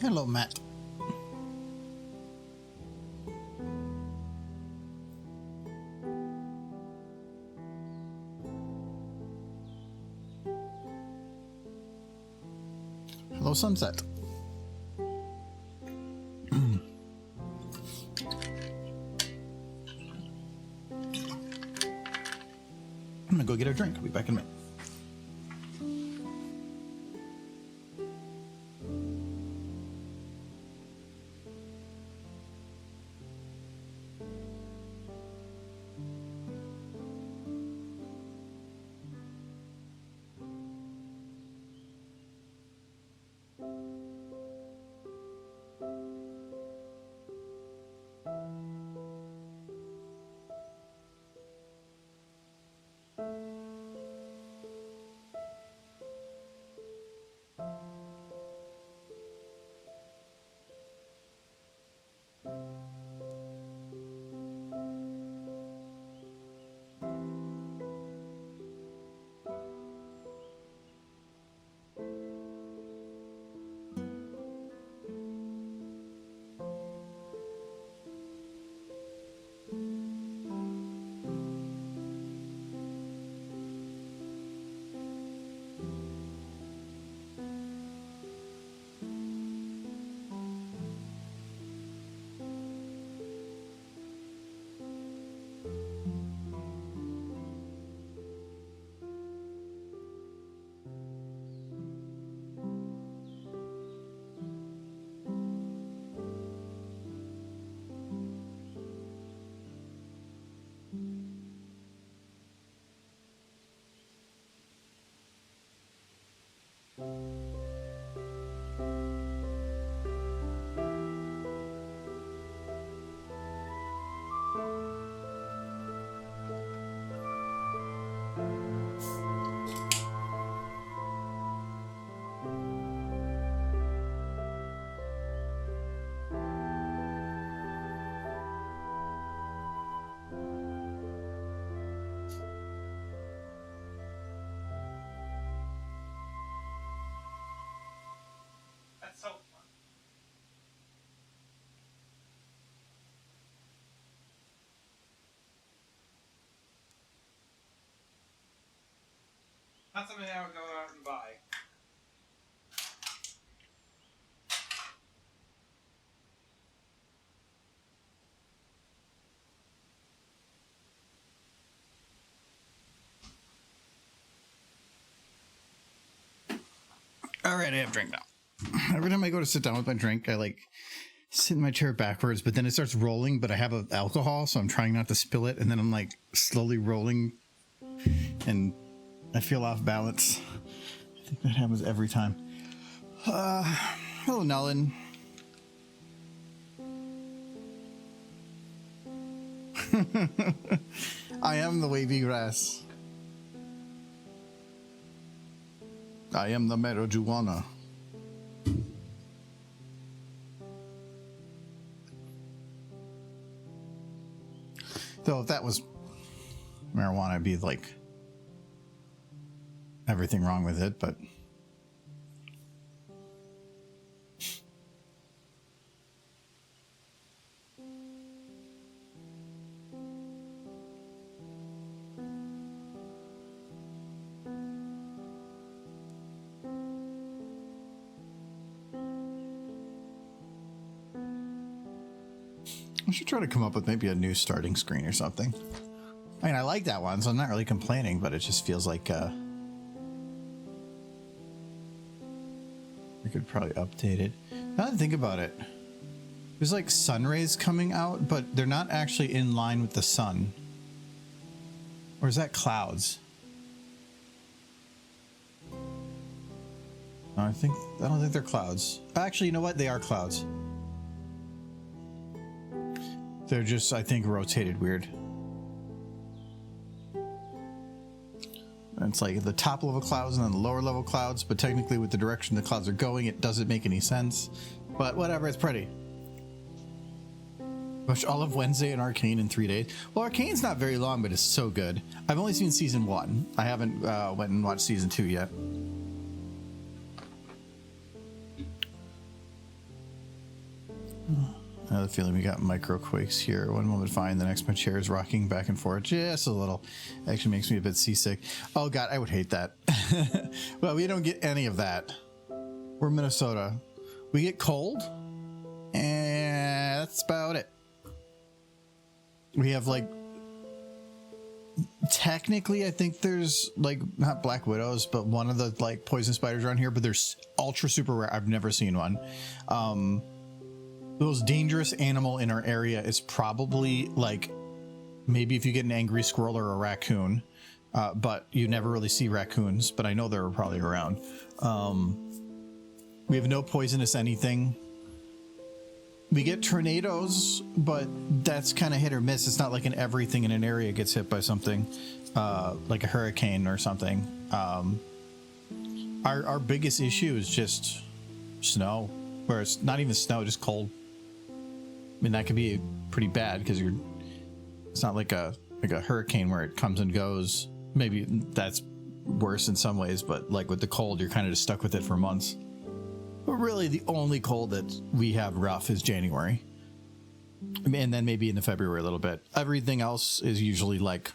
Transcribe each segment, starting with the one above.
Hello, Matt. Hello, Sunset. I'm gonna go get a drink. I'll be back in a minute. That's so fun. Not something I would go out and buy. All right, I have a drink now. Every time I go to sit down with my drink, I like sit in my chair backwards, but then it starts rolling, but I have alcohol, so I'm trying not to spill it, and then I'm like slowly rolling, and I feel off balance. I think that happens every time. Hello, Nellen. I am the wavy grass. I am the marijuana. Though if that was marijuana, I'd be like everything wrong with it, but I should try to come up with maybe a new starting screen or something. I mean, I like that one, so I'm not really complaining, but it just feels like I could probably update it. Now that I think about it, there's like sun rays coming out, but they're not actually in line with the sun. Or is that clouds? No, I don't think they're clouds. Actually, you know what? They are clouds. They're just, I think, rotated weird. It's like the top level clouds and then the lower level clouds, but technically with the direction the clouds are going, it doesn't make any sense. But whatever, it's pretty. Watch all of Wednesday and Arcane in 3 days. Well, Arcane's not very long, but it's so good. I've only seen season 1. I haven't went and watched season 2 yet. I have a feeling we got micro quakes here. One moment fine, the next my chair is rocking back and forth just a little. Actually makes me a bit seasick. Oh god, I would hate that. Well, we don't get any of that. We're Minnesota. We get cold, and that's about it. We have like, technically I think there's like not black widows, but one of the like poison spiders around here, but there's ultra super rare. I've never seen one. The most dangerous animal in our area is probably like maybe if you get an angry squirrel or a raccoon, but you never really see raccoons, but I know they're probably around. We have no poisonous anything. We get tornadoes, but that's kind of hit or miss. It's not like everything in an area gets hit by something like a hurricane or something. Our biggest issue is just snow, where it's not even snow, just cold. I mean, that could be pretty bad because it's not like a hurricane where it comes and goes. Maybe that's worse in some ways, but like with the cold, you're kind of just stuck with it for months. But really, the only cold that we have rough is January. And then maybe into February a little bit. Everything else is usually like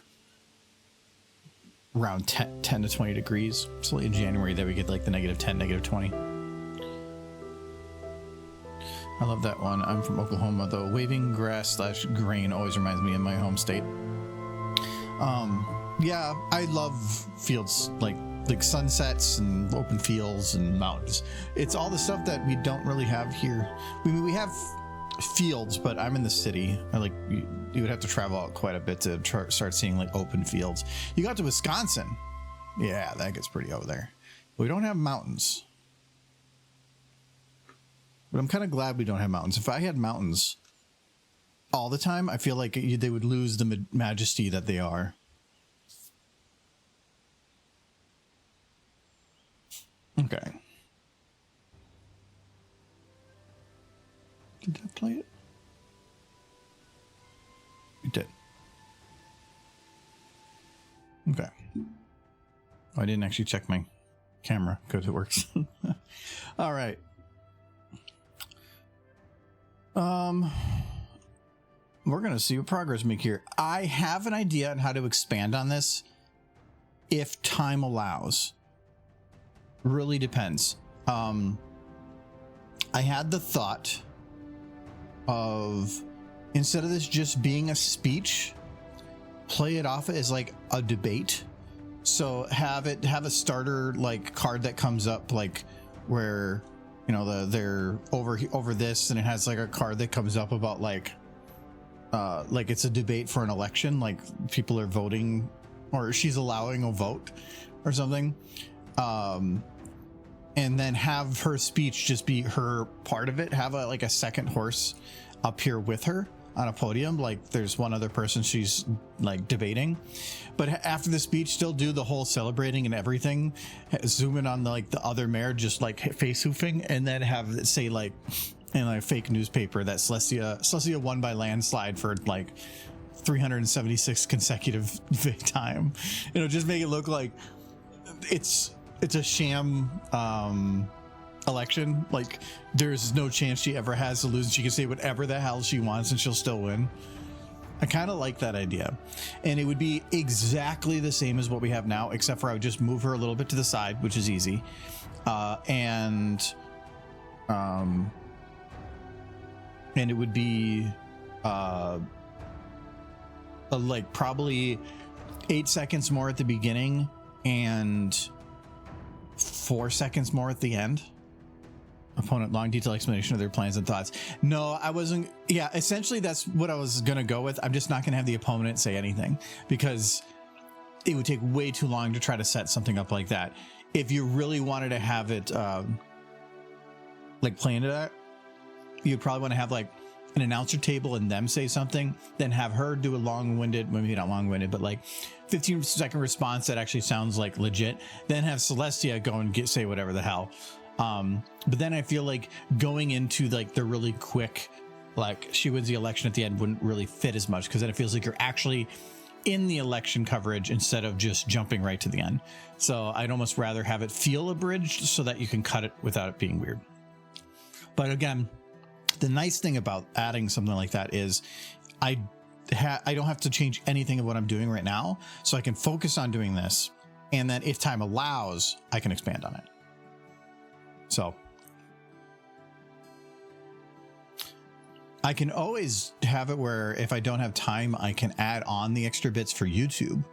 around 10 to 20 degrees. So in January that we get like the -10, -20. I love that one. I'm from Oklahoma, though. Waving grass / grain always reminds me of my home state. Yeah, I love fields like sunsets and open fields and mountains. It's all the stuff that we don't really have here. We have fields, but I'm in the city. You would have to travel out quite a bit to start seeing like open fields. You got to Wisconsin. Yeah, that gets pretty over there. We don't have mountains. But I'm kind of glad we don't have mountains. If I had mountains all the time, I feel like they would lose the majesty that they are. Okay. Did that play it? It did. Okay. I didn't actually check my camera because it works. All right. We're going to see what progress we make here. I have an idea on how to expand on this if time allows. Really depends. I had the thought of, instead of this just being a speech, play it off as like a debate. So have a starter like card that comes up like where, you know, they're over this, and it has like a card that comes up about like it's a debate for an election, like people are voting or she's allowing a vote or something. And then have her speech just be her part of it. Have a second horse up here with her on a podium. Like there's one other person she's like debating, but after the speech, still do the whole celebrating and everything. Zoom in on the other mayor just like face hoofing, and then have it say like in a fake newspaper that Celestia won by landslide for like 376 consecutive time. You know, just make it look like it's a sham election. Like there's no chance she ever has to lose. She can say whatever the hell she wants and she'll still win. I kind of like that idea, and it would be exactly the same as what we have now, except for I would just move her a little bit to the side, which is easy, and it would be like probably 8 seconds more at the beginning and 4 seconds more at the end. Opponent long detailed explanation of their plans and thoughts. No, I wasn't. Yeah, essentially that's what I was gonna go with. I'm just not gonna have the opponent say anything because it would take way too long to try to set something up like that. If you really wanted to have it like play into that, you'd probably want to have like an announcer table and them say something, then have her do a long-winded, maybe not long-winded, but like 15-second response that actually sounds like legit, then have Celestia go and say whatever the hell. But then I feel like going into like the really quick, like she wins the election at the end wouldn't really fit as much, because then it feels like you're actually in the election coverage instead of just jumping right to the end. So I'd almost rather have it feel abridged so that you can cut it without it being weird. But again, The nice thing about adding something like that is I don't have to change anything of what I'm doing right now, so I can focus on doing this, and then if time allows, I can expand on it. So I can always have it where if I don't have time, I can add on the extra bits for YouTube.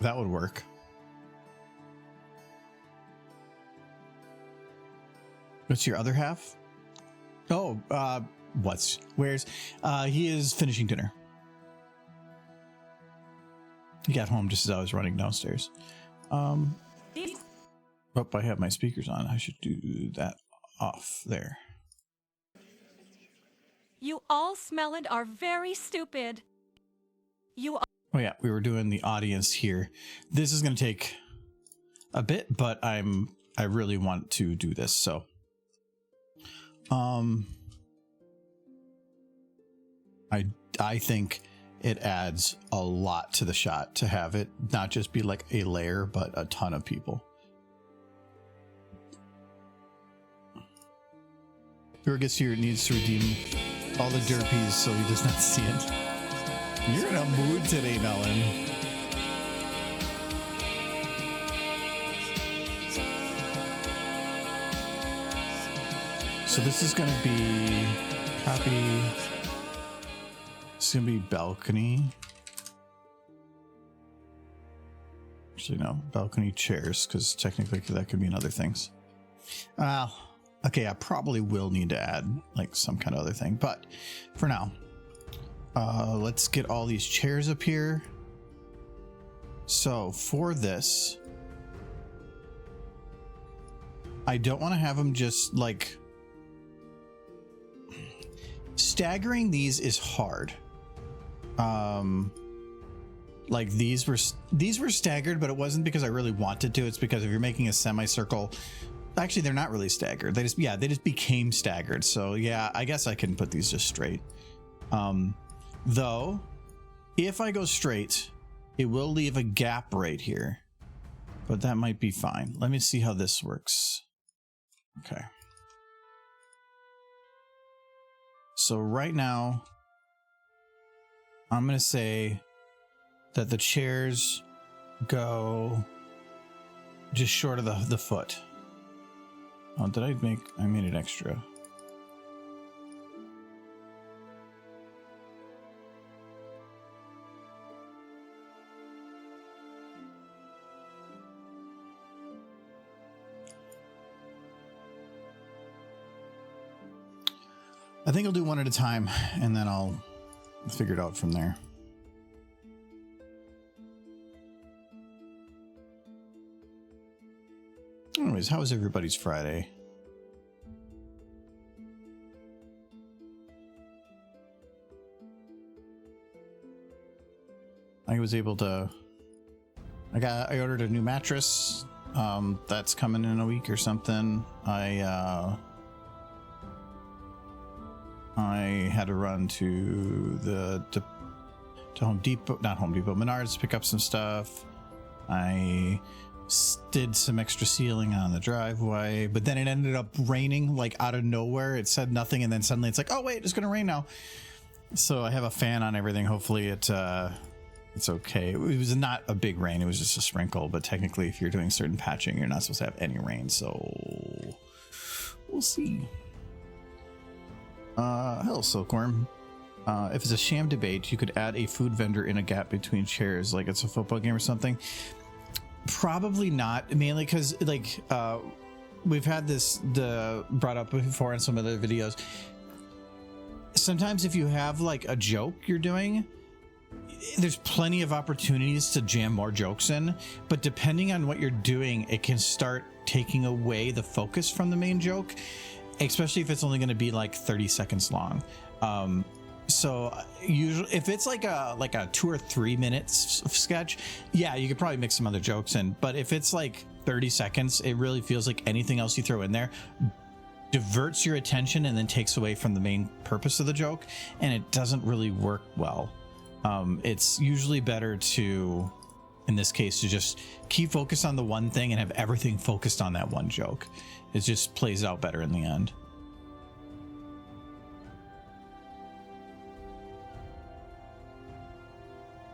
That would work. What's your other half? Oh, where's he is finishing dinner. He got home just as I was running downstairs. Oh, I have my speakers on. I should do that off there. You all smell and are very stupid. You Oh yeah, we were doing the audience here. This is going to take a bit, but I really want to do this, so I think it adds a lot to the shot to have it not just be like a layer, but a ton of people. Whoever gets here needs to redeem all the derpies so he does not see it. You're in a mood today, Melon. So this is going to be copy. It's going to be balcony. Actually, no, balcony chairs, because technically that could mean other things. Okay, I probably will need to add like some kind of other thing, but for now, let's get all these chairs up here. So for this, I don't want to have them just like staggering. These is hard. Like these were staggered, but it wasn't because I really wanted to. It's because if you're making a semicircle, actually they're not really staggered. They just became staggered. So yeah, I guess I can put these just straight. Though if I go straight, it will leave a gap right here, but that might be fine. Let me see how this works. Okay. So right now, I'm going to say that the chairs go just short of the foot. Oh, I made it extra. I think I'll do one at a time, and then I'll figure it out from there. Anyways, how was everybody's Friday? I was able to... I ordered a new mattress. That's coming in a week or something. I had to run to Home Depot, not Home Depot, Menards to pick up some stuff. I did some extra sealing on the driveway, but then it ended up raining like out of nowhere. It said nothing, and then suddenly it's like, oh wait, it's gonna rain now. So I have a fan on everything. Hopefully it's okay. It was not a big rain, it was just a sprinkle, but technically if you're doing certain patching, you're not supposed to have any rain, so we'll see. Hello, Silkworm. If it's a sham debate, you could add a food vendor in a gap between chairs, like it's a football game or something. Probably not, mainly because like we've had this brought up before in some other videos. Sometimes if you have like a joke you're doing, there's plenty of opportunities to jam more jokes in, but depending on what you're doing, it can start taking away the focus from the main joke, especially if it's only going to be like 30 seconds long. So usually if it's like a 2 or 3 minutes of sketch, yeah, you could probably mix some other jokes in, but if it's like 30 seconds, it really feels like anything else you throw in there diverts your attention and then takes away from the main purpose of the joke, and it doesn't really work well. It's usually better to in this case, to just keep focused on the one thing and have everything focused on that one joke. It just plays out better in the end.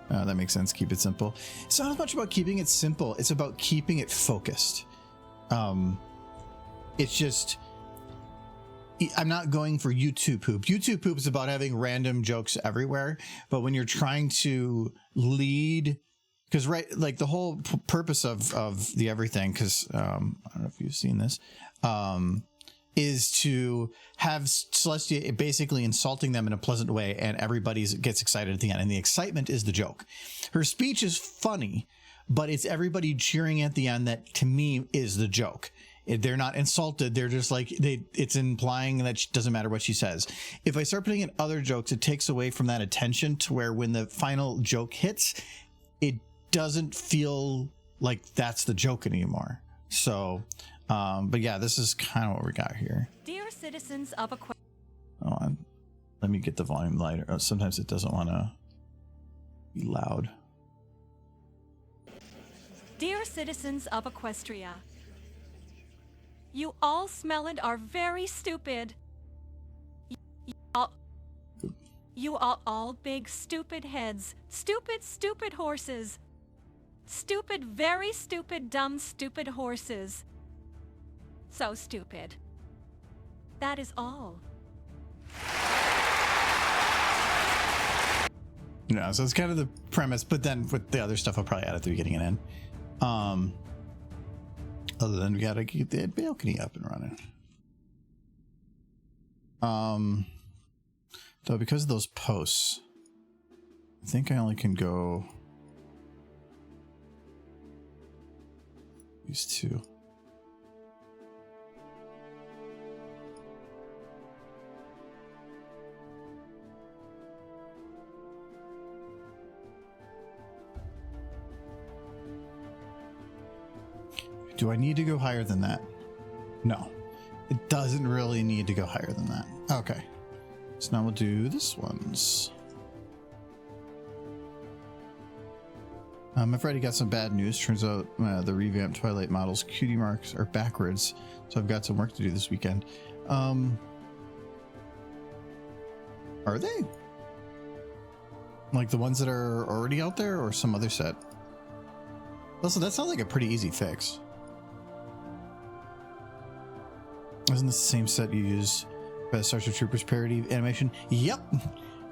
That makes sense. Keep it simple. It's not as much about keeping it simple. It's about keeping it focused. It's just, I'm not going for YouTube poop. YouTube poop is about having random jokes everywhere. But when you're trying to lead, because like the whole purpose of the everything, because I don't know if you've seen this, is to have Celestia basically insulting them in a pleasant way, and everybody gets excited at the end, and the excitement is the joke. Her speech is funny, but it's everybody cheering at the end that, to me, is the joke. They're not insulted. They're just like, it's implying that it doesn't matter what she says. If I start putting in other jokes, it takes away from that attention to where when the final joke hits, it doesn't feel like that's the joke anymore. So, but yeah, this is kind of what we got here. Dear citizens of Aqu. Hold on. Let me get the volume lighter. Oh, sometimes it doesn't want to be loud. Dear citizens of Equestria, you all smell and are very stupid. You all big stupid heads. Stupid horses. Stupid, very stupid, dumb, stupid horses. So stupid. That is all. No, so it's kind of the premise, but then with the other stuff, I'll probably add at the beginning and end. Other than we gotta keep the balcony up and running. Though because of those posts, I think I only can go these two. Do I need to go higher than that? No, it doesn't really need to go higher than that. Okay, so now we'll do this one's. I've already got some bad news. Turns out the revamped Twilight models cutie marks are backwards, so I've got some work to do this weekend. Are they? Like the ones that are already out there, or some other set? Also, that sounds like a pretty easy fix. Isn't this the same set you use for the Starship Troopers parody animation? Yep.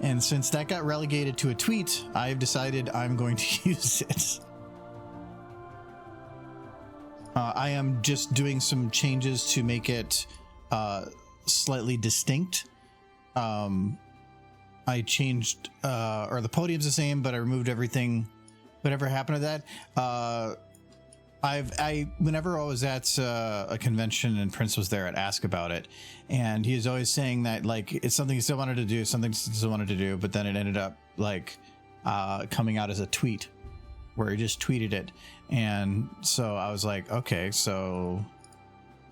And since that got relegated to a tweet, I've decided I'm going to use it. I am just doing some changes to make it slightly distinct. I changed, or the podium's the same, but I removed everything. Whatever happened to that? Whenever I was at a convention and Prince was there, I'd ask about it, and he was always saying that like it's something he still wanted to do, something he still wanted to do, but then it ended up like coming out as a tweet where he just tweeted it, and so I was like, okay, so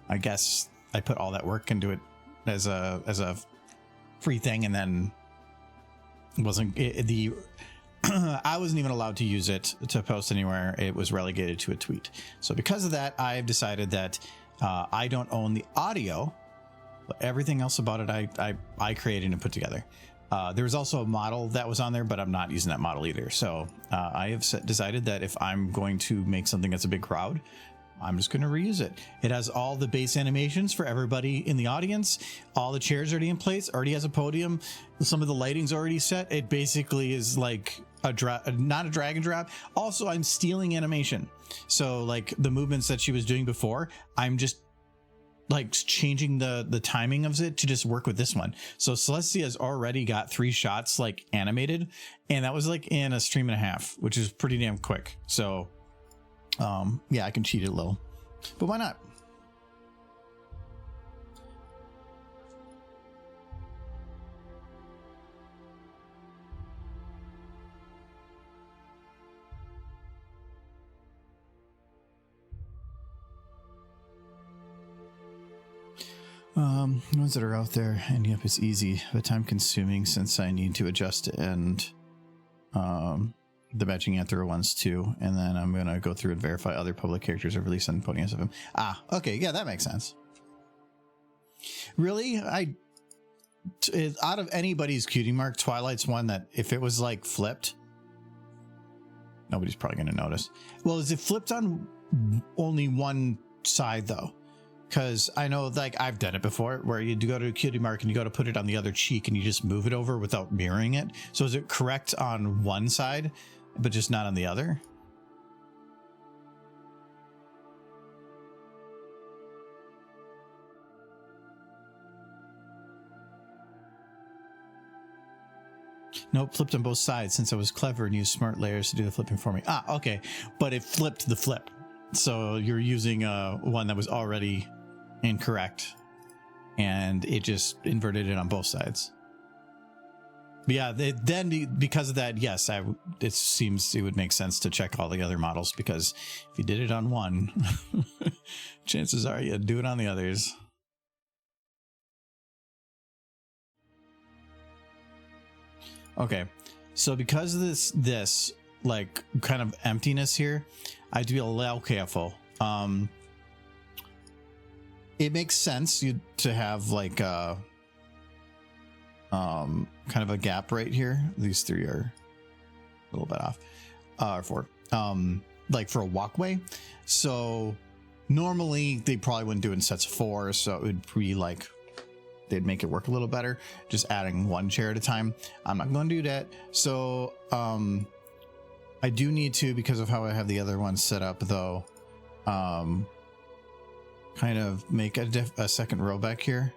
I guess I put all that work into it as a free thing, and then I wasn't even allowed to use it to post anywhere. It was relegated to a tweet. So because of that, I've decided that I don't own the audio, but everything else about it, I created and put together. There was also a model that was on there, but I'm not using that model either. So I have decided that if I'm going to make something that's a big crowd, I'm just going to reuse it. It has all the base animations for everybody in the audience. All the chairs already in place, already has a podium. Some of the lighting's already set. It basically is like not a drag and drop. Also, I'm stealing animation. So like the movements that she was doing before, I'm just like changing the timing of it to just work with this one. So Celestia has already got 3 shots like animated, and that was like in a stream and a half, which is pretty damn quick. So yeah, I can cheat it a little, but why not? Ones that are out there, ending up is easy, but time consuming since I need to adjust and the Matching Anthro ones too, and then I'm gonna go through and verify other public characters are released on Podiums of him. Ah, okay, yeah, that makes sense. Really, out of anybody's cutie mark, Twilight's one that if it was like flipped, nobody's probably gonna notice. Well, is it flipped on only one side though? Because I know, like, I've done it before where you do go to a cutie mark and you go to put it on the other cheek and you just move it over without mirroring it. So is it correct on one side, but just not on the other? Nope, flipped on both sides since I was clever and used smart layers to do the flipping for me. Ah, okay. But it flipped the flip. So you're using one that was already incorrect and it just inverted it on both sides. But yeah, then because of that, yes, it seems it would make sense to check all the other models, because if you did it on one, chances are you'd do it on the others. Okay, so because of this like kind of emptiness here, I have to be a little careful. It makes sense to have like kind of a gap right here. These three are a little bit off, or four, like for a walkway. So normally they probably wouldn't do it in sets of four, so it would be like they'd make it work a little better, just adding one chair at a time. I'm not going to do that. So I do need to, because of how I have the other one set up though, kind of make a second row back here.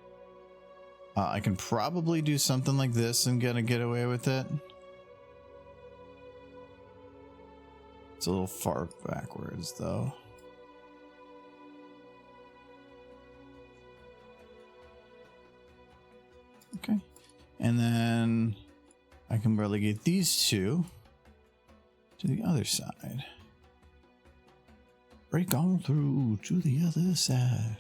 I can probably do something like this and gonna get away with it. It's a little far backwards though. Okay, and then I can relegate these two to the other side. Break on through to the other side.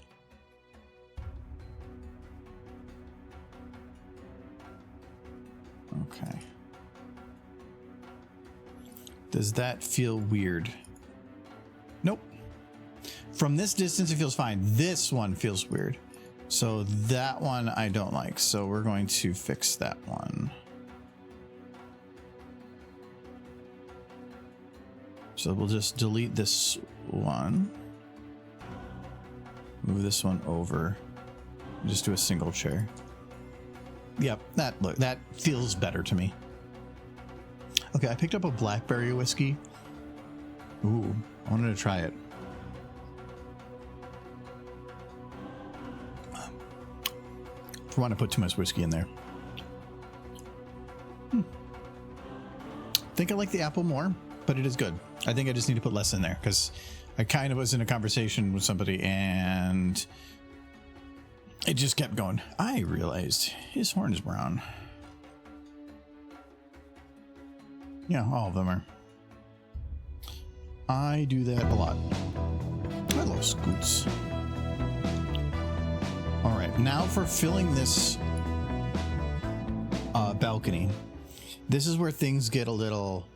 Okay. Does that feel weird? Nope. From this distance, it feels fine. This one feels weird. So that one I don't like. So we're going to fix that one. So we'll just delete this one. Move this one over. Just do a single chair. Yep, that feels better to me. Okay, I picked up a blackberry whiskey. Ooh, I wanted to try it. I want to put too much whiskey in there. I think I like the apple more, but it is good. I think I just need to put less in there because I kind of was in a conversation with somebody and it just kept going. I realized his horn is brown. Yeah, all of them are. I do that a lot. Hello, Scoots. All right, now for filling this balcony. This is where things get a little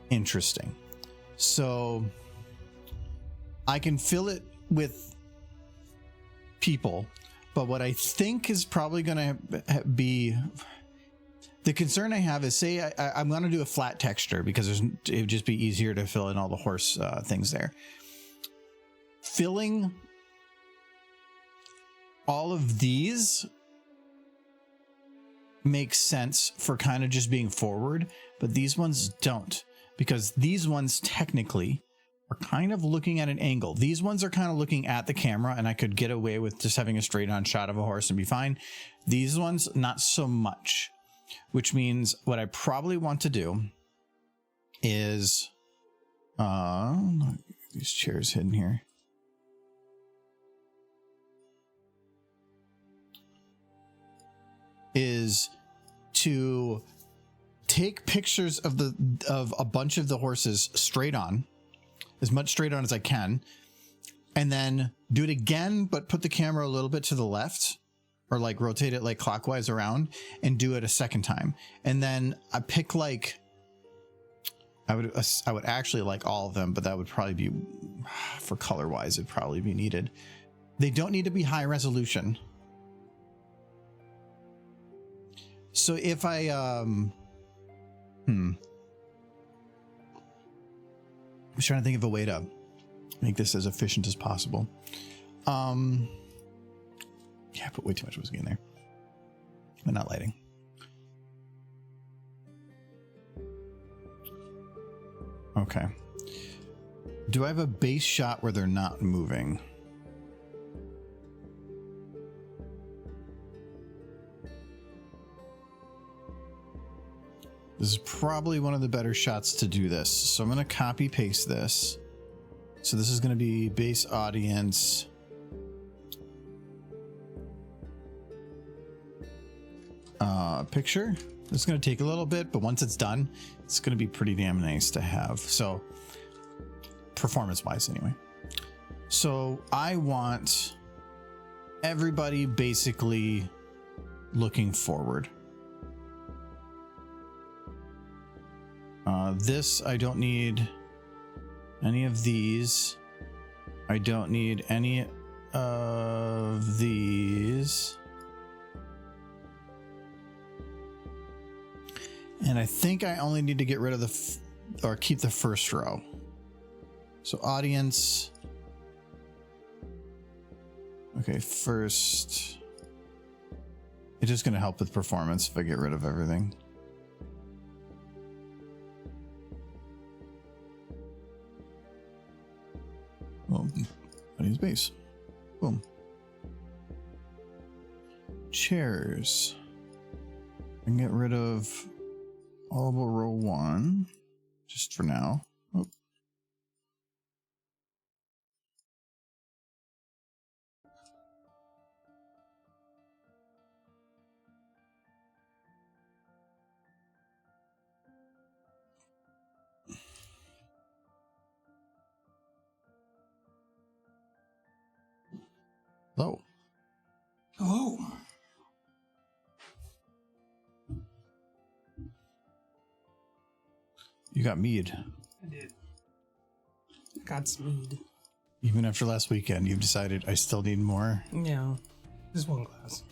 interesting. So I can fill it with people, but what I think is probably going to be the concern I have is, say I'm going to do a flat texture because it would just be easier to fill in all the horse things there. Filling all of these makes sense for kind of just being forward, but these ones don't, because these ones technically are kind of looking at an angle. These ones are kind of looking at the camera, and I could get away with just having a straight on shot of a horse and be fine. These ones, not so much, which means what I probably want to do is these chairs hidden here. Is to take pictures of a bunch of the horses straight on, as much straight on as I can, and then do it again, but put the camera a little bit to the left, or like rotate it like clockwise around, and do it a second time. And then I pick like I would actually like all of them, but that would probably be, for color wise, it'd probably be needed. They don't need to be high resolution. So if I I'm trying to think of a way to make this as efficient as possible. Yeah, I put way too much whiskey in there, but not lighting. Okay. Do I have a base shot where they're not moving? This is probably one of the better shots to do this. So I'm going to copy paste this. So this is going to be base audience. Picture. This is going to take a little bit, but once it's done, it's going to be pretty damn nice to have. So performance wise anyway. So I want everybody basically looking forward. This, I don't need any of these. I don't need any of these. And I think I only need to get rid of or keep the first row. So audience. Okay, first. It's just going to help with performance if I get rid of everything. Well, audience base. Boom. Chairs. I can get rid of all but row 1, just for now. Oh. Hello. Hello. You got mead. I did. I got some mead. Even after last weekend, you've decided I still need more. Yeah. Just one glass.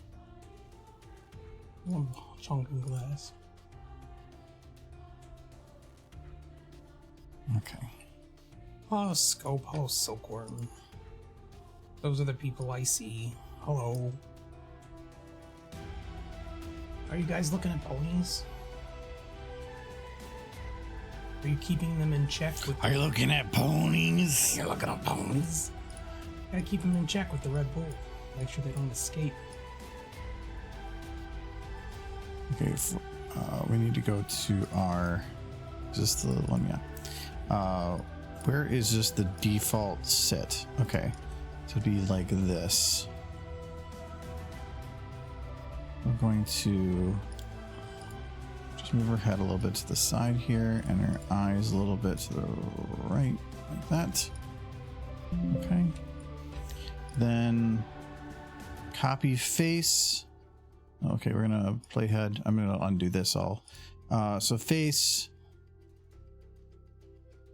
One chunking glass. Okay. Oh, Scope. Oh, Silkworm. Those are the people I see. Hello. Are you guys looking at ponies? Are you keeping them in check with Are you looking at ponies? You're looking at ponies? Gotta keep them in check with the Red Bull. Make sure they don't escape. Okay, we need to go to our... Is this the one? Yeah. Where is just the default sit? Okay. So it'd be like this. We're going to just move her head a little bit to the side here and her eyes a little bit to the right, like that. Okay. Then copy face. Okay, we're gonna play head. I'm gonna undo this all. So face,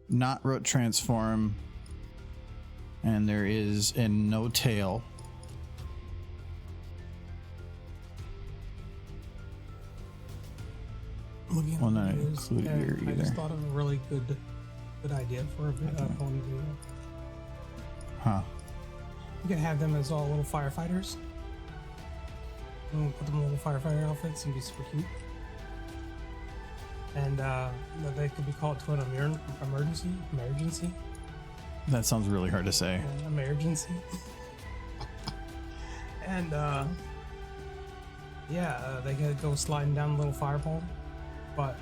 not root transform, and there is in no tail. Well, not included here I either. just thought of a really good idea for a pony video. Huh. You could have them as all little firefighters. And we'll put them in little firefighter outfits and be super cute. And they could be called to an emergency. That sounds really hard to say. Emergency. And they could go sliding down the little fire pole. But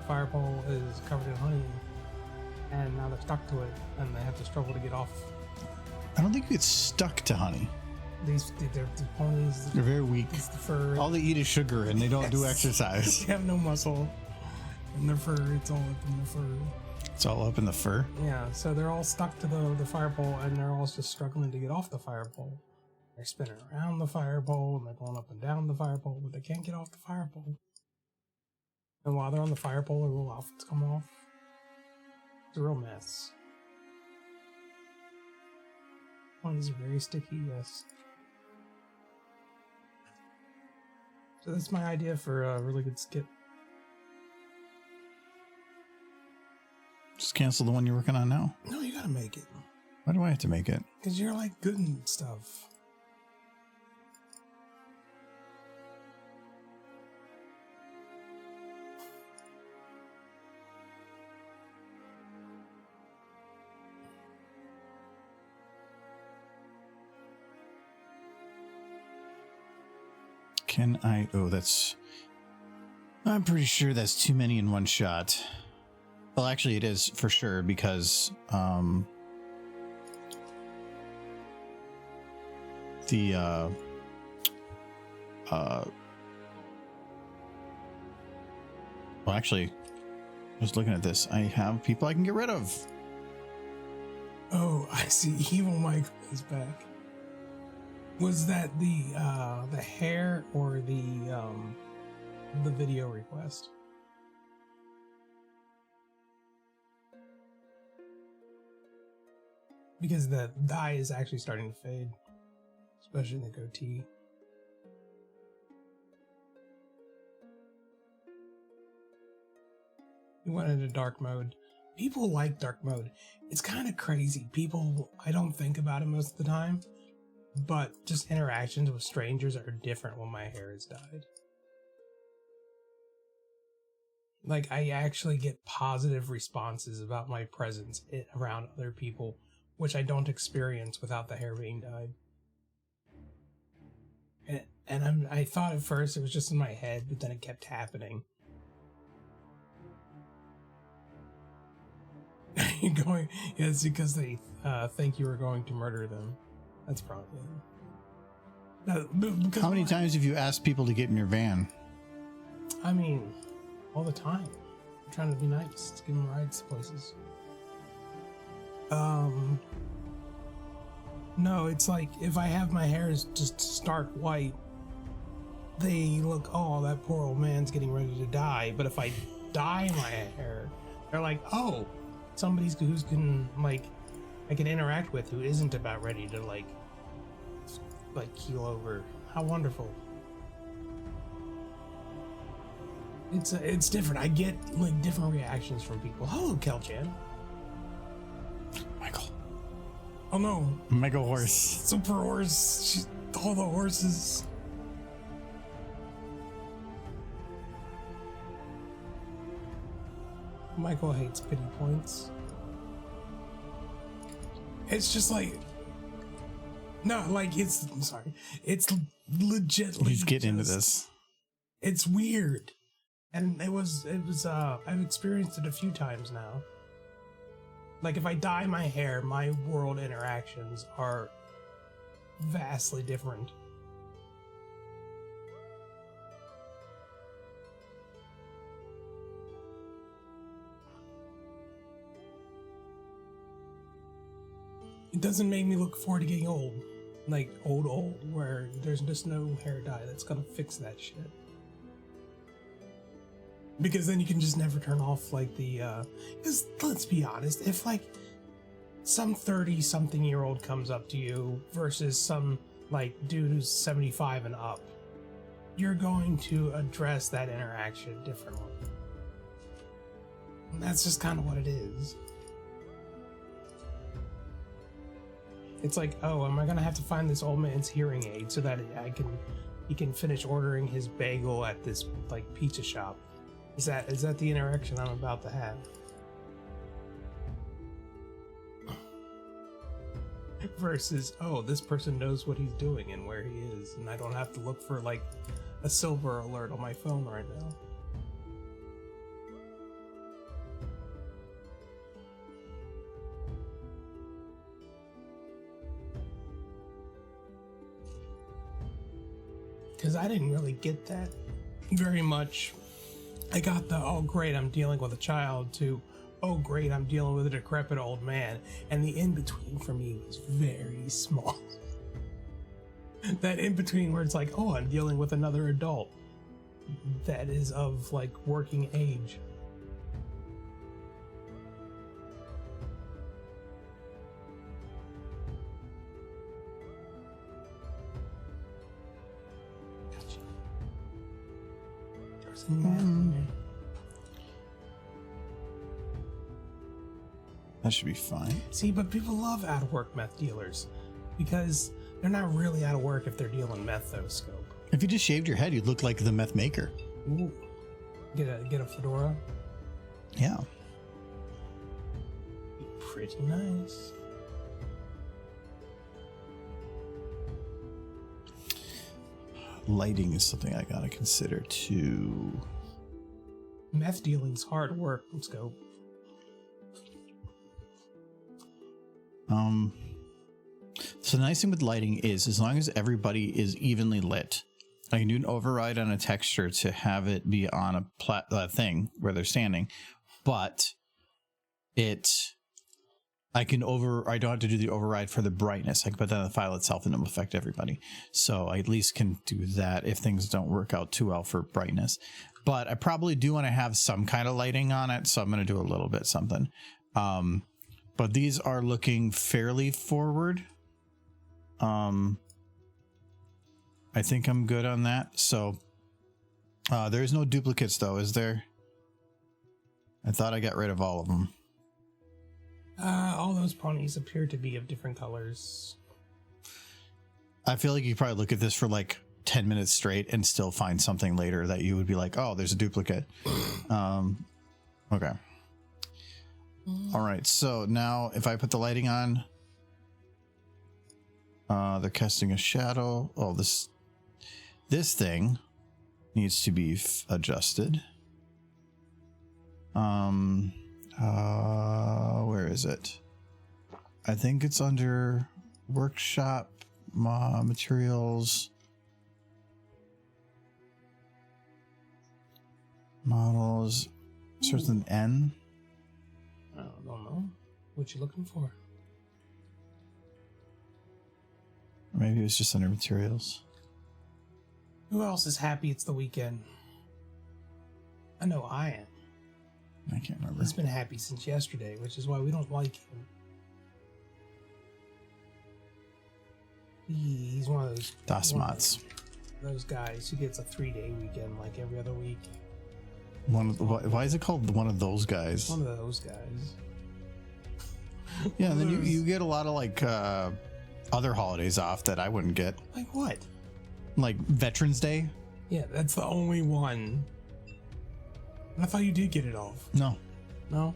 fire pole is covered in honey, and now they're stuck to it, and they have to struggle to get off. I don't think you get stuck to honey. They're ponies. They're very weak. It's the fur. All they eat is sugar, and they don't do exercise. They have no muscle. And their fur, it's all up in the fur. It's all up in the fur. Yeah, so they're all stuck to the fire pole, and they're all just struggling to get off the fire pole. They're spinning around the fire pole, and they're going up and down the fire pole, but they can't get off the fire pole. And while they're on the fire pole, their little outfits come off. It's a real mess. One is very sticky, yes. So that's my idea for a really good skit. Just cancel the one you're working on now. No, you gotta make it. Why do I have to make it? Because you're like good and stuff. Can I? Oh, that's... I'm pretty sure that's too many in one shot. Well, actually, it is for sure because well, actually, just looking at this, I have people I can get rid of. Oh, I see. Evil Michael is back. Was that the hair or the video request? Because the dye is actually starting to fade, especially in the goatee. We went into dark mode. People like dark mode. It's kind of crazy. People, I don't think about it most of the time, but just interactions with strangers are different when my hair is dyed. Like, I actually get positive responses about my presence around other people, which I don't experience without the hair being dyed. And I thought at first it was just in my head, but then it kept happening. You're going, yeah, it's because they think you were going to murder them. That's probably it. No, How many times have you asked people to get in your van? I mean, all the time. I'm trying to be nice, to give them rides to places. No, it's like if I have my hair just stark white, they look, oh, that poor old man's getting ready to die. But if I dye my hair, they're like, oh, somebody who's can like I can interact with who isn't about ready to like keel over. How wonderful. It's different. I get like different reactions from people. Hello, Kelchan. Michael. Oh no. Mega horse. Super horse. All the horses. Michael hates pity points. It's just like, no, like it's, I'm sorry. It's legit. He's getting into this. It's weird. And it was, I've experienced it a few times now. Like if I dye my hair, my world interactions are vastly different. It doesn't make me look forward to getting old. Like old, where there's just no hair dye that's gonna fix that shit. Because then you can just never turn off like the, because let's be honest, if like some 30-something-year-old comes up to you versus some like dude who's 75 and up, you're going to address that interaction differently. And that's just kind of what it is. It's like, oh, am I gonna have to find this old man's hearing aid so that he can finish ordering his bagel at this like pizza shop? Is that the interaction I'm about to have? Versus, oh, this person knows what he's doing and where he is, and I don't have to look for like a silver alert on my phone right now. Because I didn't really get that very much. I got the, oh great, I'm dealing with a child, to, oh great, I'm dealing with a decrepit old man. And the in-between for me was very small. That in-between where it's like, oh, I'm dealing with another adult that is of like working age. some meth in there. That should be fine. See, but people love out-of-work meth dealers because they're not really out of work if they're dealing meth, though, Scope. If you just shaved your head, you'd look like the meth maker. Ooh. Get a fedora. Yeah. Pretty nice. Lighting is something I gotta consider too. Meth dealing's hard work, Scope. So the nice thing with lighting is as long as everybody is evenly lit, I can do an override on a texture to have it be on a thing where they're standing, but I don't have to do the override for the brightness. I can put that in the file itself and it will affect everybody. So I at least can do that if things don't work out too well for brightness. But I probably do want to have some kind of lighting on it, so I'm going to do a little bit something. But these are looking fairly forward. I think I'm good on that. So there's no duplicates though, is there? I thought I got rid of all of them. All those ponies appear to be of different colors. I feel like you could probably look at this for like 10 minutes straight and still find something later that you would be like, oh, there's a duplicate. Okay. All right. So now if I put the lighting on, they're casting a shadow. Oh, this thing needs to be adjusted. Where is it? I think it's under workshop materials, models. Starts with an N. I don't know. What you looking for? Maybe it was just under materials. Who else is happy it's the weekend? I know I am. I can't remember. He's been happy since yesterday, which is why we don't like him. He's one of those DOSMots. Those guys who gets a 3-day weekend like every other week. Why is it called one of those guys? One of those guys. Yeah, and then you get a lot of like other holidays off that I wouldn't get. Like what? Like Veterans Day? Yeah, that's the only one. I thought you did get it off. No. No?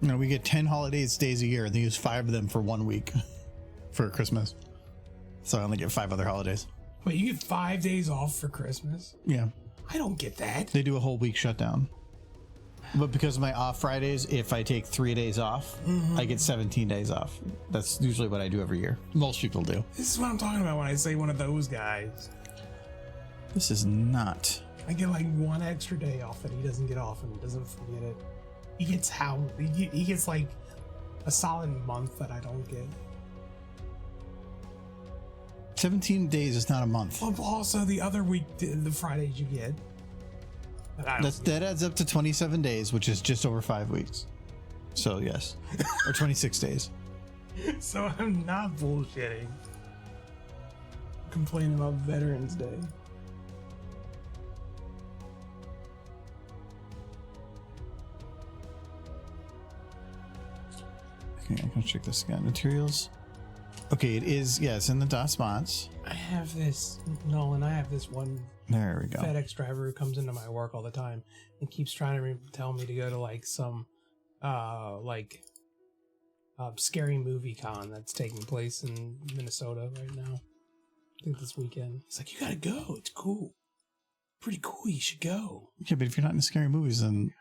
No, we get 10 days a year, and they use 5 of them for 1 week for Christmas. So I only get 5 other holidays. Wait, you get 5 days off for Christmas? Yeah. I don't get that. They do a whole week shutdown. But because of my off Fridays, if I take 3 days off, I get 17 days off. That's usually what I do every year. Most people do. This is what I'm talking about when I say one of those guys. This is not. I get like 1 extra day off that he doesn't get off and he doesn't forget it. He gets like a solid month that I don't get. 17 days is not a month. Well, also the other week, the Fridays you get. That adds up to 27 days, which is just over 5 weeks. So yes, or 26 days. So I'm not bullshitting. Complaining about Veterans Day. Okay, I can check this again. Materials. Okay, it is. Yes, in the DOSMots. I have this, Nolan. I have this one There we go. FedEx driver who comes into my work all the time and keeps trying to tell me to go to like some scary movie con that's taking place in Minnesota right now. I think this weekend. He's like, you gotta go. It's cool. Pretty cool. You should go. Yeah, but if you're not into scary movies, then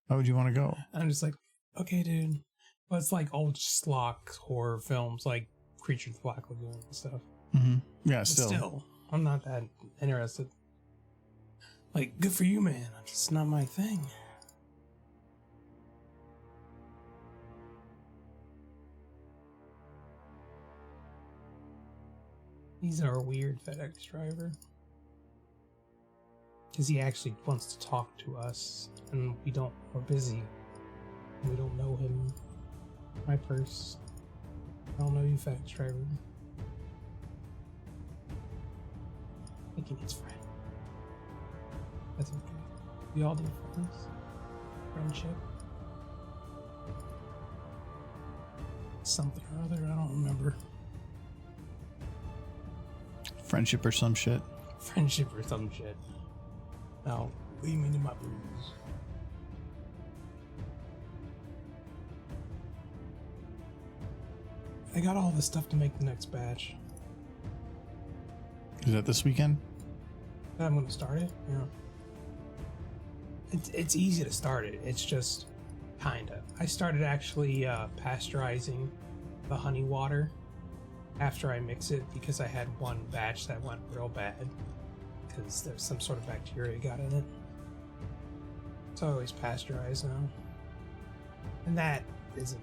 why would you want to go? And I'm just like, okay, dude. But it's like old schlock horror films like Creature of the Black Lagoon and stuff. Mm-hmm. Yeah, But still. still, I'm not that interested. Like, good for you, man. It's not my thing. He's our weird FedEx driver. Because he actually wants to talk to us, and we're busy. We don't know him. My purse. I don't know you, FedEx driver. I think he needs friend. That's okay. We all do friends. Friendship. Something or other, I don't remember. Friendship or some shit. Friendship or some shit. Now, leave me to my blues. I got all the stuff to make the next batch. Is that this weekend? I'm gonna start it, yeah. It's easy to start it, it's just kinda. I started actually pasteurizing the honey water after I mix it because I had one batch that went real bad because there's some sort of bacteria got in it. So I always pasteurize now. And that is a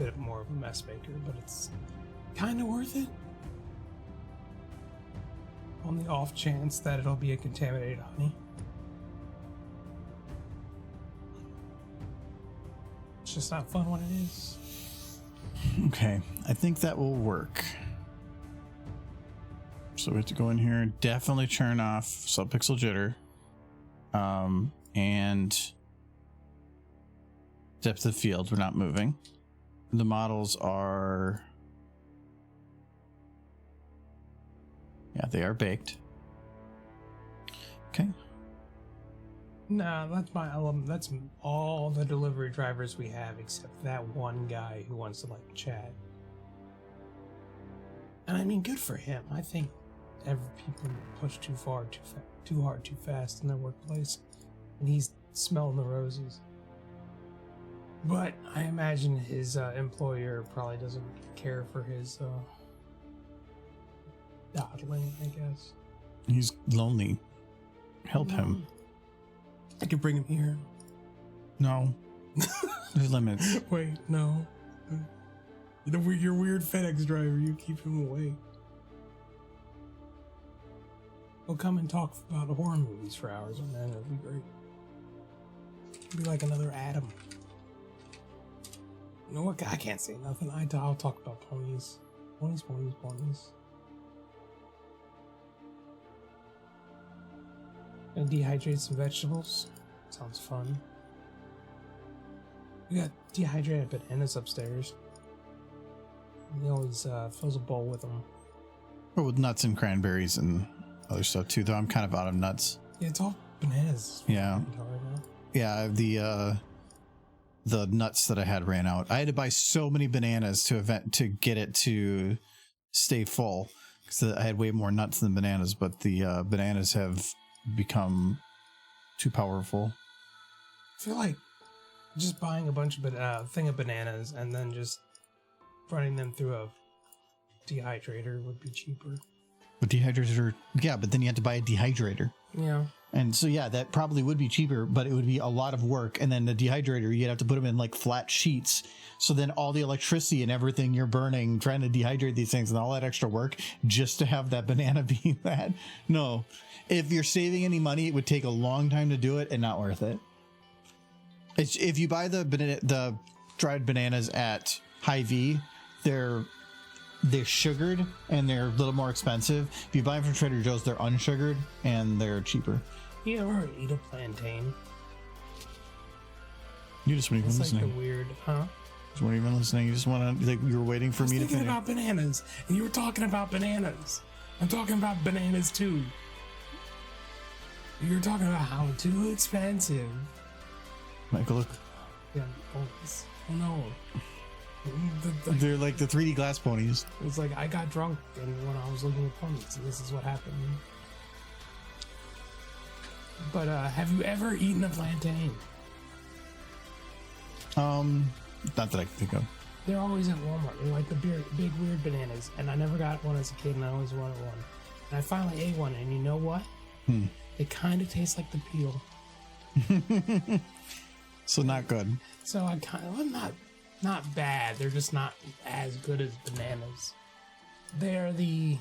bit more of a mess maker, but it's kinda worth it. On the off chance that it'll be a contaminated honey. It's just not fun when it is. Okay, I think that will work. So we have to go in here and definitely turn off subpixel jitter. And depth of field, we're not moving. The models are... Yeah, they are baked. Okay. Nah, that's my element. That's all the delivery drivers we have, except that one guy who wants to like chat. And I mean, good for him. I think people push too far, too hard, too fast in their workplace, and he's smelling the roses. But I imagine his employer probably doesn't care for his dawdling, I guess. He's lonely. Help him. I can bring him here. No. There's limits. Wait, no. You're weird FedEx driver. You keep him away. He'll come and talk about horror movies for hours on end. It'll be great. It'll be like another Adam. You know what? I can't say nothing. I'll talk about ponies. Ponies. Gonna dehydrate some vegetables. Sounds fun. We got dehydrated bananas upstairs. He always fills a bowl with them. Or with nuts and cranberries and other stuff too, though I'm kind of out of nuts. Yeah, it's all bananas. Yeah. Yeah, the nuts that I had ran out. I had to buy so many bananas to get it to stay full because I had way more nuts than bananas, but the bananas have become too powerful. I feel like just buying a bunch of thing of bananas and then just running them through a dehydrator would be cheaper. But dehydrators but then you have to buy a dehydrator. Yeah. And so, yeah, that probably would be cheaper, but it would be a lot of work. And then the dehydrator, you'd have to put them in like flat sheets. So then all the electricity and everything you're burning, trying to dehydrate these things and all that extra work just to have that banana be that. No, if you're saving any money, it would take a long time to do it and not worth it. If you buy the dried bananas at Hy-Vee, they're sugared and they're a little more expensive. If you buy them from Trader Joe's, they're unsugared and they're cheaper. You ever eat a plantain? You just weren't even It's listening. like the weird, huh? Just weren't even listening. You just want to, like, you were waiting for me to Thinking finish. about bananas, and you were talking about bananas. I'm talking about bananas too. You're talking about how too expensive. Michael, look. Yeah, oh no. They're like the 3D glass ponies. It's like I got drunk and when I was looking at ponies, and this is what happened. But have you ever eaten a plantain? Not that I can think of. They're always at Walmart. They're like the big weird bananas, and I never got one as a kid, and I always wanted one. And I finally ate one, and you know what? It kind of tastes like the peel. So not good. So I kind of not bad. They're just not as good as bananas. They're the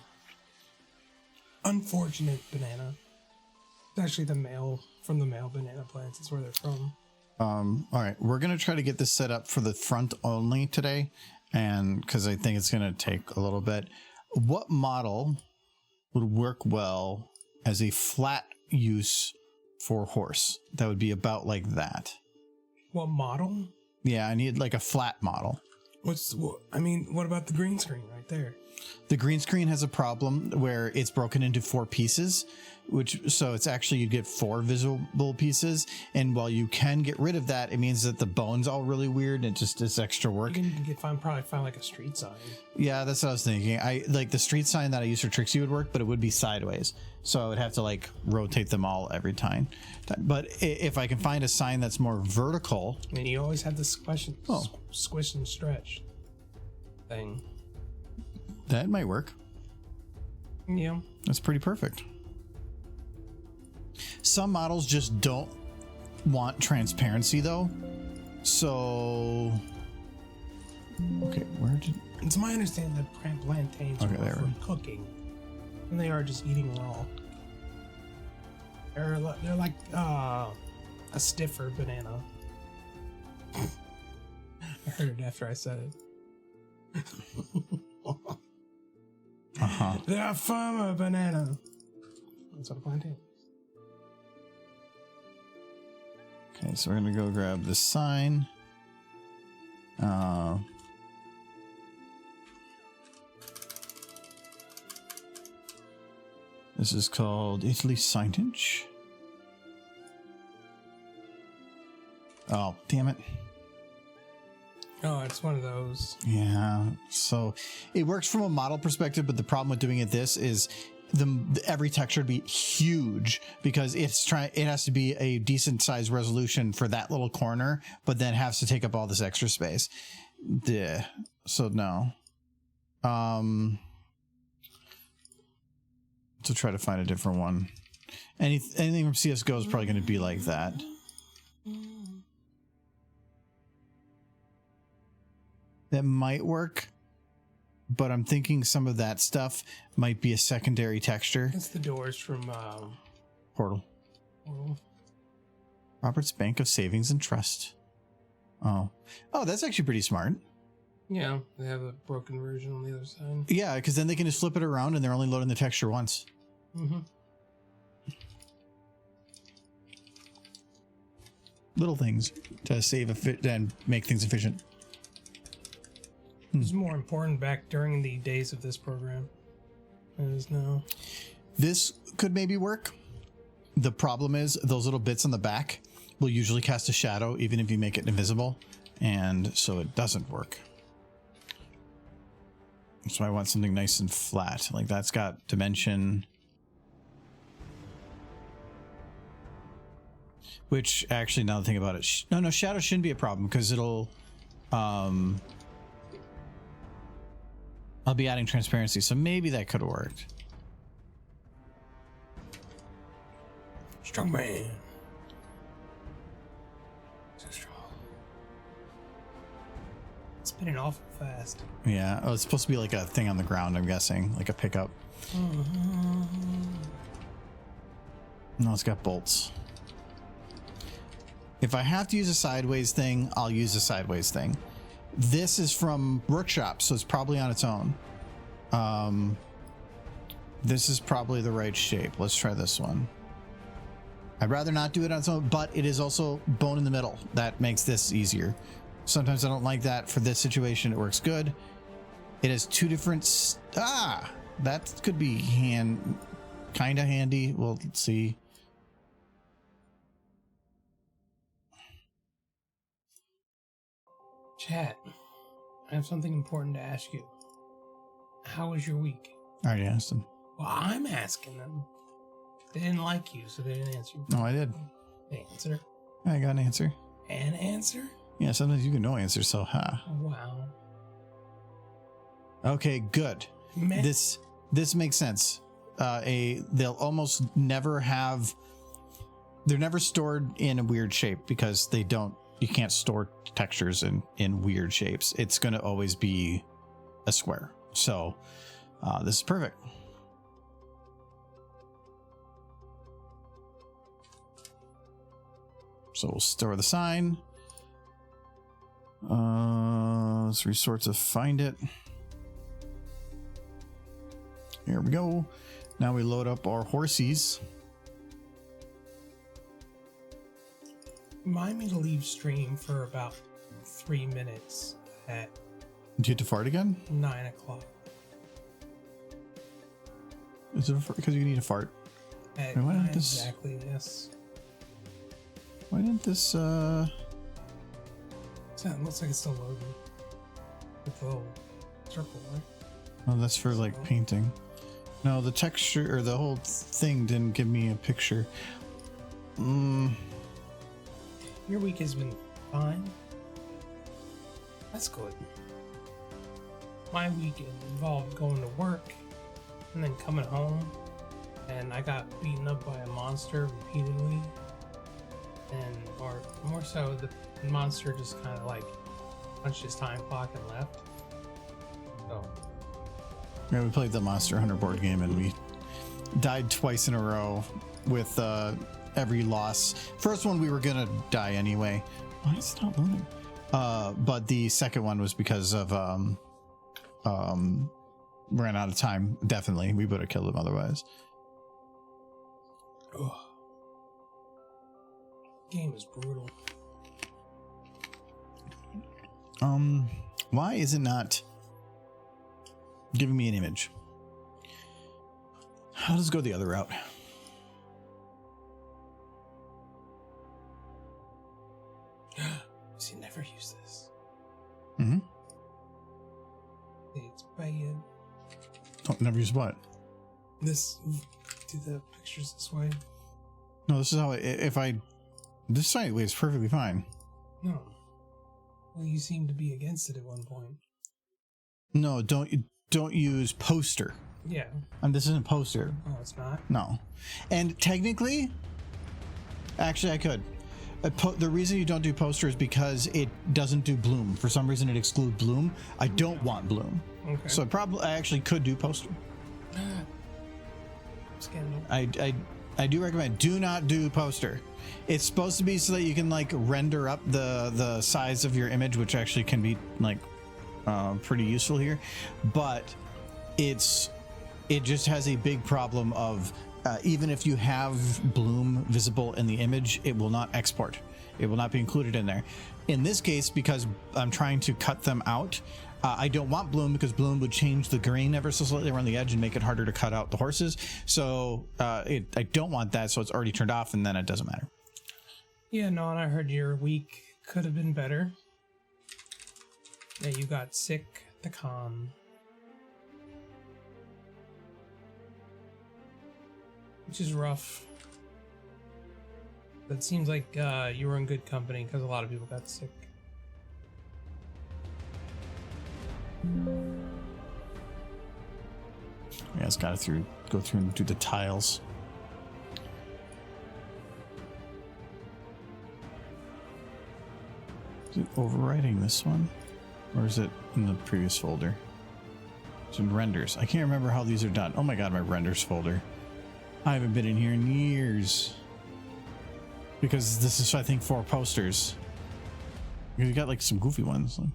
unfortunate banana. It's actually the male banana plants. Is where they're from. All right, we're gonna try to get this set up for the front only today, and because I think it's gonna take a little bit. What model would work well as a flat use for horse. That would be about like that. What model? Yeah, I need like a flat model. What about the green screen right there? The green screen has a problem where it's broken into 4 pieces, so it's actually you get 4 visible pieces. And while you can get rid of that, it means that the bone's all really weird and it's extra work. You can probably find like a street sign. Yeah, that's what I was thinking. I like the street sign that I use for Trixie would work, but it would be sideways. So I would have to like rotate them all every time. But if I can find a sign that's more vertical. And you always have this squish and stretch thing. That might work. Yeah. That's pretty perfect. Some models just don't want transparency though. So okay, where did it's my understanding that plantains are more for cooking than they are just eating raw. They're like a stiffer banana. I heard it after I said it. They're a firmer banana. That's what a plantain is. Okay, so we're gonna go grab the sign. This is called Italy signage. Oh, damn it. Oh, it's one of those. Yeah, so it works from a model perspective, but the problem with doing it this is every texture would be huge because it has to be a decent size resolution for that little corner, but then has to take up all this extra space. Yeah. So no. To try to find a different one. Anything from CSGO is probably going to be like that. That might work, but I'm thinking some of that stuff might be a secondary texture. That's the doors from Portal. Robert's Bank of Savings and Trust. Oh, that's actually pretty smart. Yeah, they have a broken version on the other side. Yeah, because then they can just flip it around and they're only loading the texture once. Mm-hmm. Little things to save and make things efficient. It was more important back during the days of this program than it is now. This could maybe work. The problem is those little bits on the back will usually cast a shadow even if you make it invisible, and so it doesn't work. So I want something nice and flat. Like that's got dimension. Which actually, now that I think about it, no, shadow shouldn't be a problem because it'll, I'll be adding transparency, so maybe that could have worked. Strong man. So strong. It's spinning awful fast. Yeah. Oh, it's supposed to be like a thing on the ground, I'm guessing. Like a pickup. No, it's got bolts. If I have to use a sideways thing, I'll use a sideways thing. This is from Workshop, so it's probably on its own. This is probably the right shape. Let's try this one. I'd rather not do it on its own, but it is also bone in the middle. That makes this easier. Sometimes I don't like that. For this situation, it works good. It has two different... that could be kind of handy. Well, let's see. Chat, I have something important to ask you. How was your week? I already asked them. Well, I'm asking them. They didn't like you, so they didn't answer. No, I did. They answer. I got an answer. An answer? Yeah, sometimes you can no answer, so Wow. Okay, good. Man. This makes sense. They'll almost never have... They're never stored in a weird shape because you can't store textures in weird shapes. It's going to always be a square. So this is perfect. So we'll store the sign. Let's resort to find it. Here we go. Now we load up our horsies. Remind me to leave stream for about 3 minutes at Do you have to fart again? 9 o'clock. Is it because you need a fart? At Why didn't 9 this- exactly, yes. Why didn't this So it looks like it's still loading. With the little circle, right? Oh, that's for like painting. No, the texture or the whole thing didn't give me a picture. Your week has been fine. That's good. My week involved going to work and then coming home, and I got beaten up by a monster repeatedly. And, or more so, the monster just kind of like punched his time clock and left. So, Yeah, we played the Monster Hunter board game and we died twice in a row with every loss. First one we were gonna die anyway. Why is it not loading? But the second one was because of ran out of time. Definitely, we would have killed him otherwise. ugh. Game is brutal. Why is it not giving me an image? How does it go the other route? See, never use this. Mm-hmm. It's bad. Don't never use what? This, do the pictures this way? No, this is how this side way is perfectly fine. No. Well, you seem to be against it at one point. No, don't use poster. Yeah. And this isn't poster. Oh, it's not? No. And technically, actually I could. The reason you don't do poster is because it doesn't do bloom. For some reason it excludes bloom. I don't want bloom. Okay. So I actually could do poster. Scandal. I do recommend do not do poster. It's supposed to be so that you can like render up the size of your image, which actually can be like pretty useful here, but it just has a big problem of even if you have bloom visible in the image, it will not export. It will not be included in there. In this case, because I'm trying to cut them out, I don't want bloom because bloom would change the grain ever so slightly around the edge and make it harder to cut out the horses. So I don't want that, so it's already turned off, and then it doesn't matter. Yeah, no, and I heard your week could have been better. Yeah, you got sick at the con. Which is rough. But it seems like you were in good company because a lot of people got sick. Yeah, it's got to go through and do the tiles. Is it overwriting this one? Or is it in the previous folder? It's in renders. I can't remember how these are done. Oh my god, my renders folder. I haven't been in here in years. Because this is, I think, 4 posters. You got like some goofy ones. Like,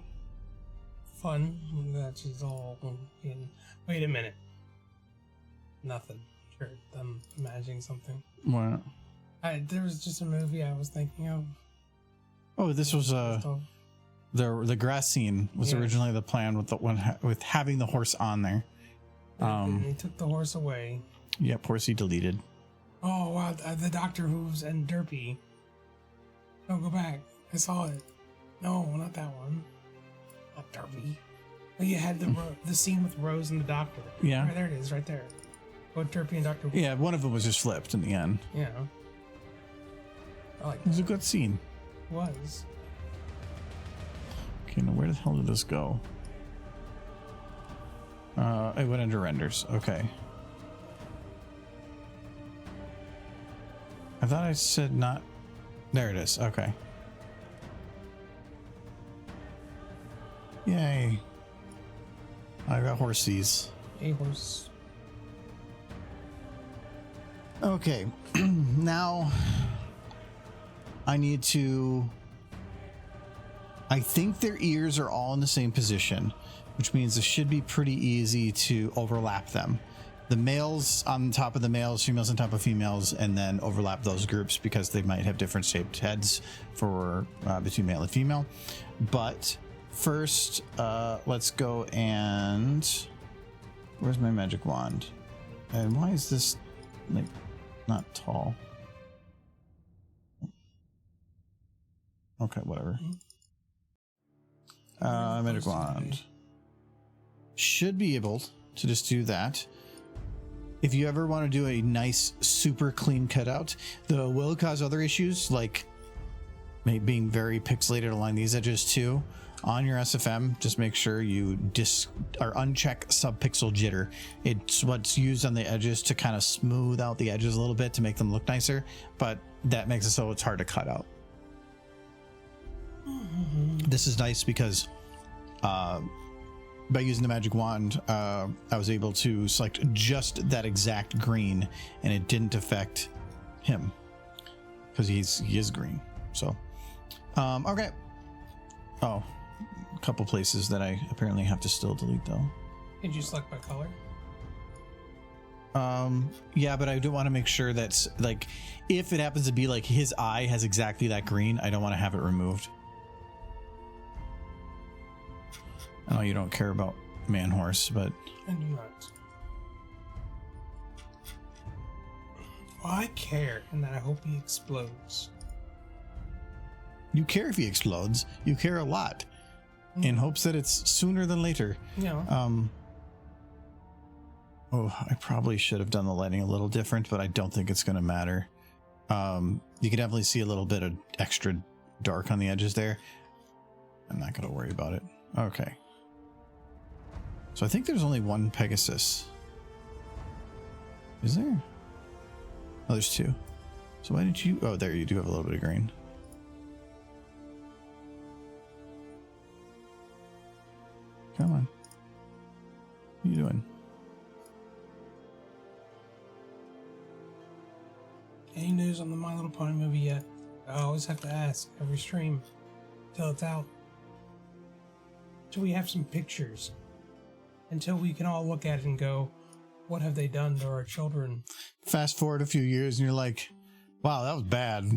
Fun. That's just all in. Wait a minute. Nothing. Sure, I'm imagining something. what? There was just a movie I was thinking of. Oh, this was the grass scene was Yeah. originally the plan with the one with having the horse on there. And they took the horse away. Yep, horsey deleted. Oh wow, the Doctor Who's and Derpy. No, go back. I saw it. No, not that one. Not Derpy. Oh, you had the scene with Rose and the Doctor. Yeah. Right, there it is, right there. What Derpy and Doctor Who. Yeah, one of them was just flipped in the end. Yeah. I like It was that. a good scene. It was. Okay, now where the hell did this go? It went under renders. Okay. I thought I said not. There it is. Okay. Yay. I got horsies. A horse. Okay. Now I need to. I think their ears are all in the same position, which means it should be pretty easy to overlap them. the males on top of the males, females on top of females, and then overlap those groups because they might have different shaped heads for between male and female. But first, let's go and where's my magic wand? And why is this like not tall? Okay, whatever. Magic wand should be able to just do that. If you ever want to do a nice, super clean cutout, though will cause other issues like maybe being very pixelated along these edges too. On your SFM, just make sure you uncheck subpixel jitter. It's what's used on the edges to kind of smooth out the edges a little bit to make them look nicer, but that makes it so it's hard to cut out. This is nice because by using the magic wand, I was able to select just that exact green, and it didn't affect him because he is green. So, okay. Oh, a couple places that I apparently have to still delete though. Can you select by color? Yeah, but I do want to make sure that's like, if it happens to be like his eye has exactly that green, I don't want to have it removed. I know you don't care about man horse, but I do not. Well, I care, and that I hope he explodes. you care if he explodes. You care a lot, in hopes that it's sooner than later. Yeah. Oh, I probably should have done the lighting a little different, but I don't think it's going to matter. You can definitely see a little bit of extra dark on the edges there. I'm not going to worry about it. Okay. So I think there's only one Pegasus. Is there? Oh, there's two. So why didn't you? Oh, there you do have a little bit of green. Come on. What are you doing? Any news on the My Little Pony movie yet? I always have to ask every stream till it's out. Till we have some pictures. Until we can all look at it and go, what have they done to our children? Fast forward a few years and you're like, wow, that was bad.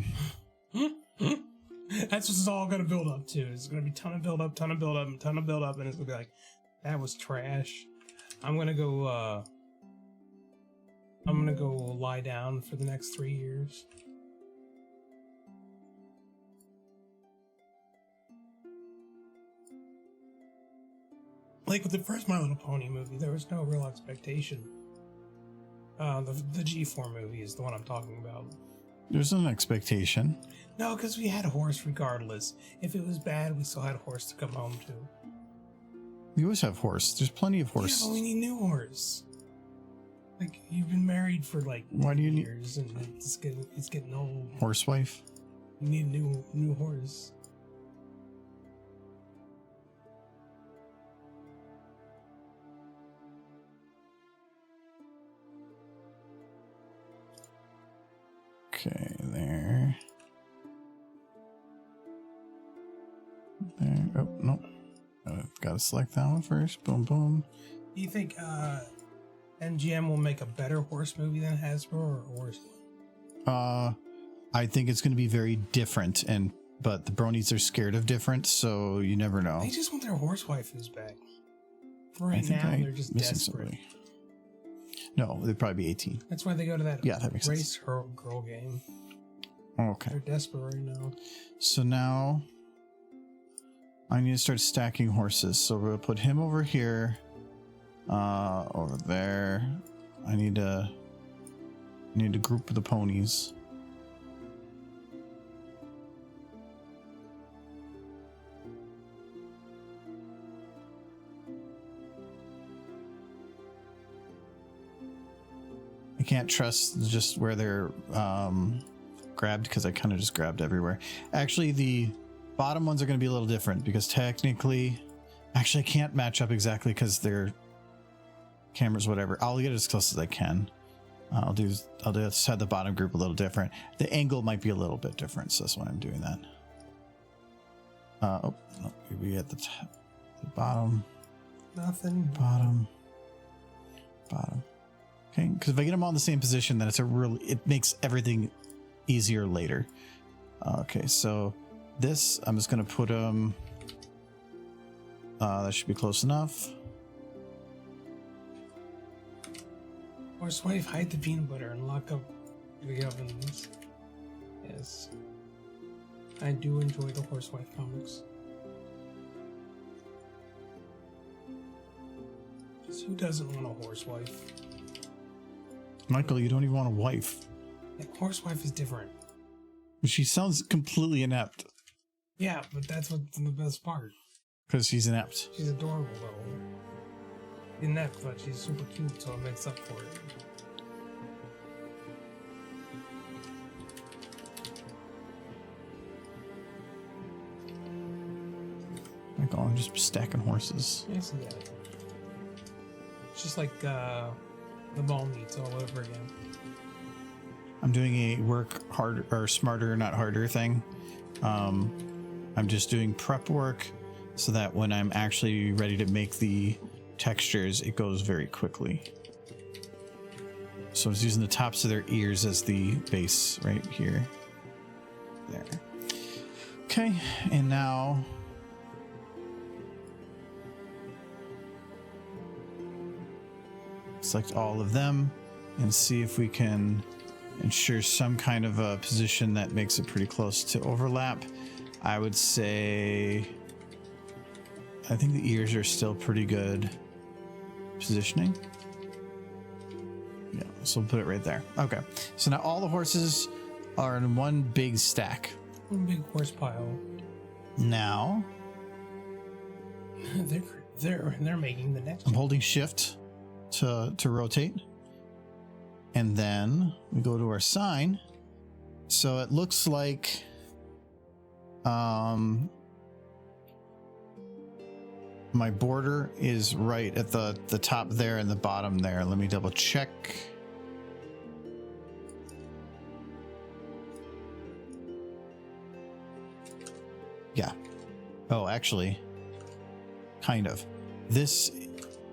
That's what it's all going to build up to. It's going to be ton of build up, and it's going to be like, that was trash. I'm going to go lie down for the next 3 years. Like with the first My Little Pony movie, there was no real expectation. The G4 movie is the one I'm talking about. There's an expectation. No, because we had a horse regardless. If it was bad, we still had a horse to come home to. You always have horse. There's plenty of horse. Yeah, but we need new horse. Like, you've been married for like Why do you need years, and it's getting old. horsewife? You need a new horse. Okay, there. There. Oh, no. Gotta select that one first. Boom, boom. Do you think NGM will make a better horse movie than Hasbro or worse? I think it's going to be very different, but the bronies are scared of different, so you never know. They just want their horse waifus back. Right I think now, I'm they're just missing desperate. somebody. No, they'd probably be 18. That's why they go to that, That makes race sense. girl game. Okay. They're desperate right now. So now I need to start stacking horses. So we're going to put him over here, over there. I need to group the ponies. I can't trust just where they're grabbed because I kind of just grabbed everywhere. Actually, the bottom ones are going to be a little different because technically, actually, I can't match up exactly because they're cameras, whatever. I'll get as close as I can. I'll just have the bottom group a little different. The angle might be a little bit different, so that's why I'm doing that. Oh, no, maybe at the top, the bottom. Nothing. Bottom. Okay, because if I get them all in the same position, then it makes everything easier later. Okay, so this, I'm just going to put them, that should be close enough. Horsewife, hide the peanut butter and lock up the ovens. Yes. I do enjoy the Horsewife comics. Who doesn't want a horsewife? Michael, you don't even want a wife. Yeah, horsewife is different. She sounds completely inept. Yeah, but that's what's the best part. Because she's inept. She's adorable though. Inept, but she's super cute, so it makes up for it. Michael, I'm just stacking horses. I see that. It's just like the ball meets all over again. I'm doing a work harder or smarter, not harder thing. I'm just doing prep work so that when I'm actually ready to make the textures, it goes very quickly. So I was using the tops of their ears as the base right here. There. Okay, and now select all of them and see if we can ensure some kind of a position that makes it pretty close to overlap. I would say I think the ears are still pretty good positioning. Yeah, so we'll put it right there. Okay, so now all the horses are in one big stack. One big horse pile. Now they're making the next I'm holding shift to rotate, and then we go to our sign. So it looks like my border is right at the top there and the bottom there. Let me double check. Yeah. Oh, actually, kind of. This,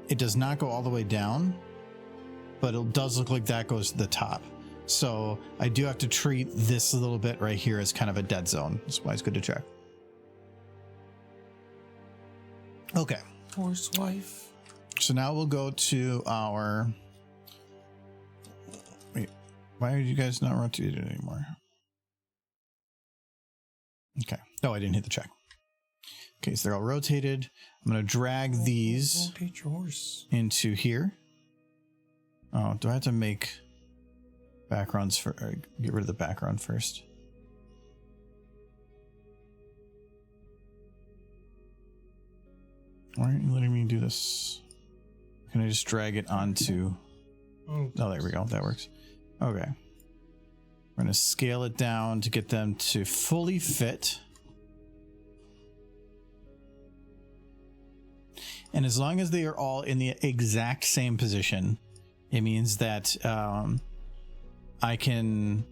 it does not go all the way down, but it does look like that goes to the top. So I do have to treat this little bit right here as kind of a dead zone. That's why it's good to check. Okay. horsewife. So now we'll go to our... Wait, why are you guys not rotated anymore? Okay. Oh, I didn't hit the check. Okay, so they're all rotated. I'm going to drag these Rotate your horse. into here. Oh, do I have to make backgrounds for... Or get rid of the background first? Why aren't you letting me do this? Can I just drag it onto... Oh, there we go. That works. Okay. We're going to scale it down to get them to fully fit. And as long as they are all in the exact same position, it means that I can...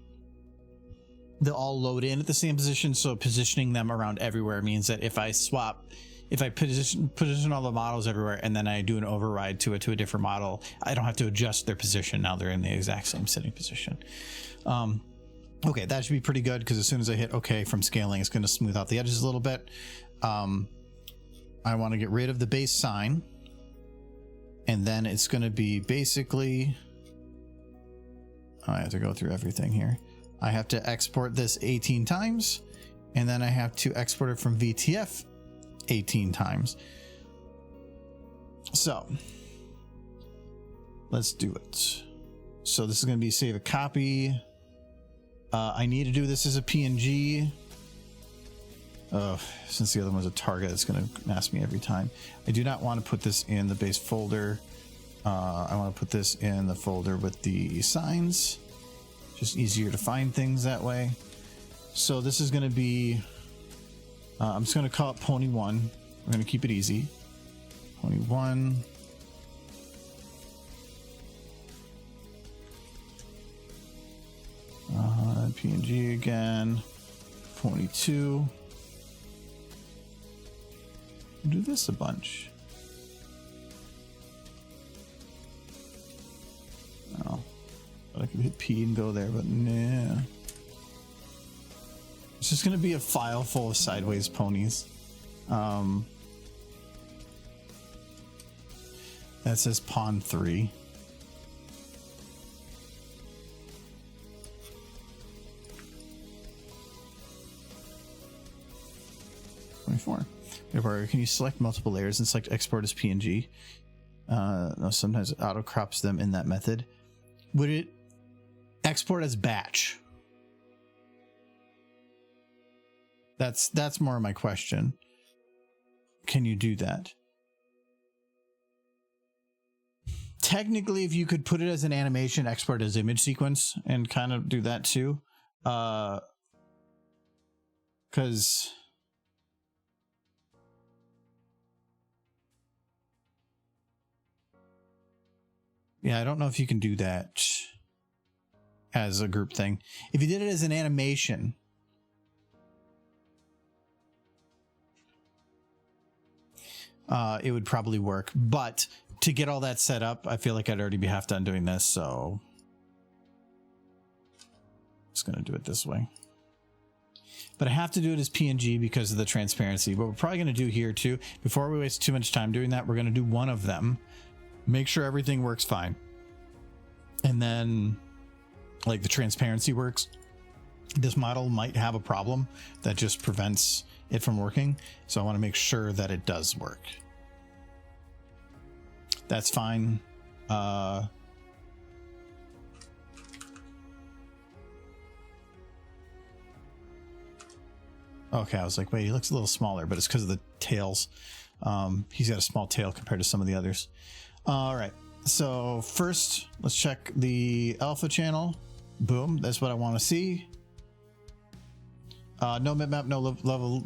They'll all load in at the same position, so positioning them around everywhere means that if I swap... If I position all the models everywhere and then I do an override to a different model, I don't have to adjust their position. Now they're in the exact same sitting position. Okay, that should be pretty good because as soon as I hit OK from scaling, it's going to smooth out the edges a little bit. I want to get rid of the base sign. And then it's going to be basically... I have to go through everything here. I have to export this 18 times. And then I have to export it from VTF 18 times. So let's do it. So this is going to be save a copy. I need to do this as a PNG. Since the other one's a target, it's going to ask me every time. I do not want to put this in the base folder. I want to put this in the folder with the signs. Just easier to find things that way. So this is going to be... I'm just going to call it Pony 1. We're going to keep it easy. Pony 1. PNG again. Pony 2. Do this a bunch. I could hit P and go there, but nah. It's just gonna be a file full of sideways ponies. That says pawn 3. Therefore, can you select multiple layers and select export as PNG? No, sometimes it auto crops them in that method. Would it export as batch? That's more of my question. Can you do that? Technically, if you could put it as an animation, export as image sequence, and kind of do that too, because yeah, I don't know if you can do that as a group thing. If you did it as an animation, it would probably work. But to get all that set up, I feel like I'd already be half done doing this, so just gonna do it this way. But I have to do it as PNG because of the transparency. But we're probably gonna do here too. Before we waste too much time doing that, we're gonna do one of them. Make sure everything works fine. And then, like, the transparency works. This model might have a problem that just prevents it from working. So I want to make sure that it does work. That's fine. Okay, I was like, wait, he looks a little smaller, but it's because of the tails. He's got a small tail compared to some of the others. All right, so first let's check the alpha channel. Boom, that's what I want to see. No bitmap, no level.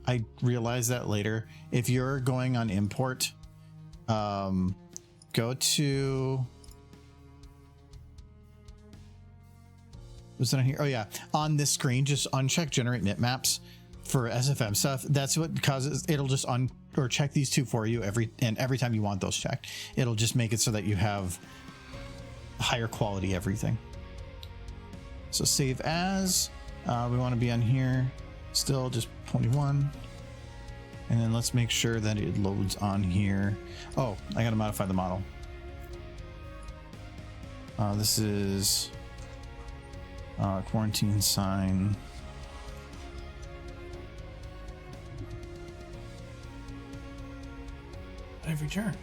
I realized that later. If you're going on import, go to, what's it on here? Oh yeah, on this screen, just uncheck generate bitmaps for SFM stuff. That's what causes, it'll just or check these two for you every time you want those checked. It'll just make it so that you have higher quality everything. So save as, we want to be on here still, just pony 1, and then let's make sure that it loads on here. Oh, I gotta modify the model. This is quarantine sign. I've returned.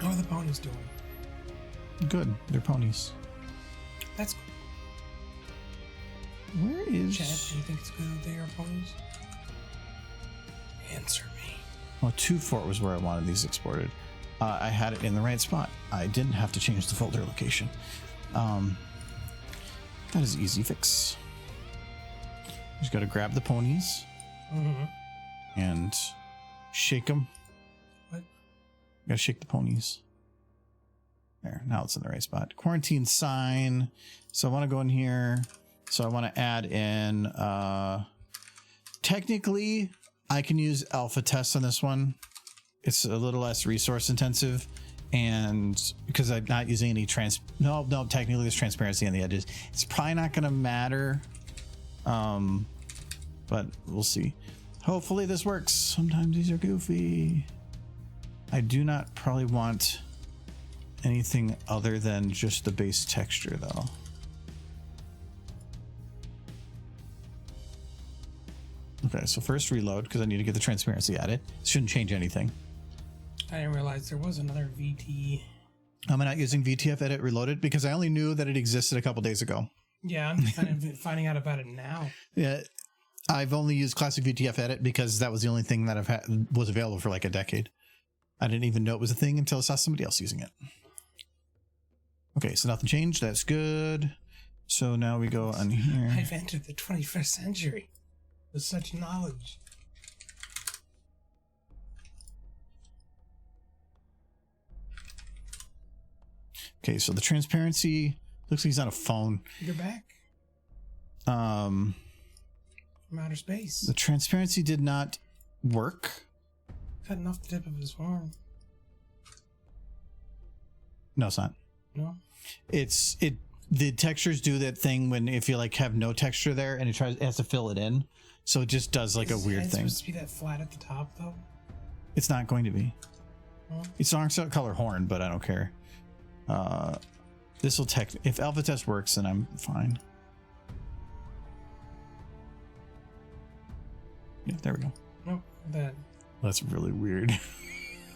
How are the ponies doing? Good, they're ponies. That's cool. Where is... Chad, do you think it's good that they are ponies? Answer me. Well, 2.4 was where I wanted these exported. I had it in the right spot. I didn't have to change the folder location. That is easy fix. Just got to grab the ponies and shake them. What? Gotta shake the ponies. There, now it's in the right spot. Quarantine sign. So I want to go in here. So I want to add in, technically I can use alpha tests on this one. It's a little less resource intensive, and because I'm not using any no, technically there's transparency on the edges. It's probably not going to matter. But we'll see. Hopefully this works. Sometimes these are goofy. I do not probably want anything other than just the base texture though. Okay, so first reload because I need to get the transparency added. Shouldn't change anything. I didn't realize there was another VT. I'm not using VTF edit reloaded because I only knew that it existed a couple days ago. Yeah, I'm kind of finding out about it now. Yeah, I've only used classic VTF edit because that was the only thing that was available for like a decade. I didn't even know it was a thing until I saw somebody else using it. Okay, so nothing changed. That's good. So now we go on here. I've entered the 21st century with such knowledge. Okay, so the transparency looks like he's on a phone. You're back. From outer space. The transparency did not work. Cutting off the tip of his arm. No, it's not. No. The textures do that thing when if you like have no texture there and it has to fill it in, so it just does like a weird thing. It's supposed to be that flat at the top though. It's not going to be. Huh? It's an orange color horn, but I don't care. This will if alpha test works, then I'm fine. Yeah, there we go. Nope, that. That's really weird.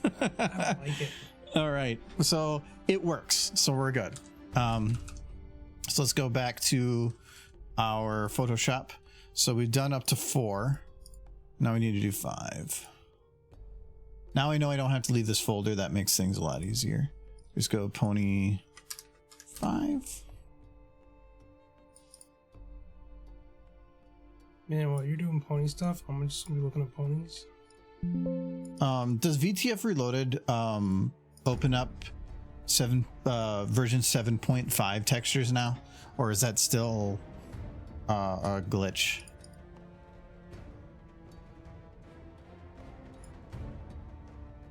I don't like it. All right, so it works, so we're good. So let's go back to our Photoshop. So we've done up to 4. Now we need to do 5. Now I know I don't have to leave this folder. That makes things a lot easier. Just go pony 5. Man, while you're doing pony stuff, I'm just gonna be looking at ponies. Does VTF Reloaded open up version 7.5 textures now, or is that still a glitch?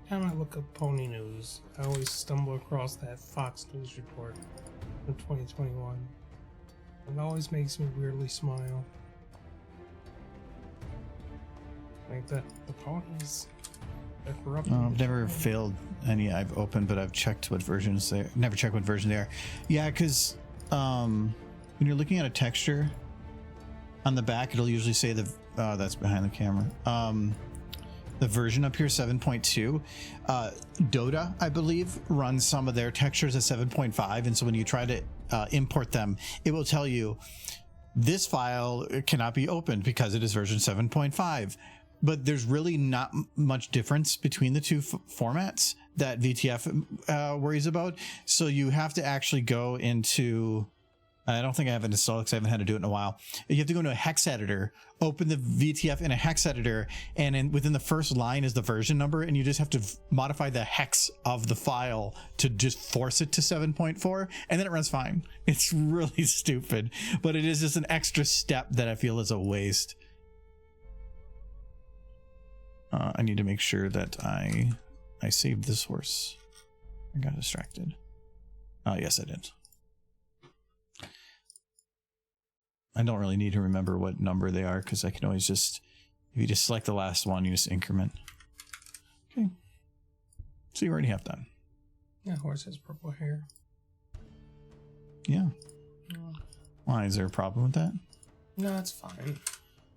Time I look up pony news, I always stumble across that Fox News report from 2021. It always makes me weirdly smile. Like the ponies. They're corrupted. I've never failed any I've opened, but I've checked what versions they never checked what version they are. Yeah, because when you're looking at a texture on the back, it'll usually say that's behind the camera. The version up here, 7.2. Dota, I believe, runs some of their textures at 7.5, and so when you try to import them, it will tell you this file cannot be opened because it is version 7.5. But there's really not much difference between the two formats that VTF worries about. So you have to actually go into, I don't think I have it installed because I haven't had to do it in a while. You have to go into a hex editor, open the VTF in a hex editor, and within the first line is the version number, and you just have to modify the hex of the file to just force it to 7.4, and then it runs fine. It's really stupid, but it is just an extra step that I feel is a waste. I need to make sure that I saved the source. I got distracted. Yes, I did. I don't really need to remember what number they are because I can always just, if you just select the last one, you just increment. Okay. So you already have that. Yeah, horse has purple hair. Yeah. Oh. Why? Is there a problem with that? No, it's fine.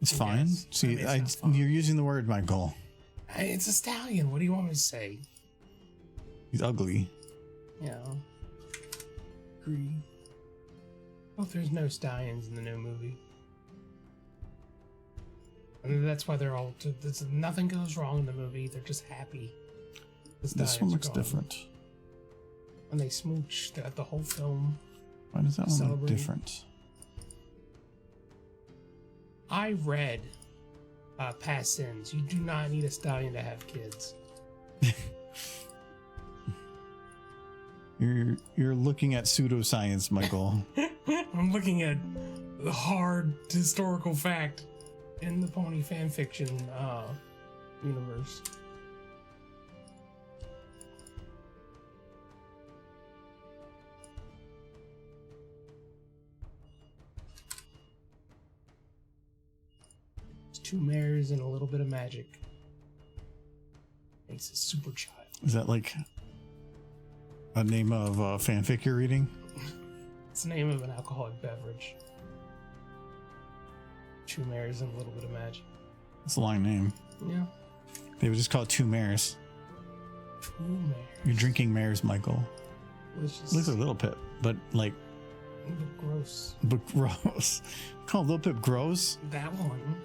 It's fine. Yes. See, I mean, it's not fine. you're using the word Michael. It's a stallion. What do you want me to say? He's ugly. Yeah. Agree. Oh, there's no stallions in the new movie. And that's why they're all. Nothing goes wrong in the movie. They're just happy. This one looks different. And they smooch throughout the whole film. Why does that one look different? I read Past Sins. You do not need a stallion to have kids. You're looking at pseudoscience, Michael. I'm looking at the hard historical fact in the pony fanfiction universe. It's 2 mares and a little bit of magic. Makes a super child. Is that like a name of fanfic you're reading? It's the name of an alcoholic beverage. 2 mares and a little bit of magic. It's a long name. Yeah. They would just call it 2 mares. 2 mares. You're drinking mares, Michael. Delicious. Looks like Little Pip, but like. But gross. But gross. Call Little Pip gross? That one.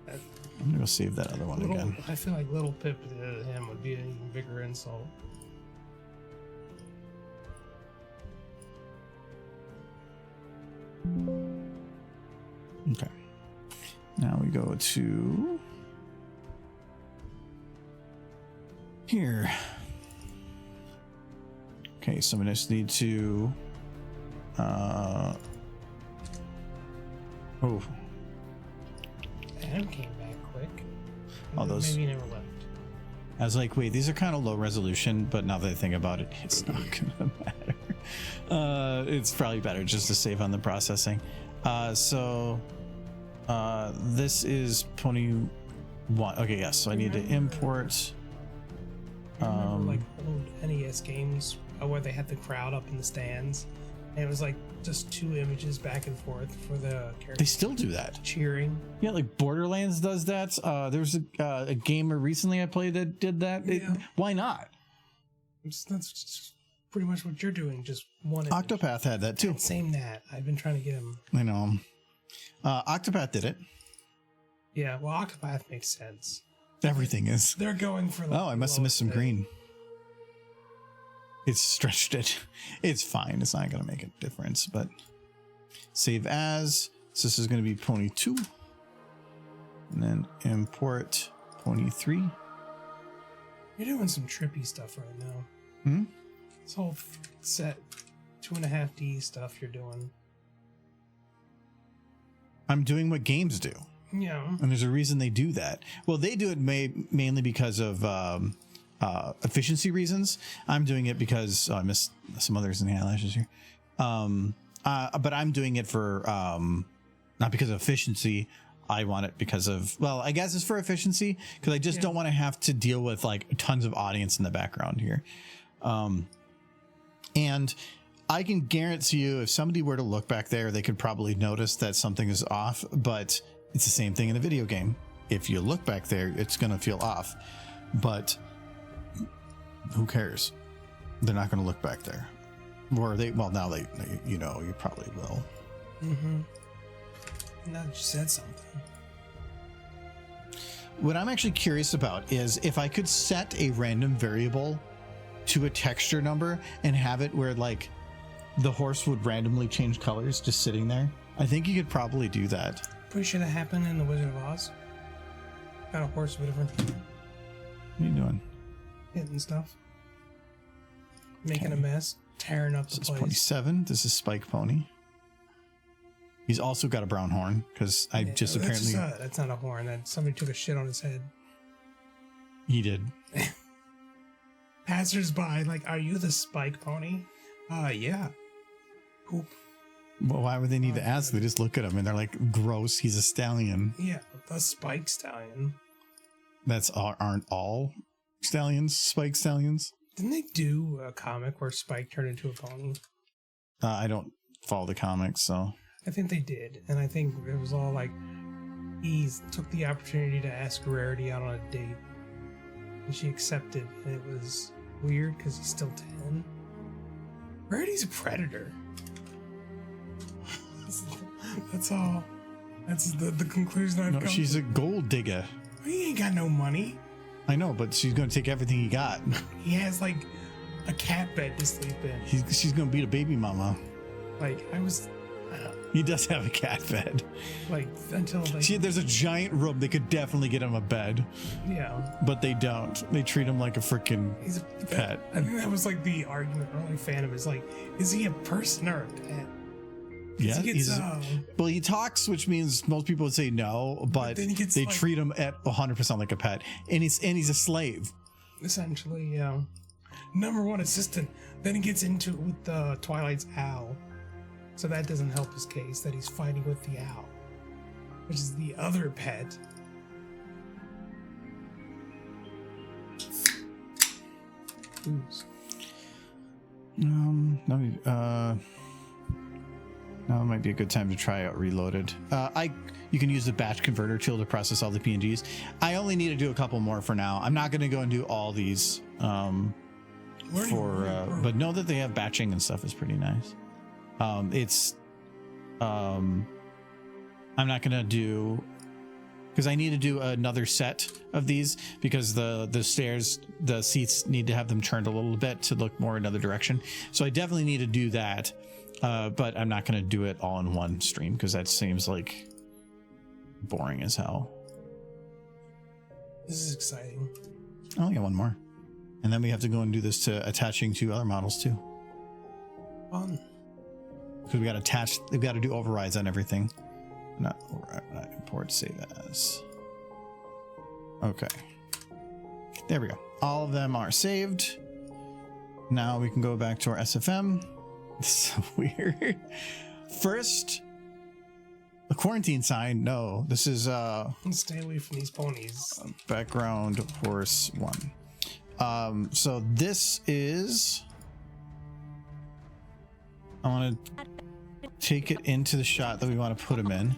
I'm gonna go save that other one again. I feel like Little Pip to him would be an even bigger insult. Okay. Now we go to here. Okay, so we just need to oh. Adam came back quick. All those. Maybe he never left. I was like, wait, these are kind of low resolution, but now that I think about it, it's not gonna matter. It's probably better just to save on the processing. So this is Pony 1. Okay, yes. So I need to import. I remember like old NES games where they had the crowd up in the stands, and it was like just 2 images back and forth for the characters. They still do that. Cheering. Yeah, like Borderlands does that. There's a gamer recently I played that did that. Yeah. Why not? That's just pretty much what you're doing. Just one image. Octopath had that too. Same that. I've been trying to get him. I know. Octopath did it. Yeah, well, Octopath makes sense. Everything is. They're going for. Like, Oh, I must have missed some green. It's stretched it. It's fine. It's not going to make a difference, but save as. So this is going to be Pony 2. And then import Pony 3. You're doing some trippy stuff right now. Hmm? This whole set 2.5D stuff you're doing. I'm doing what games do. Yeah. And there's a reason they do that. Well, they do it mainly because of efficiency reasons. I'm doing it because I missed some others in the eyelashes here. But I'm doing it for not because of efficiency. I want it because of, well, I guess it's for efficiency because I just don't want to have to deal with like tons of audience in the background here. And I can guarantee you if somebody were to look back there, they could probably notice that something is off, but it's the same thing in a video game. If you look back there, it's going to feel off, but who cares? They're not going to look back there. Or they, well, now they, you know, you probably will. Mm-hmm. Now that you said something. What I'm actually curious about is if I could set a random variable to a texture number and have it where like the horse would randomly change colors just sitting there. I think you could probably do that. Pretty sure that happened in The Wizard of Oz. Got a horse with different What are you doing? hitting stuff. Making Okay. a mess. Tearing up the This is place. 27. This is Spike Pony. He's also got a brown horn because I just apparently that's not a horn. That somebody took a shit on his head. he did. Passers-by, like, are you the Spike Pony? Yeah. Poop. Well, why would they need to ask? They just look at him and they're like, gross. He's a stallion. Yeah, the Spike Stallion. That's aren't all stallions Spike stallions? Didn't they do a comic where Spike turned into a pony? I don't follow the comics, so. I think they did, and I think it was all like he took the opportunity to ask Rarity out on a date, and she accepted, and it was weird because he's still 10. Rarity's a predator. That's all. That's the conclusion I've No, come she's to. a gold digger. He ain't got no money. I know, but she's going to take everything he got. He has like a cat bed to sleep in. She's going to be a baby mama. Like He does have a cat bed. like until like See, there's a giant room. They could definitely get him a bed, yeah. but they don't. They treat him like a freaking He's a pet. I think that was like the argument early fandom is like, is he a person or a pet? Yeah, He gets, well, he talks, which means most people would say no, but then he gets, they like- treat him at 100% like a pet, and he's a slave. essentially, yeah. Number one assistant. Then he gets into it with Twilight's owl. So that doesn't help his case that he's fighting with the owl, which is the other pet. Ooze. Now might be a good time to try out Reloaded. You can use the batch converter tool to process all the PNGs. I only need to do a couple more for now. I'm not going to go and do all these. But know that they have batching and stuff is pretty nice. I'm not going to do, because I need to do another set of these because the seats need to have them turned a little bit to look more another direction. So I definitely need to do that. But I'm not going to do it all in one stream because that seems like boring as hell. This is exciting. Oh yeah, one more. And then we have to go and do this to attaching to other models too. Fun. Because we got to do overrides on everything. Not import, save as. Okay. There we go. All of them are saved. Now we can go back to our SFM. It's so weird. First, the quarantine sign. No, this is Stay away from these ponies. background horse 1. So this is. I want to take it into the shot that we want to put him in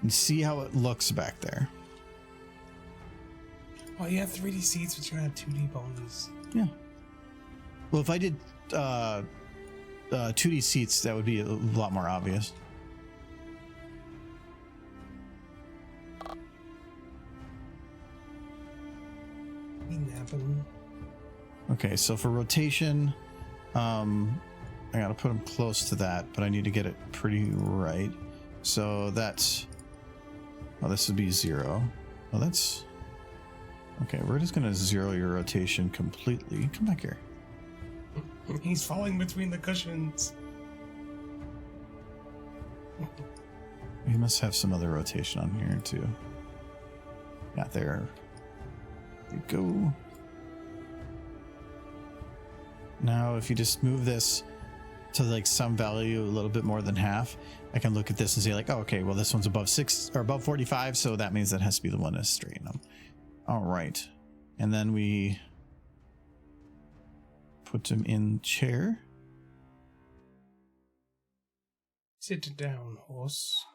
and see how it looks back there. Oh, you have 3D seats, but you don't have 2D ponies. Yeah. Well, if I did 2D seats, that would be a lot more obvious. Be napping. Okay, so for rotation, I gotta put him close to that, but I need to get it pretty right. So that's, oh, this would be 0. Oh, that's, okay, we're just gonna 0 your rotation completely. Come back here. He's falling between the cushions. We must have some other rotation on here too. Yeah, there we go. Now, if you just move this to like some value a little bit more than half, I can look at this and say like, oh, okay, well, this one's above 6 or above 45, so that means that has to be the one to straighten them. All right, and then we put him in chair. Sit down, horse.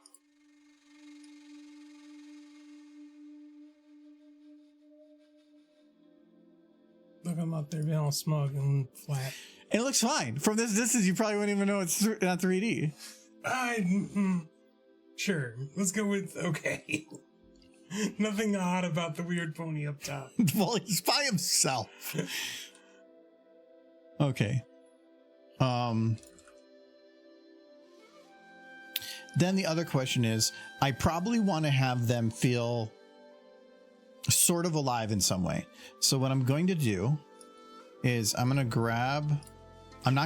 Look, I'm out there being all smug and flat. It looks fine from this distance. You probably wouldn't even know it's not 3D. Sure. Let's go with okay. Nothing odd about the weird pony up top. Well, he's by himself. Okay. Then the other question is, I probably want to have them feel sort of alive in some way. So what I'm going to do is I'm not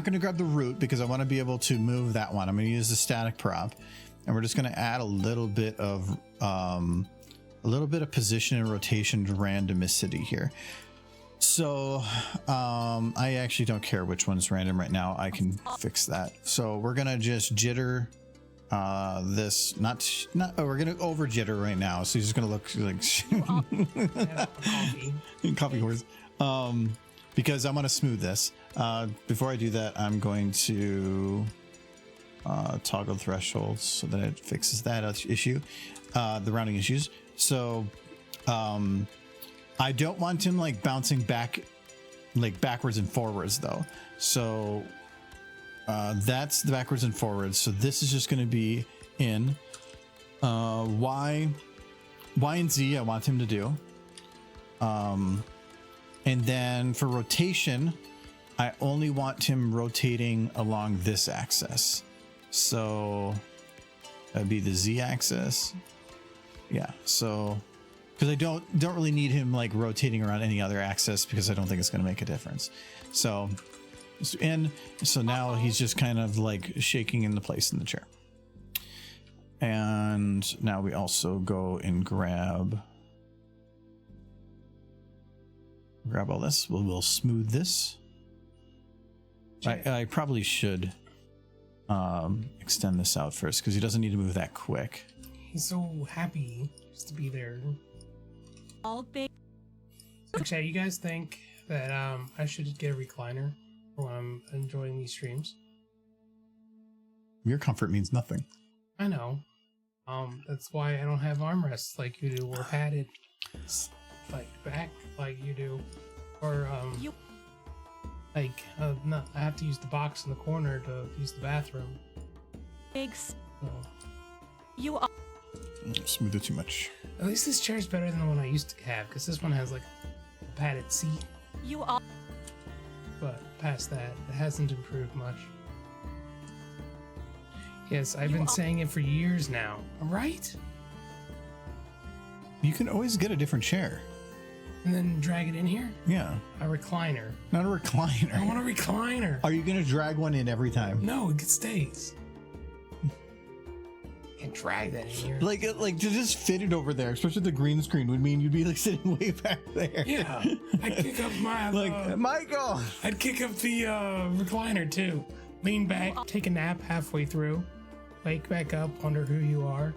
going to grab the root because I want to be able to move that one. I'm going to use the static prop, and we're just going to add a little bit of position and rotation randomicity here. So I actually don't care which one's random right now. I can fix that. So we're going to just jitter this, we're going to over jitter right now. So he's just going to look like coffee horse. Because I'm going to smooth this. Before I do that, I'm going to toggle thresholds so that it fixes that issue, the rounding issues. So I don't want him like bouncing back, like backwards and forwards though. So that's the backwards and forwards. So this is just going to be in Y and Z. I want him to do. And then for rotation, I only want him rotating along this axis. So that'd be the Z axis. Yeah. So, because I don't really need him like rotating around any other axis because I don't think it's going to make a difference. So, so now he's just kind of like shaking into place in the chair. And now we also go and grab all this. We'll smooth this. I probably should extend this out first because he doesn't need to move that quick. He's so happy just to be there. All big. So chat, you guys think that I should get a recliner when I'm enjoying these streams? Your comfort means nothing. I know. That's why I don't have armrests like you do, or padded like back like you do, or no, I have to use the box in the corner to use the bathroom. Big. So, You are. Smooth it too much. at least this chair is better than the one I used to have, because this one has like a padded seat. You are. But past that, it hasn't improved much. Yes, I've You been are- saying it for years now. Right? You can always get a different chair. And then drag it in here? Yeah, A recliner. not a recliner. I want a recliner. Are you gonna drag one in every time? No, it stays. Can't drag that in here. Like to just fit it over there, especially the green screen, would mean you'd be like sitting way back there. Yeah, I'd kick up my Like Michael. I'd kick up the recliner too. Lean back, take a nap halfway through. Wake back up, wonder who you are.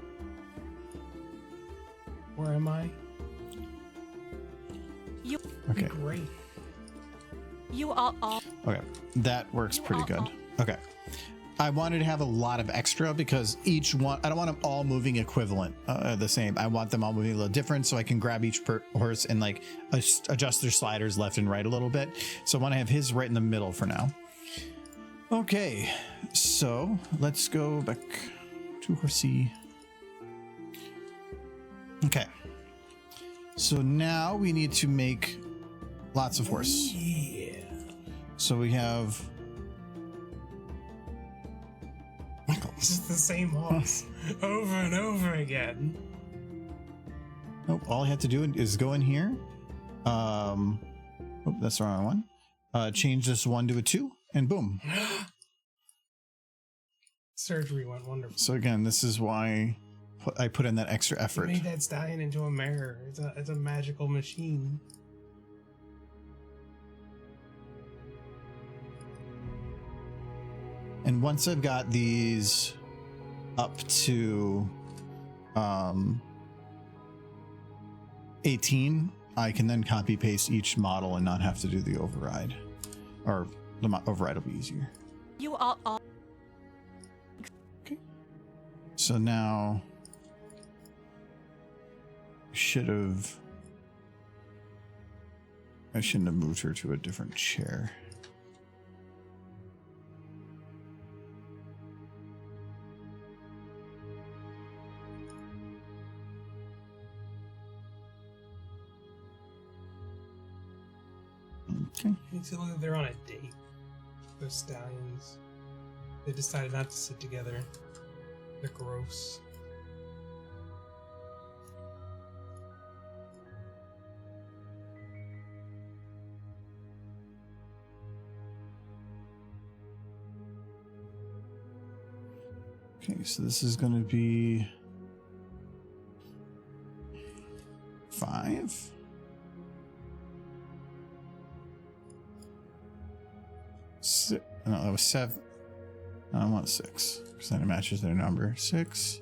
Where am I? You Okay. Great. you all Okay. That works pretty good. Okay. I wanted to have a lot of extra because each one, I don't want them all moving equivalent, the same. I want them all moving a little different so I can grab each horse and like adjust their sliders left and right a little bit. So I want to have his right in the middle for now. Okay, so let's go back to horsey. Okay, so now we need to make lots of horse. Yeah. So we have Michael. Just the same horse over and over again. Nope, all I have to do is go in here. Oh, that's the wrong one. Change this 1 to a 2, and boom. Surgery went wonderful. So again, this is why I put in that extra You effort. made that stallion into a mare. It's a magical machine. And once I've got these up to 18, I can then copy paste each model and not have to do the override. Or the override will be easier. you all So now I shouldn't have moved her to a different chair. Okay. Makes it look like they're on a date. Those stallions. They decided not to sit together. They're gross. Okay, so this is going to be 5. No, that was 7. I want 6 because then it matches their number. 6,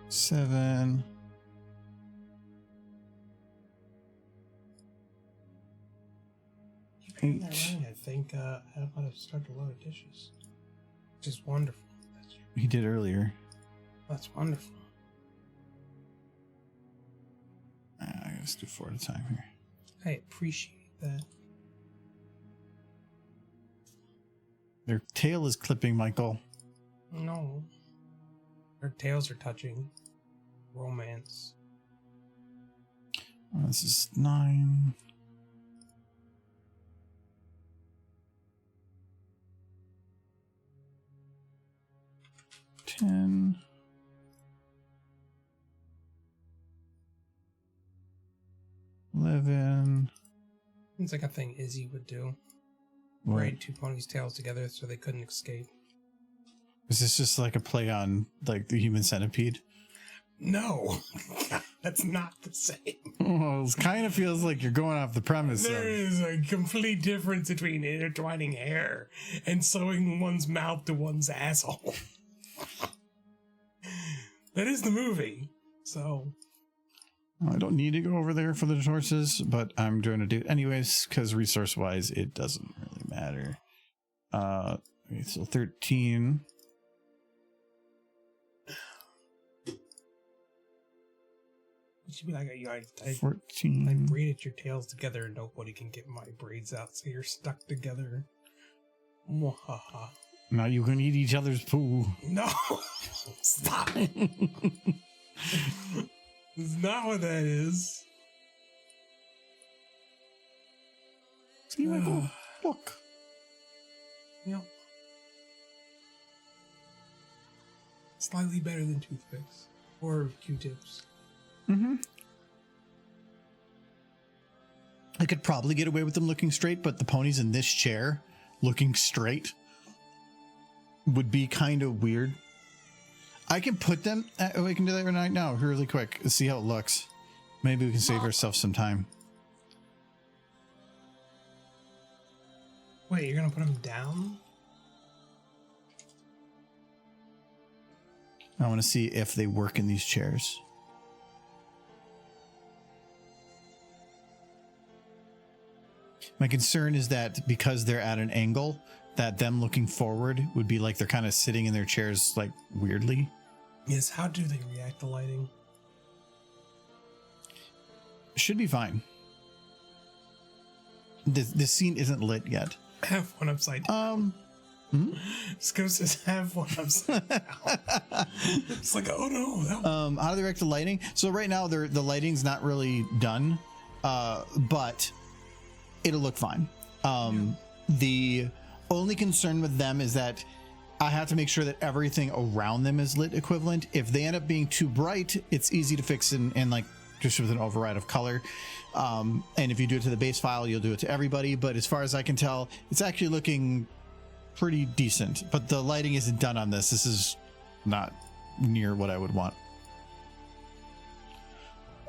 7, 8. That right, I think I about to start to load dishes. Which is wonderful. He did earlier. That's wonderful. I guess do 4 at a time here. I appreciate that. Their tail is clipping, Michael. No. Their tails are touching. Romance. This is 9. $10. 11. It's like a thing Izzy would do. What? Braid 2 ponies' tails together so they couldn't escape. Is this just like a play on like the human centipede? No, that's not the same. Well, it kind of feels like you're going off the premise. There is a complete difference between intertwining hair and sewing one's mouth to one's asshole. That is the movie. So I don't need to go over there for the horses, but I'm going to do it anyways because resource-wise, it doesn't really matter. Okay, so 13. it should be like I 14. braided your tails together and nobody can get my braids out, so you're stuck together. Mwahaha. Now you can eat each other's poo. No, stop. That's not what that is. See, Michael? Look. Yep. Slightly better than toothpicks or Q-tips. Mm-hmm. I could probably get away with them looking straight, but the ponies in this chair looking straight would be kind of weird. I can put them. We can do that right now, really quick. See how it looks. Maybe we can save ourselves some time. Wait, you're gonna put them down? I want to see if they work in these chairs. My concern is that because they're at an angle, that them looking forward would be like they're kind of sitting in their chairs like weirdly. Yes, how do they react to lighting? Should be fine. This scene isn't lit yet. Have one upside down. Scope says have one upside down. It's like, oh no. How do they react to lighting? So right now the lighting's not really done, but it'll look fine. The only concern with them is that I have to make sure that everything around them is lit equivalent. If they end up being too bright, it's easy to fix and like just with an override of color. And if you do it to the base file, you'll do it to everybody. But as far as I can tell, it's actually looking pretty decent. But the lighting isn't done on this. This is not near what I would want.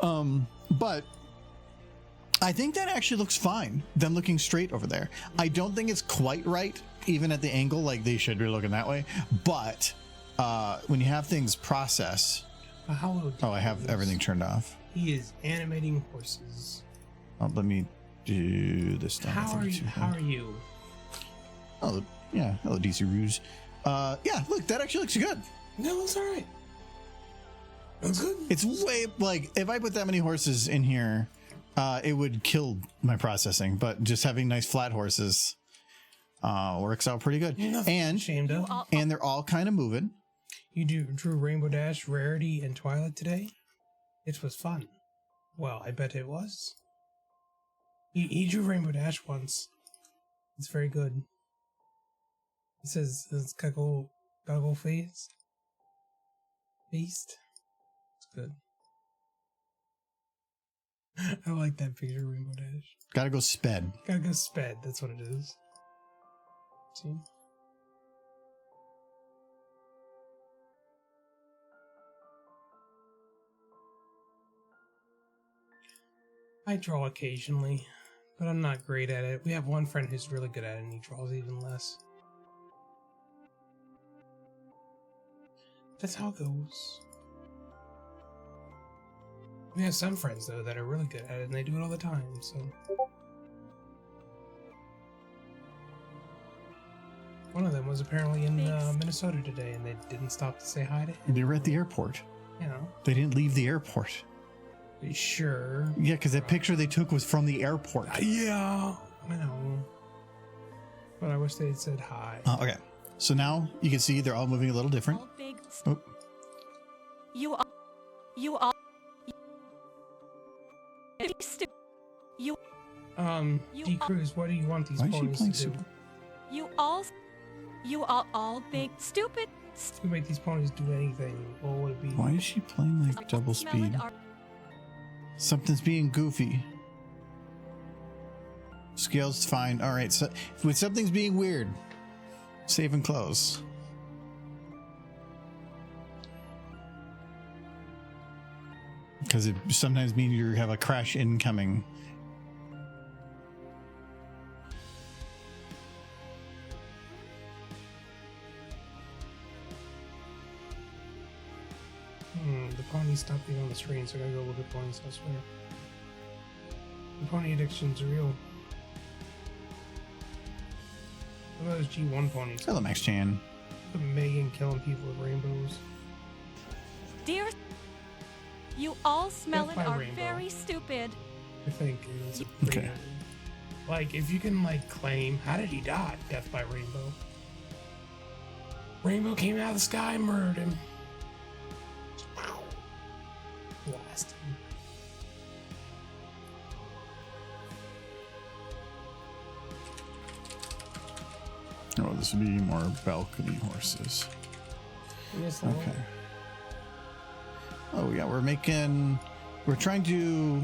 But I think that actually looks fine, them looking straight over there. I don't think it's quite right, even at the angle, like they should be looking that way. But when you have things process... Hello, oh, I have everything turned off. He is animating horses. Oh, let me do this stuff. How are you? Oh, yeah. Hello, DC Ruse. Yeah, look, that actually looks good. No, it's all right. Looks good. It's way, like, if I put that many horses in here, it would kill my processing. But just having nice flat horses works out pretty good. And ashamed of. And they're all kind of moving. You drew Rainbow Dash, Rarity, and Twilight today? It was fun. Well, I bet it was. He drew Rainbow Dash once. It's very good. It says it's gotta go phase. Feast. It's good. I like that picture of Rainbow Dash. Gotta go sped. Gotta go sped, that's what it is. See? I draw occasionally, but I'm not great at it. We have one friend who's really good at it, and he draws even less. That's how it goes. We have some friends, though, that are really good at it, and they do it all the time, so... One of them was apparently in Minnesota today, and they didn't stop to say hi to him. They were at the airport. You know. They didn't leave the airport. Sure. Yeah, because that picture they took was from the airport. Yeah, I know. But I wish they had said hi. Okay, so now you can see they're all moving a little different. Oh. You all. D. Cruz, what do you want these ponies to do? You all big stupid. To make these ponies do anything, what would it be? Why is she playing like double speed? Something's being goofy. Scale's fine. All right, so when something's being weird, save and close. Because it sometimes means you have a crash incoming. The ponies stopped being on the screen, so I gotta go look at ponies elsewhere. The pony addiction's real. Look at those G1 ponies. Hello, Max Chan. Look at Megan killing people with rainbows. Dear, you all smell it are Rainbow. very stupid. I think is Okay. Like, if you can, like, claim, how did he die? Death by rainbow. Rainbow came out of the sky and murdered him. Blast him. Oh, this would be more balcony horses. Yes, Okay. Oh yeah, we're trying to.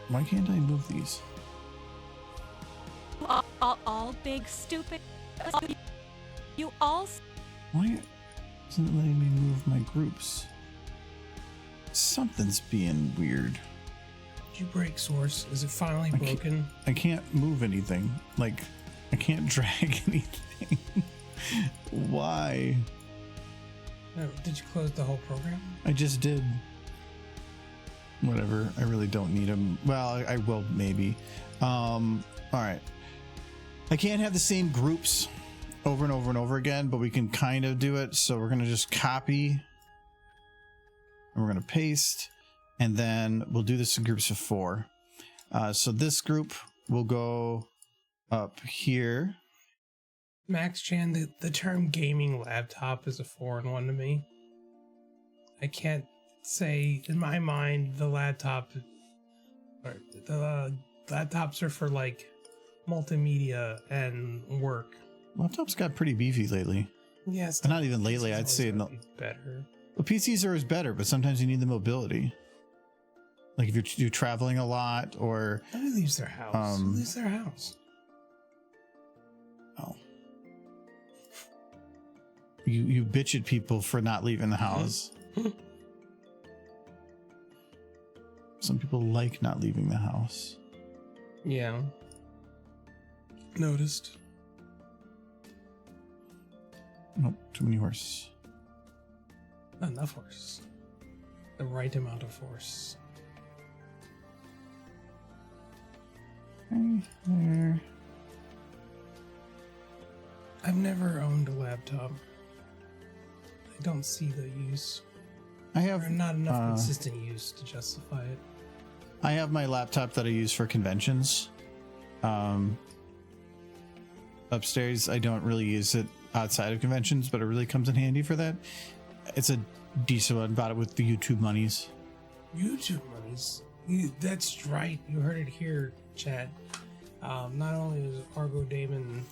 Why can't I move these? All big stupid. You all. Why isn't it letting me move my groups? Something's being weird. Did you break Source? Is it finally broken? I can't move anything. Like, I can't drag anything. Why? No, did you close the whole program? I just did. Whatever. I really don't need them. Well, I will maybe. All right. I can't have the same groups over and over and over again, but we can kind of do it. So we're going to just copy and we're going to paste, and then we'll do this in groups of 4. So this group will go up here. Max Chan, the term gaming laptop is a foreign one to me. I can't say, in my mind, the laptops are for like multimedia and work. Laptops got pretty beefy lately. Yes. Not even lately, I'd say. No. Better. Well, PCs are always better, but sometimes you need the mobility. Like if you're traveling a lot, or Nobody leaves their house. Who leaves their house? Oh. You bitch at people for not leaving the house. Some people like not leaving the house. Yeah. Noticed. Nope, too many horses. Not enough force. The right amount of force. Okay, there. I've never owned a laptop. I don't see the use. I have Or not enough consistent use to justify it. I have my laptop that I use for conventions. Upstairs, I don't really use it outside of conventions, but it really comes in handy for that. It's a decent one. Bought it with the YouTube monies. YouTube monies. That's right. You heard it here, Chad. Not only is Argo Damon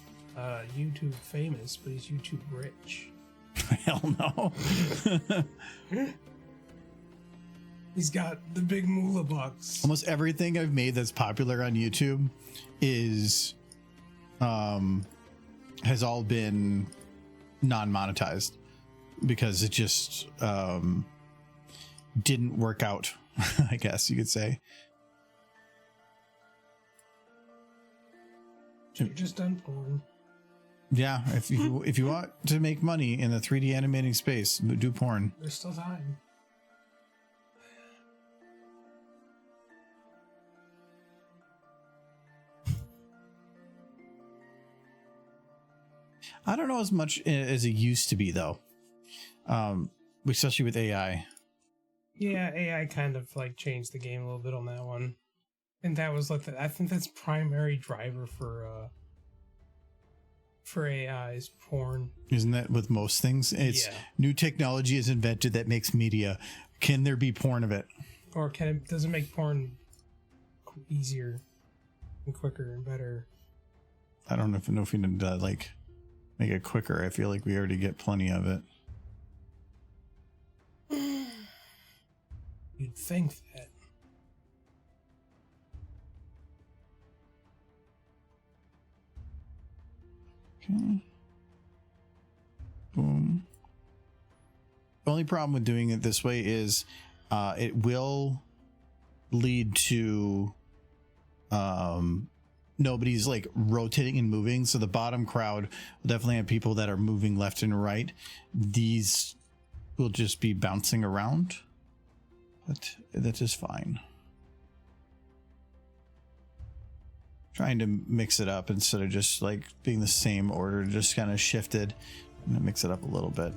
YouTube famous, but he's YouTube rich. Hell no. He's got the big moolah bucks. Almost everything I've made that's popular on YouTube is has all been non-monetized because it just didn't work out. I guess you could say. You're just done porn. Yeah, if you want to make money in the 3D animating space, do porn. There's still time. I don't know as much as it used to be though, especially with AI. Yeah, AI kind of like changed the game a little bit on that one, and that was like I think that's primary driver for AI's porn. Isn't that with most things? It's new technology is invented that makes media. Can there be porn of it? Or does it make porn easier and quicker and better? I don't know if we need to like make it quicker. I feel like we already get plenty of it. You'd think that. Okay. Boom. The only problem with doing it this way is it will lead to nobody's like rotating and moving. So the bottom crowd will definitely have people that are moving left and right. These will just be bouncing around, but that is fine. Trying to mix it up instead of just like being the same order, just kind of shifted. I'm gonna mix it up a little bit,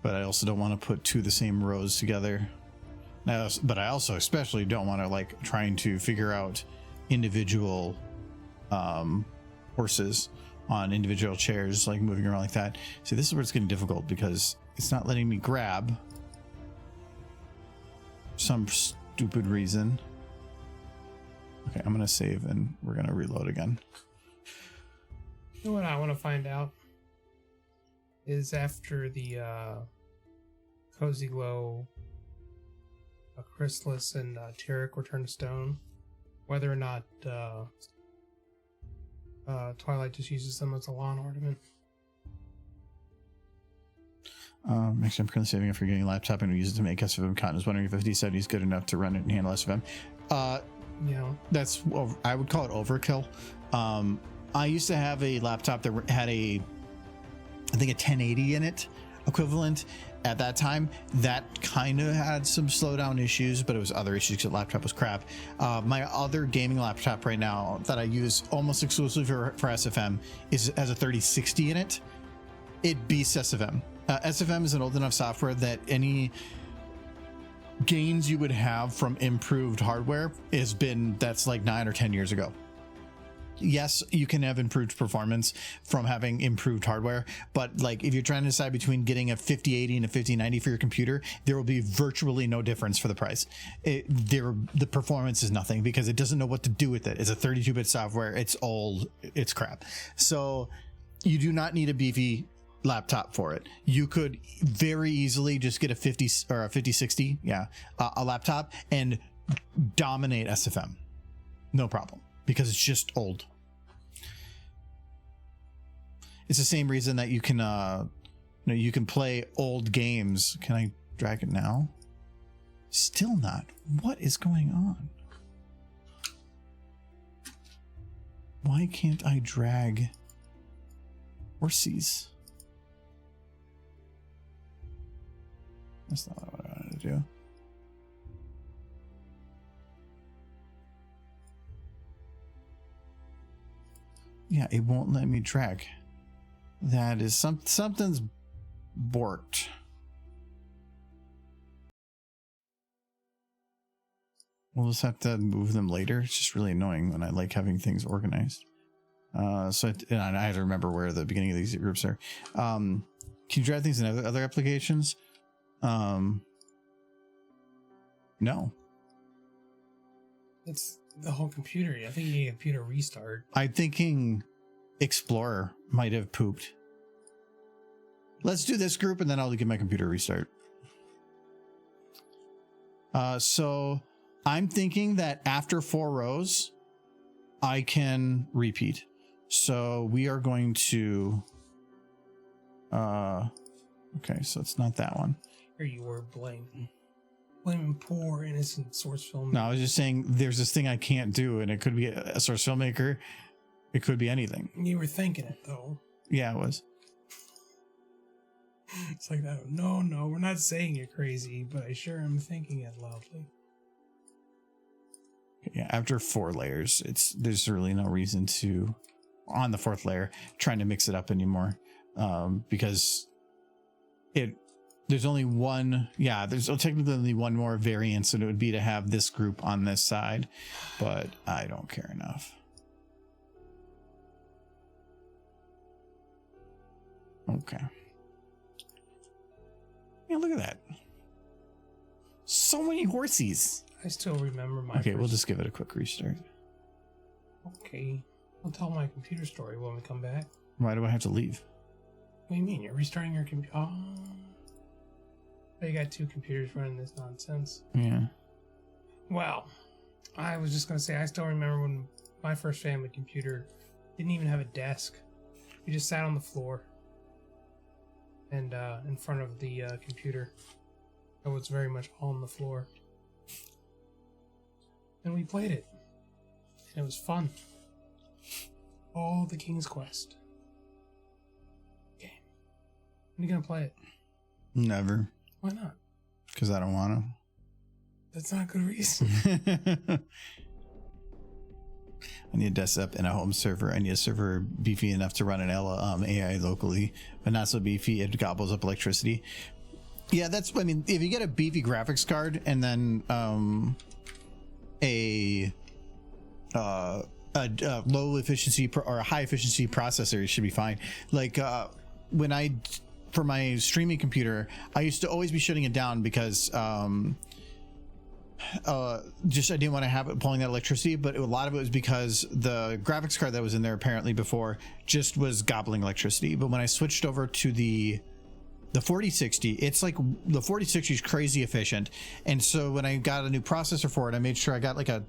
but I also don't want to put two of the same rows together. But I also especially don't want to like trying to figure out individual horses on individual chairs, like moving around like that. See, this is where it's getting difficult because it's not letting me grab for some stupid reason. Okay, I'm gonna save and we're gonna reload again. You know what I want to find out is after the Cozy Glow, Chrysalis, and Tyrek return to stone, whether or not Twilight just uses them as a lawn ornament. Actually, I'm currently saving up for getting a laptop and use it to make SFM content. I was wondering if 5070 is good enough to run it and handle SFM. That's, well, I would call it overkill. I used to have a laptop that had I think a 1080 in it equivalent at that time. That kind of had some slowdown issues, but it was other issues because the laptop was crap. My other gaming laptop right now that I use almost exclusively for SFM has a 3060 in it. It beats SFM. SFM is an old enough software that any gains you would have from improved hardware that's like 9 or 10 years ago. Yes, you can have improved performance from having improved hardware, but like if you're trying to decide between getting a 5080 and a 5090 for your computer, there will be virtually no difference for the price. The performance is nothing because it doesn't know what to do with it. It's a 32-bit software. It's old. It's crap. So you do not need a beefy laptop for it. You could very easily just get a 50 or a 5060, a laptop, and dominate SFM. No problem, because it's just old. It's the same reason that you can play old games. Can I drag it now? Still not. What is going on? Why can't I drag horses? That's not what I wanted to do. Yeah, it won't let me drag. That is something's borked. We'll just have to move them later. It's just really annoying when I like having things organized. And I have to remember where the beginning of these groups are. Can you drag things in other applications? No. It's the whole computer. I think you need a computer restart. I'm thinking Explorer might have pooped. Let's do this group and then I'll get my computer restart. So I'm thinking that after 4 rows, I can repeat. So we are going to, okay, so it's not that one. Here you were blaming poor innocent source filmmaker. No, I was just saying there's this thing I can't do, and it could be a source filmmaker. It could be anything. You were thinking it though. Yeah, it was. It's like that. No, we're not saying you're crazy, but I sure am thinking it loudly. Yeah, after 4 layers, there's really no reason to, on the 4th layer, trying to mix it up anymore, because there's only one. Yeah, there's technically only one more variance, and it would be to have this group on this side, but I don't care enough. Okay. Yeah, look at that. So many horsies. I still remember my. Okay, we'll just give it a quick restart. Okay, I'll tell my computer story when we come back. Why do I have to leave? What do you mean? You're restarting your computer? Oh, you got 2 computers running this nonsense. Yeah. Well, I was just gonna say I still remember when my first family computer didn't even have a desk. We just sat on the floor and in front of the computer. It was very much on the floor. And we played it. And it was fun. All the King's Quest. Okay. When are you gonna play it? Never. Why not? Because I don't want to. That's not a good reason. I need a desktop and a home server. I need a server beefy enough to run an AI locally, but not so beefy it gobbles up electricity. Yeah, I mean, if you get a beefy graphics card and then a low efficiency or a high efficiency processor, it should be fine. Like for my streaming computer, I used to always be shutting it down because just I didn't want to have it pulling that electricity, but a lot of it was because the graphics card that was in there apparently before just was gobbling electricity. But when I switched over to the 4060, it's like the 4060 is crazy efficient. And so when I got a new processor for it, I made sure I got like a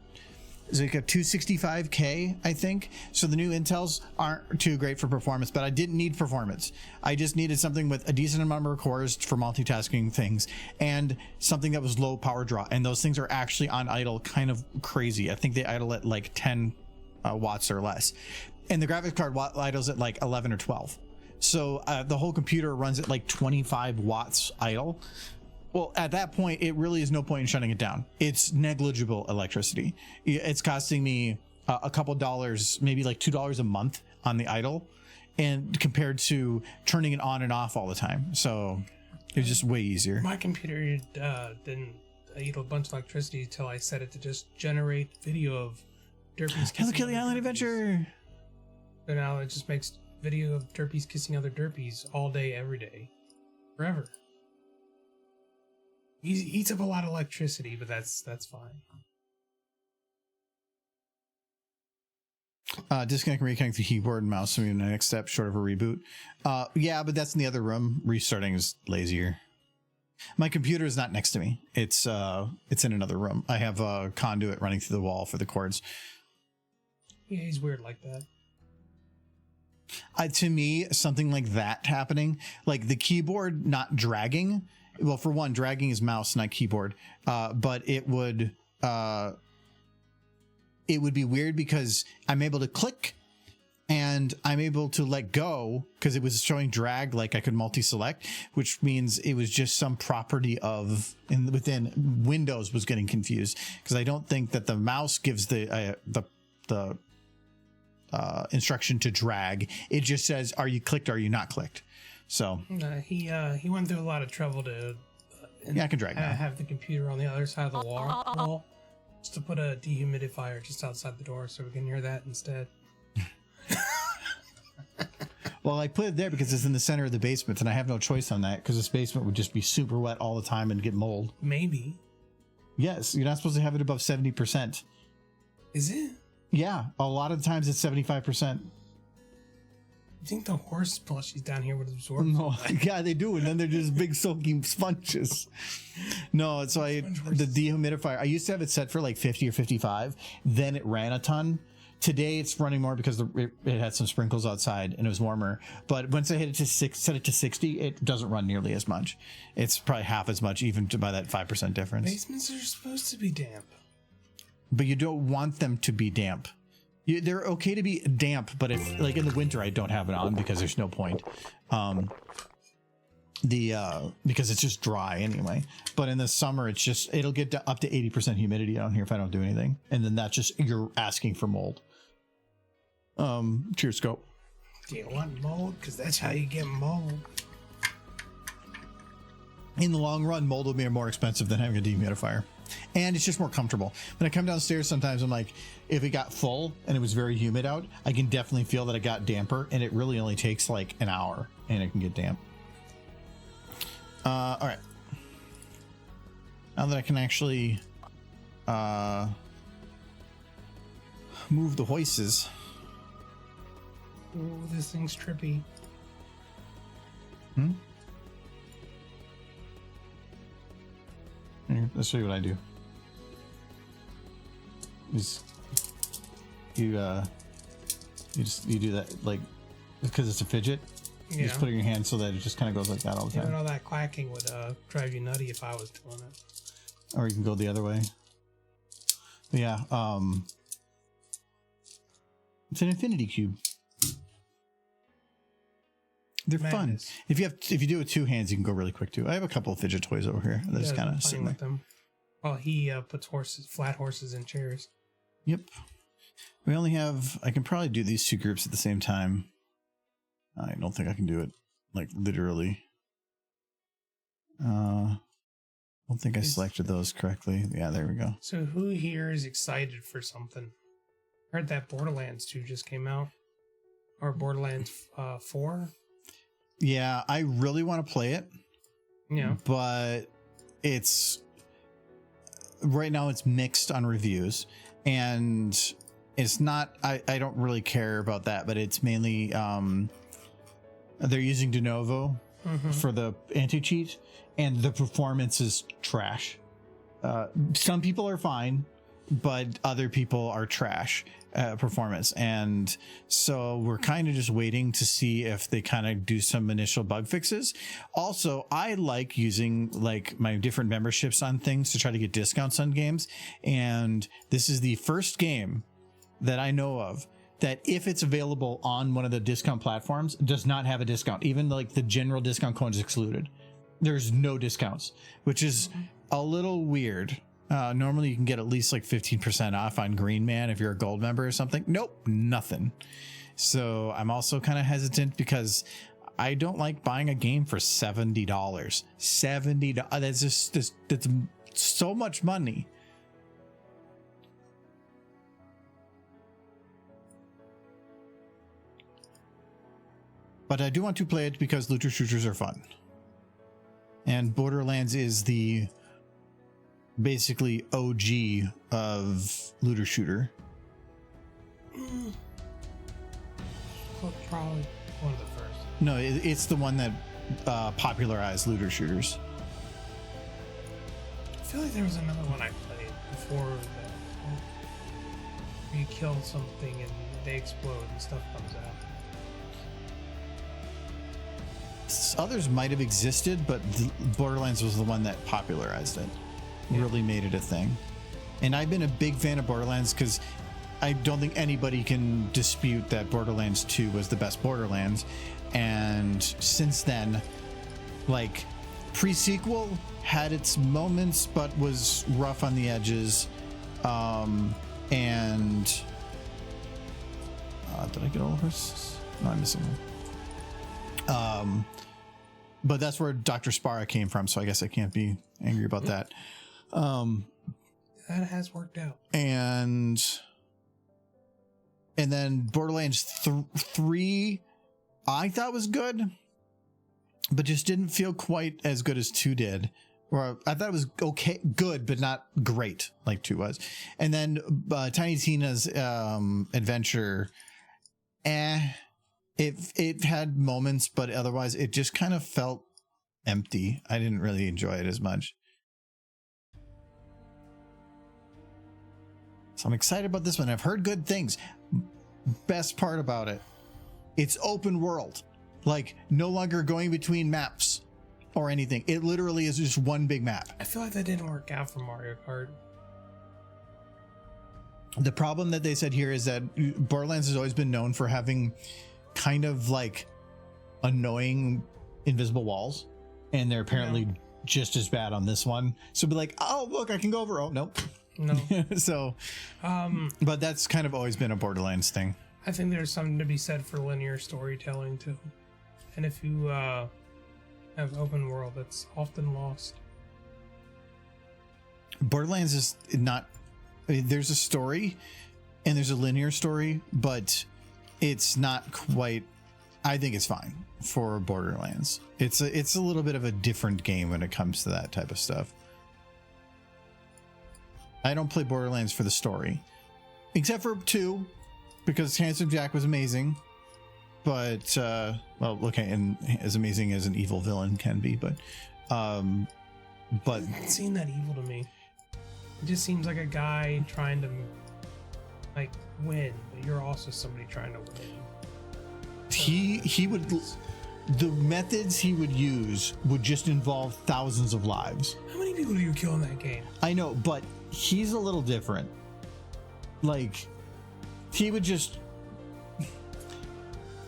It's like a 265K, I think. So the new Intels aren't too great for performance, but I didn't need performance. I just needed something with a decent number of cores for multitasking things and something that was low power draw. And those things are actually on idle kind of crazy. I think they idle at like 10 watts or less. And the graphics card idles at like 11 or 12. So the whole computer runs at like 25 watts idle. Well, at that point, it really is no point in shutting it down. It's negligible electricity. It's costing me a couple dollars, maybe like $2 a month on the idle, and compared to turning it on and off all the time. So it's just way easier. My computer didn't eat a bunch of electricity until I set it to just generate video of derpies Hello, kissing Kelly other Island derpies. Adventure. So now it just makes video of derpies kissing other derpies all day, every day, forever. He eats up a lot of electricity, but that's fine. Disconnect and reconnect the keyboard and mouse. So the next step, short of a reboot. Yeah, but that's in the other room. Restarting is lazier. My computer is not next to me. It's in another room. I have a conduit running through the wall for the cords. Yeah, he's weird like that. To me, something like that happening, like the keyboard not dragging. Well, for one, dragging is mouse, not keyboard. But it would be weird because I'm able to click and I'm able to let go because it was showing drag, like I could multi-select, which means it was just some property of within Windows was getting confused because I don't think that the mouse gives the instruction to drag. It just says, are you clicked? Or are you not clicked? So he went through a lot of trouble to yeah, I can drag now. have the computer on the other side of the wall just to put a dehumidifier just outside the door so we can hear that instead. Well, I put it there because it's in the center of the basement, and I have no choice on that because this basement would just be super wet all the time and get mold. Maybe. Yes, you're not supposed to have it above 70%. Is it? Yeah, a lot of the times it's 75%. You think the horse plushies down here would absorb? No, yeah, they do, and then they're just big soaking sponges. No, so the dehumidifier, I used to have it set for like 50 or 55. Then it ran a ton. Today it's running more because it had some sprinkles outside and it was warmer. But once I hit it to set it to 60, it doesn't run nearly as much. It's probably half as much, even by that 5% difference. Basements are supposed to be damp. But you don't want them to be damp. They're okay to be damp, but if like in the winter, I don't have it on because there's no point. Because it's just dry anyway. But in the summer, it'll get up to 80% humidity down here if I don't do anything, and then that's just you're asking for mold. Cheers, Scope. Do you want mold? Because that's how you get mold. In the long run, mold will be more expensive than having a dehumidifier. And it's just more comfortable. When I come downstairs, sometimes I'm like, if it got full and it was very humid out, I can definitely feel that it got damper, and it really only takes like an hour and it can get damp. All right. Now that I can actually move the hoists. Oh, this thing's trippy. Here, let's show you what I do. You do that like because it's a fidget. Yeah. You just put it in your hand so that it just kind of goes like that all the time. Even all that clacking would drive you nutty if I was doing it. Or you can go the other way. But yeah, it's an infinity cube. They're Madness. fun. If you do it with two hands, you can go really quick too. I have a couple of fidget toys over here. They're just kind of sitting with there. them. Well, he puts flat horses in chairs. Yep. We only have. I can probably do these two groups at the same time. I don't think I can do it like literally. I don't think I selected those correctly. Yeah, there we go. So who here is excited for something? I heard that Borderlands 2 just came out. Or Borderlands 4. Yeah, I really want to play it. Yeah. But it's right now it's mixed on reviews, and it's not I don't really care about that, but it's mainly they're using de novo for the anti-cheat, and the performance is trash. Some people are fine, but other people are trash performance. And so we're kind of just waiting to see if they kind of do some initial bug fixes. Also, I like using like my different memberships on things to try to get discounts on games. And this is the first game that I know of that if it's available on one of the discount platforms does not have a discount. Even like the general discount code is excluded. There's no discounts, which is a little weird. Normally you can get at least like 15% off on Green Man if you're a gold member or something. Nope, nothing. So I'm also kind of hesitant because I don't like buying a game for $70. $70. That's so much money. But I do want to play it because looter shooters are fun. And Borderlands is the basically OG of looter shooter. Probably one of the first. No, it's the one that popularized looter shooters. I feel like there was another one I played before that. Where you kill something and they explode and stuff comes out. Others might have existed, but Borderlands was the one that popularized it. Really made it a thing. And I've been a big fan of Borderlands because I don't think anybody can dispute that Borderlands 2 was the best Borderlands. And since then, like, pre-sequel had its moments but was rough on the edges. And did I get all of this? No, I'm missing one. But that's where Dr. Spara came from, so I guess I can't be angry about that. That has worked out. And then Borderlands 3 I thought was good, but just didn't feel quite as good as 2 did. Or I thought it was okay, good, but not great like 2 was. And then Tiny Tina's adventure, it had moments, but otherwise it just kind of felt empty. I didn't really enjoy it as much. So I'm excited about this one. I've heard good things. Best part about it, it's open world, like no longer going between maps or anything. It literally is just one big map. I feel like that didn't work out for Mario Kart. The problem that they said here is that Borderlands has always been known for having kind of like annoying invisible walls, and they're apparently just as bad on this one. So be like, oh look, I can go over. Oh nope. No. So but that's kind of always been a Borderlands thing. I think there's something to be said for linear storytelling too. And if you have open world, that's often lost. Borderlands is not, there's a story and there's a linear story, but it's not quite, I think it's fine for Borderlands. It's a little bit of a different game when it comes to that type of stuff. I don't play Borderlands for the story, except for 2, because Handsome Jack was amazing. But well, okay, and as amazing as an evil villain can be, but It doesn't seem that evil to me. It just seems like a guy trying to like win, but you're also somebody trying to win. he would, the methods he would use would just involve thousands of lives. How many people do you kill in that game? I know, but he's a little different. Like, he would just,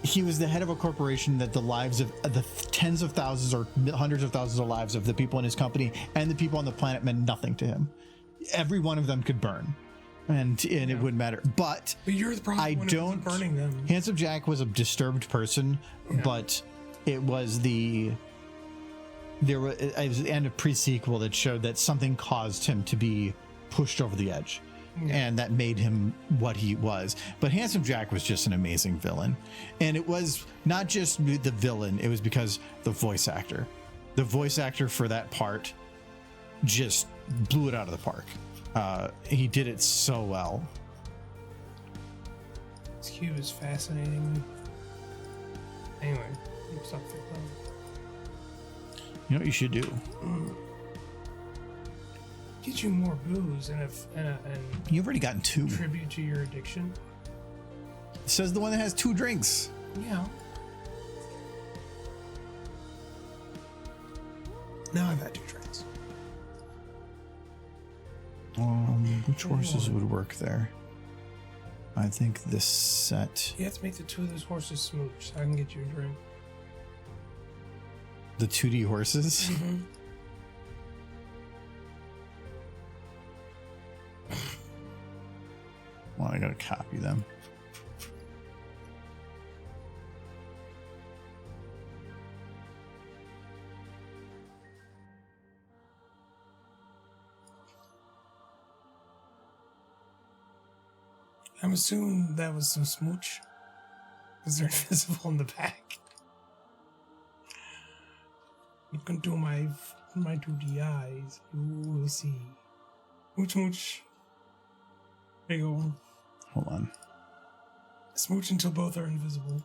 he was the head of a corporation that the lives of the tens of thousands or hundreds of thousands of lives of the people in his company and the people on the planet meant nothing to him. Every one of them could burn, and it wouldn't matter. But you're the problem. I don't. Burning them. Handsome Jack was a disturbed person, but it was there was the end of pre-sequel that showed that something caused him to be pushed over the edge. And that made him what he was. But Handsome Jack was just an amazing villain. And it was not just the villain, it was because the voice actor for that part just blew it out of the park. He did it so well. This cube is fascinating. Anyway, stop for You know what you should do? get you more booze and You've already gotten 2. tribute to your addiction. Says the one that has 2 drinks. Yeah. Now I've had 2 drinks. Which horses would work there? I think this set. You have to make the 2 of those horses smooch so I can get you a drink. The 2D horses? Mm-hmm. Well, I gotta copy them. I'm assuming that was some smooch. Because they're invisible in the back. Look into my 2D eyes. You will see. Smooch, smooch. There you go. Hold on. Smooch until both are invisible.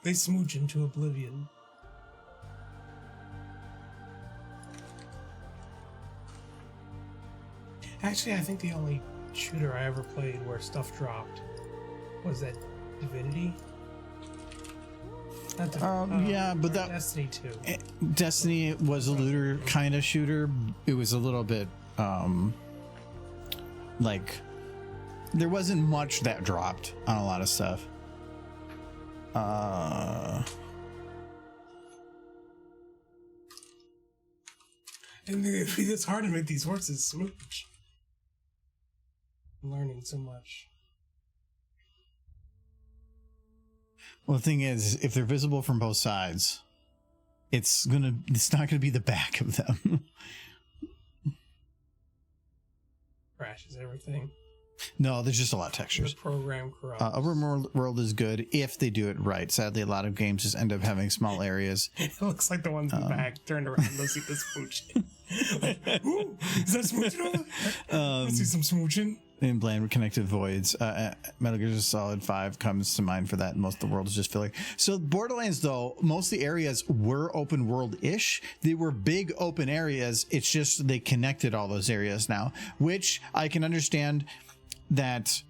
They smooch into oblivion. Actually, I think the only shooter I ever played where stuff dropped was that Divinity. Not yeah, but that Destiny 2. Destiny was a looter kind of shooter. It was a little bit like there wasn't much that dropped on a lot of stuff. And it's hard to make these horses smooch. I'm learning so much. Well, the thing is, if they're visible from both sides, it's not gonna be the back of them. Crashes everything. No, there's just a lot of The textures. program corrupts. Open world is good if they do it right. Sadly, a lot of games just end up having small areas. It looks like the ones in the back turned around. They'll see the smooching. Like, ooh, is that smooching? I see some smooching. In bland connected voids, Metal Gear Solid 5 comes to mind for that. Most of the world is just filling. So Borderlands, though, most of the areas were open world-ish. They were big open areas. It's just they connected all those areas now, which I can understand that,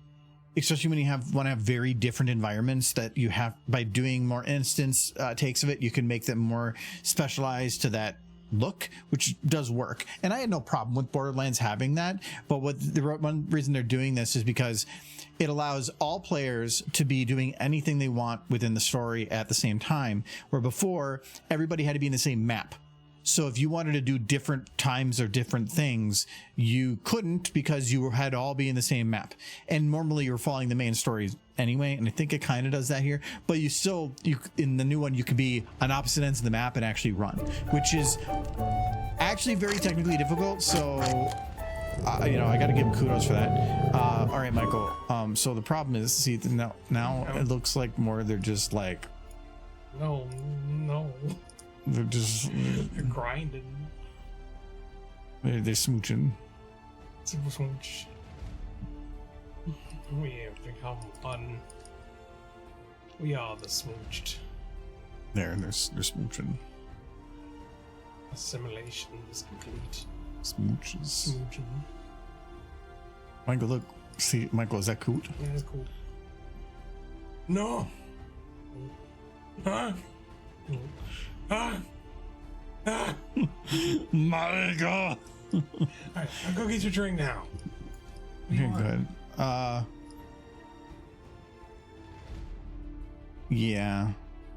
especially when you want to have very different environments that you have. By doing more instance takes of it, you can make them more specialized to that look, which does work. And I had no problem with Borderlands having that, but one reason they're doing this is because it allows all players to be doing anything they want within the story at the same time, where before everybody had to be in the same map. So if you wanted to do different times or different things, you couldn't because you had to all be in the same map. And normally you're following the main stories anyway, and I think it kind of does that here. But you in the new one, you could be on opposite ends of the map and actually run, which is actually very technically difficult. So, I got to give him kudos for that. All right, Michael. So the problem is, see, now it looks like more they're just like... No. They're just... They're grinding. They're smooching. Super smooch. We have become one. We are the smooched. They're smooching. Assimilation is complete. Smooches. Smooching. Michael, look. See, Michael, is that coot? Yeah, that's cool. No! Huh? Ah! Ah! Michael! Alright, I'll go get your drink now. Okay, good. Yeah.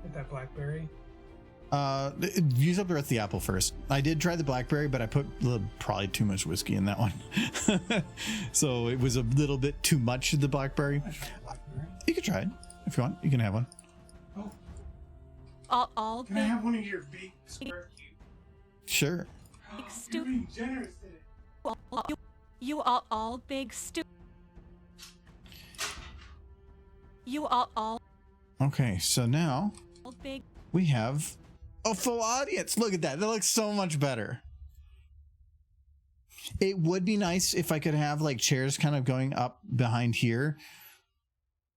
Get that blackberry. Use up the rest of the apple first. I did try the blackberry, but I put probably too much whiskey in that one. So it was a little bit too much of the blackberry. You could try it if you want. You can have one. Oh, All can I big, have one of your big square cubes? Sure. You're stupid. being generous today. you are all big You are all Okay, so now big. we have a full audience. Look at that. That looks so much better. It would be nice if I could have like chairs kind of going up behind here,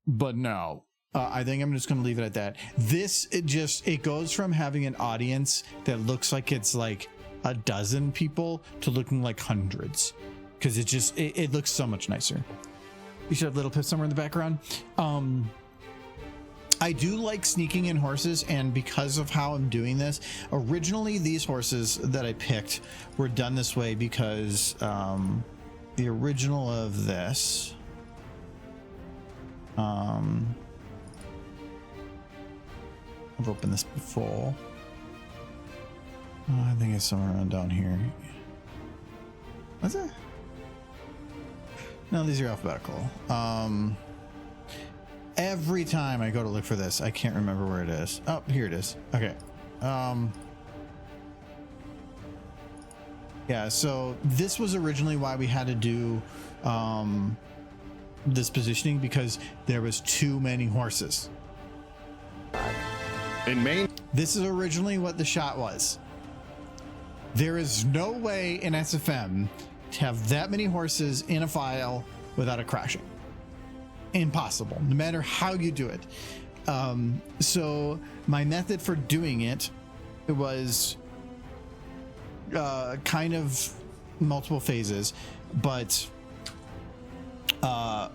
but no. I think I'm just going to leave it at that. It goes from having an audience that looks like it's like a dozen people to looking like hundreds, because it looks so much nicer. You should have Little Pip somewhere in the background. I do like sneaking in horses, and because of how I'm doing this, originally these horses that I picked were done this way because the original of this, I've opened this before. I think it's somewhere around down here. What's it? No, these are alphabetical. Every time I go to look for this, I can't remember where it is. Oh, here it is. Okay. Yeah, so this was originally why we had to do this positioning, because there was too many horses. In Maine, This is originally what the shot was. There is no way in SFM to have that many horses in a file without it crashing. Impossible, no matter how you do it. So my method for doing it was kind of multiple phases, but and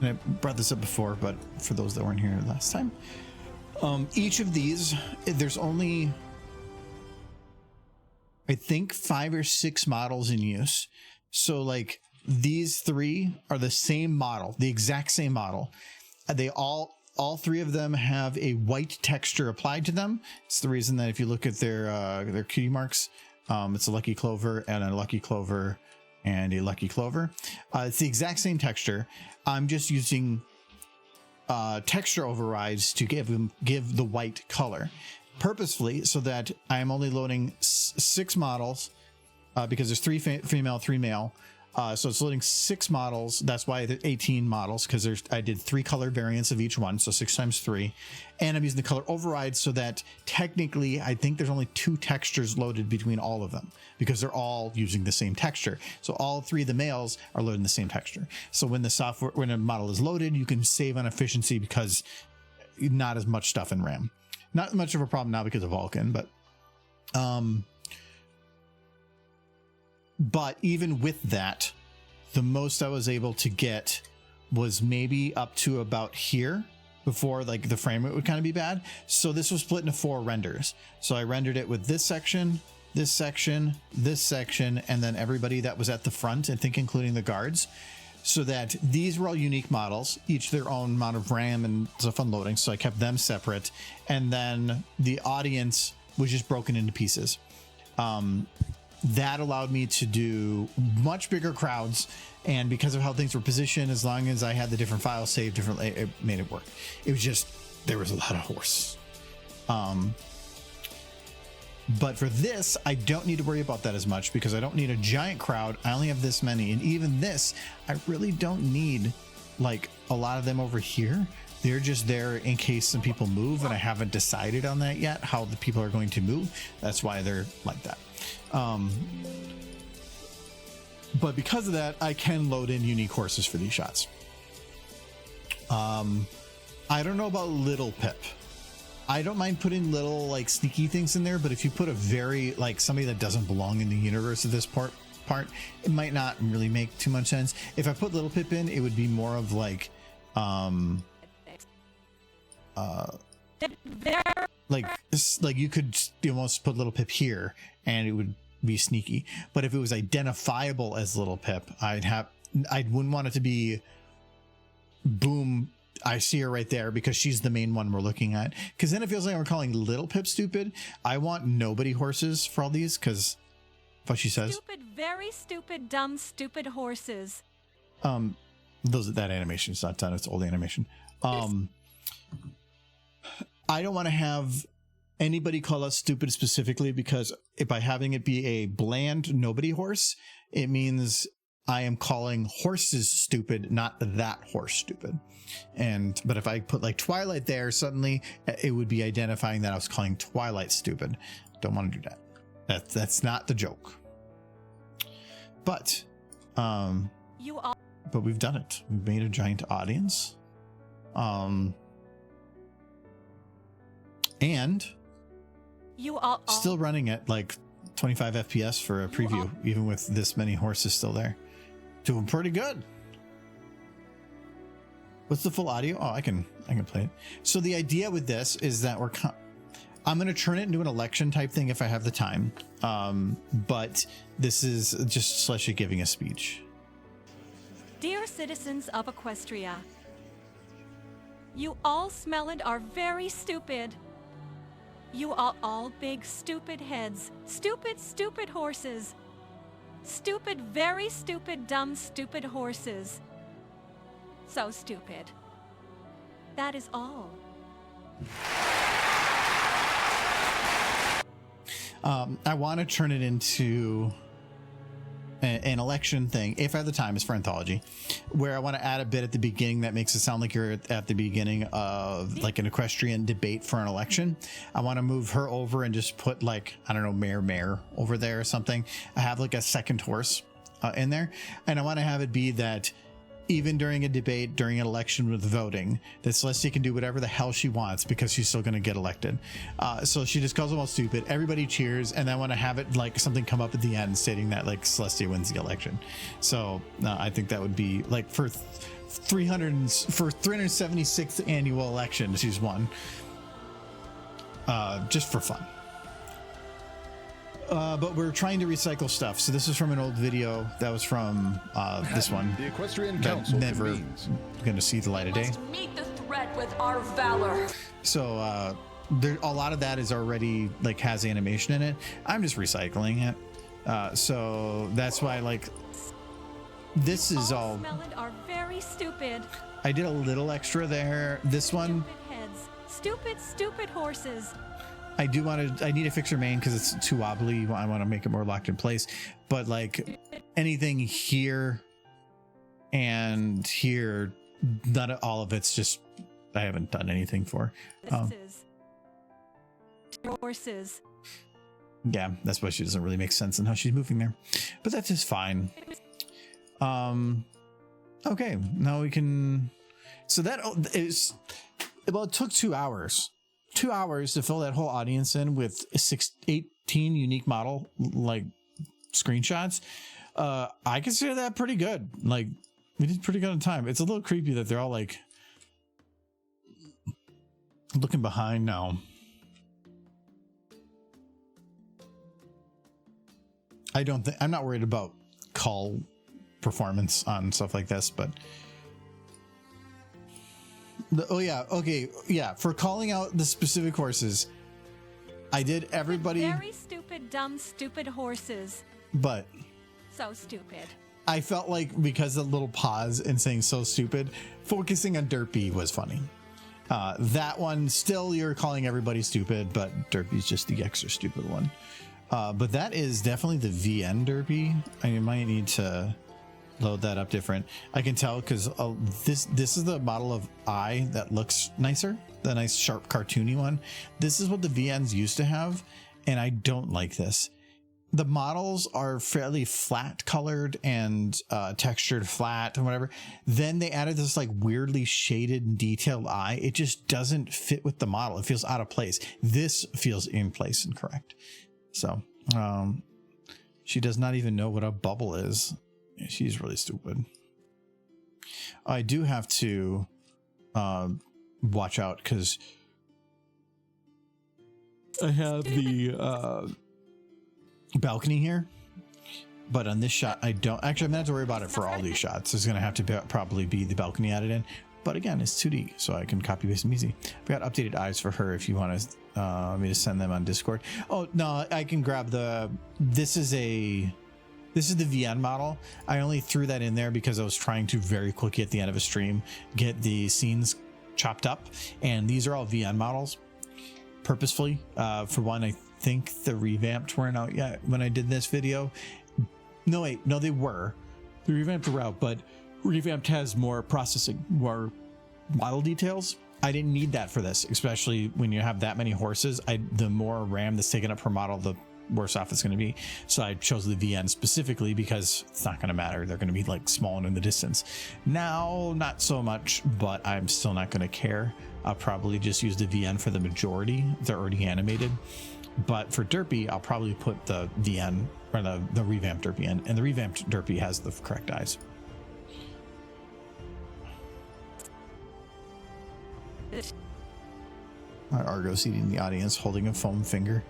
I brought this up before, but for those that weren't here last time, each of these, there's only, I think, 5 or 6 models in use. So like these 3 are the same model, the exact same model. They all 3 of them have a white texture applied to them. It's the reason that if you look at their cutie marks, it's a lucky clover and a lucky clover and a lucky clover. It's the exact same texture. I'm just using texture overrides to give the white color purposefully, so that I'm only loading 6 models because there's 3 female, 3 male. So it's loading 6 models. That's why the 18 models, because I did 3 color variants of each one, so 6 times 3, and I'm using the color override so that technically I think there's only 2 textures loaded between all of them, because they're all using the same texture. So all 3 of the males are loading the same texture. So when a model is loaded, you can save on efficiency because not as much stuff in RAM. Not much of a problem now because of Vulkan, but even with that, the most I was able to get was maybe up to about here before like the frame rate would kind of be bad. So this was split into 4 renders. So I rendered it with this section, this section, this section, and then everybody that was at the front, I think including the guards, so that these were all unique models, each their own amount of RAM and stuff unloading. So I kept them separate. And then the audience was just broken into pieces. That allowed me to do much bigger crowds, and because of how things were positioned, as long as I had the different files saved differently, it made it work. It was just, there was a lot of horse. But for this, I don't need to worry about that as much because I don't need a giant crowd. I only have this many, and even this, I really don't need like a lot of them over here. They're just there in case some people move, and I haven't decided on that yet, how the people are going to move. That's why they're like that. But because of that, I can load in unique horses for these shots. I don't know about Little Pip. I don't mind putting little like sneaky things in there, but if you put a very like somebody that doesn't belong in the universe of this part, it might not really make too much sense. If I put Little Pip in, it would be more of like like you could almost put Little Pip here and it would be sneaky. But if it was identifiable as Little Pip, I wouldn't want it to be boom, I see her right there because she's the main one we're looking at, because then it feels like we're calling Little Pip stupid. I want nobody horses for all these, because what she says, Stupid, very stupid, dumb, stupid horses. that animation's not done, it's old animation. I don't want to have anybody call us stupid specifically, because if by having it be a bland nobody horse, it means I am calling horses stupid, not that horse stupid. But if I put like Twilight there, suddenly it would be identifying that I was calling Twilight stupid. Don't want to do that. That's not the joke. But but we've done it. We've made a giant audience. And You are all Still running at like 25 FPS for a preview, even with this many horses still there. Doing pretty good. What's the full audio? Oh, I can play it. So the idea with this is that I'm going to turn it into an election type thing if I have the time. But this is just Slushy giving a speech. Dear citizens of Equestria, you all smell and are very stupid. You are all big stupid heads, stupid horses. Stupid, very stupid, dumb, stupid horses. So stupid. That is all. I want to turn it into an election thing, if I have the time, is for anthology, where I want to add a bit at the beginning that makes it sound like you're at the beginning of like an equestrian debate for an election. I want to move her over and just put like, I don't know, mayor over there or something. I have like a second horse in there, and I want to have it be that even during a debate, during an election with voting, that Celestia can do whatever the hell she wants because she's still going to get elected. So she just calls them all stupid. Everybody cheers, and I want to have it like something come up at the end stating that like Celestia wins the election. So I think that would be like for 376th annual election, she's won. Just for fun. But we're trying to recycle stuff. So this is from an old video that was from this one. The Equestrian That Council never convenes. going to see the light of day. Must meet the threat with our valor. So there, a lot of that is already like has animation in it. I'm just recycling it. So that's why like this is all. Smell and are very stupid. I did a little extra there. This one, Stupid heads, stupid horses. I need to fix her main because it's too wobbly. I want to make it more locked in place. But like anything here and here, not all of it's just, I haven't done anything for. Horses. Yeah, that's why she doesn't really make sense in how she's moving there. But that's just fine. Okay, now we can. So that is, well, it took 2 hours. 2 hours to fill that whole audience in with 18 unique model like screenshots. I consider that pretty good. Like we did pretty good on time. It's a little creepy that they're all like looking behind now. I'm not worried about call performance on stuff like this, but for calling out the specific horses, I did everybody. Very stupid, dumb, stupid horses. But so stupid. I felt like because the little pause and saying so stupid, focusing on Derpy was funny. That one, still you're calling everybody stupid, but Derpy's just the extra stupid one. But that is definitely the VN Derpy. I might need to load that up different. I can tell because this is the model of eye that looks nicer, the nice sharp cartoony one. This is what the VNs used to have, and I don't like this. The models are fairly flat colored and textured flat and whatever. Then they added this like weirdly shaded and detailed eye. It just doesn't fit with the model. It feels out of place. This feels in place and correct. So she does not even know what a bubble is. She's really stupid. I do have to watch out because I have the balcony here, but on this shot I don't. Actually, I'm gonna have to worry about it for all these shots. There's gonna have to probably be the balcony added in, but again, it's 2D, so I can copy paste them easy. I've got updated eyes for her if you want to me to send them on Discord. Oh no, I can grab the. This is the VN model. I only threw that in there because I was trying to very quickly at the end of a stream get the scenes chopped up, and these are all VN models purposefully. For one, I think the revamped weren't out yet when I did this video. No, wait, no, they were. The revamped were out, but revamped has more processing, more model details. I didn't need that for this, especially when you have that many horses. The more RAM that's taken up per model, the worse off it's going to be. So I chose the VN specifically because it's not going to matter. They're going to be like small and in the distance. Now, not so much, but I'm still not going to care. I'll probably just use the VN for the majority. They're already animated. But for Derpy, I'll probably put the VN or the revamped Derpy in, and the revamped Derpy has the correct eyes. Argo's eating the audience, holding a foam finger.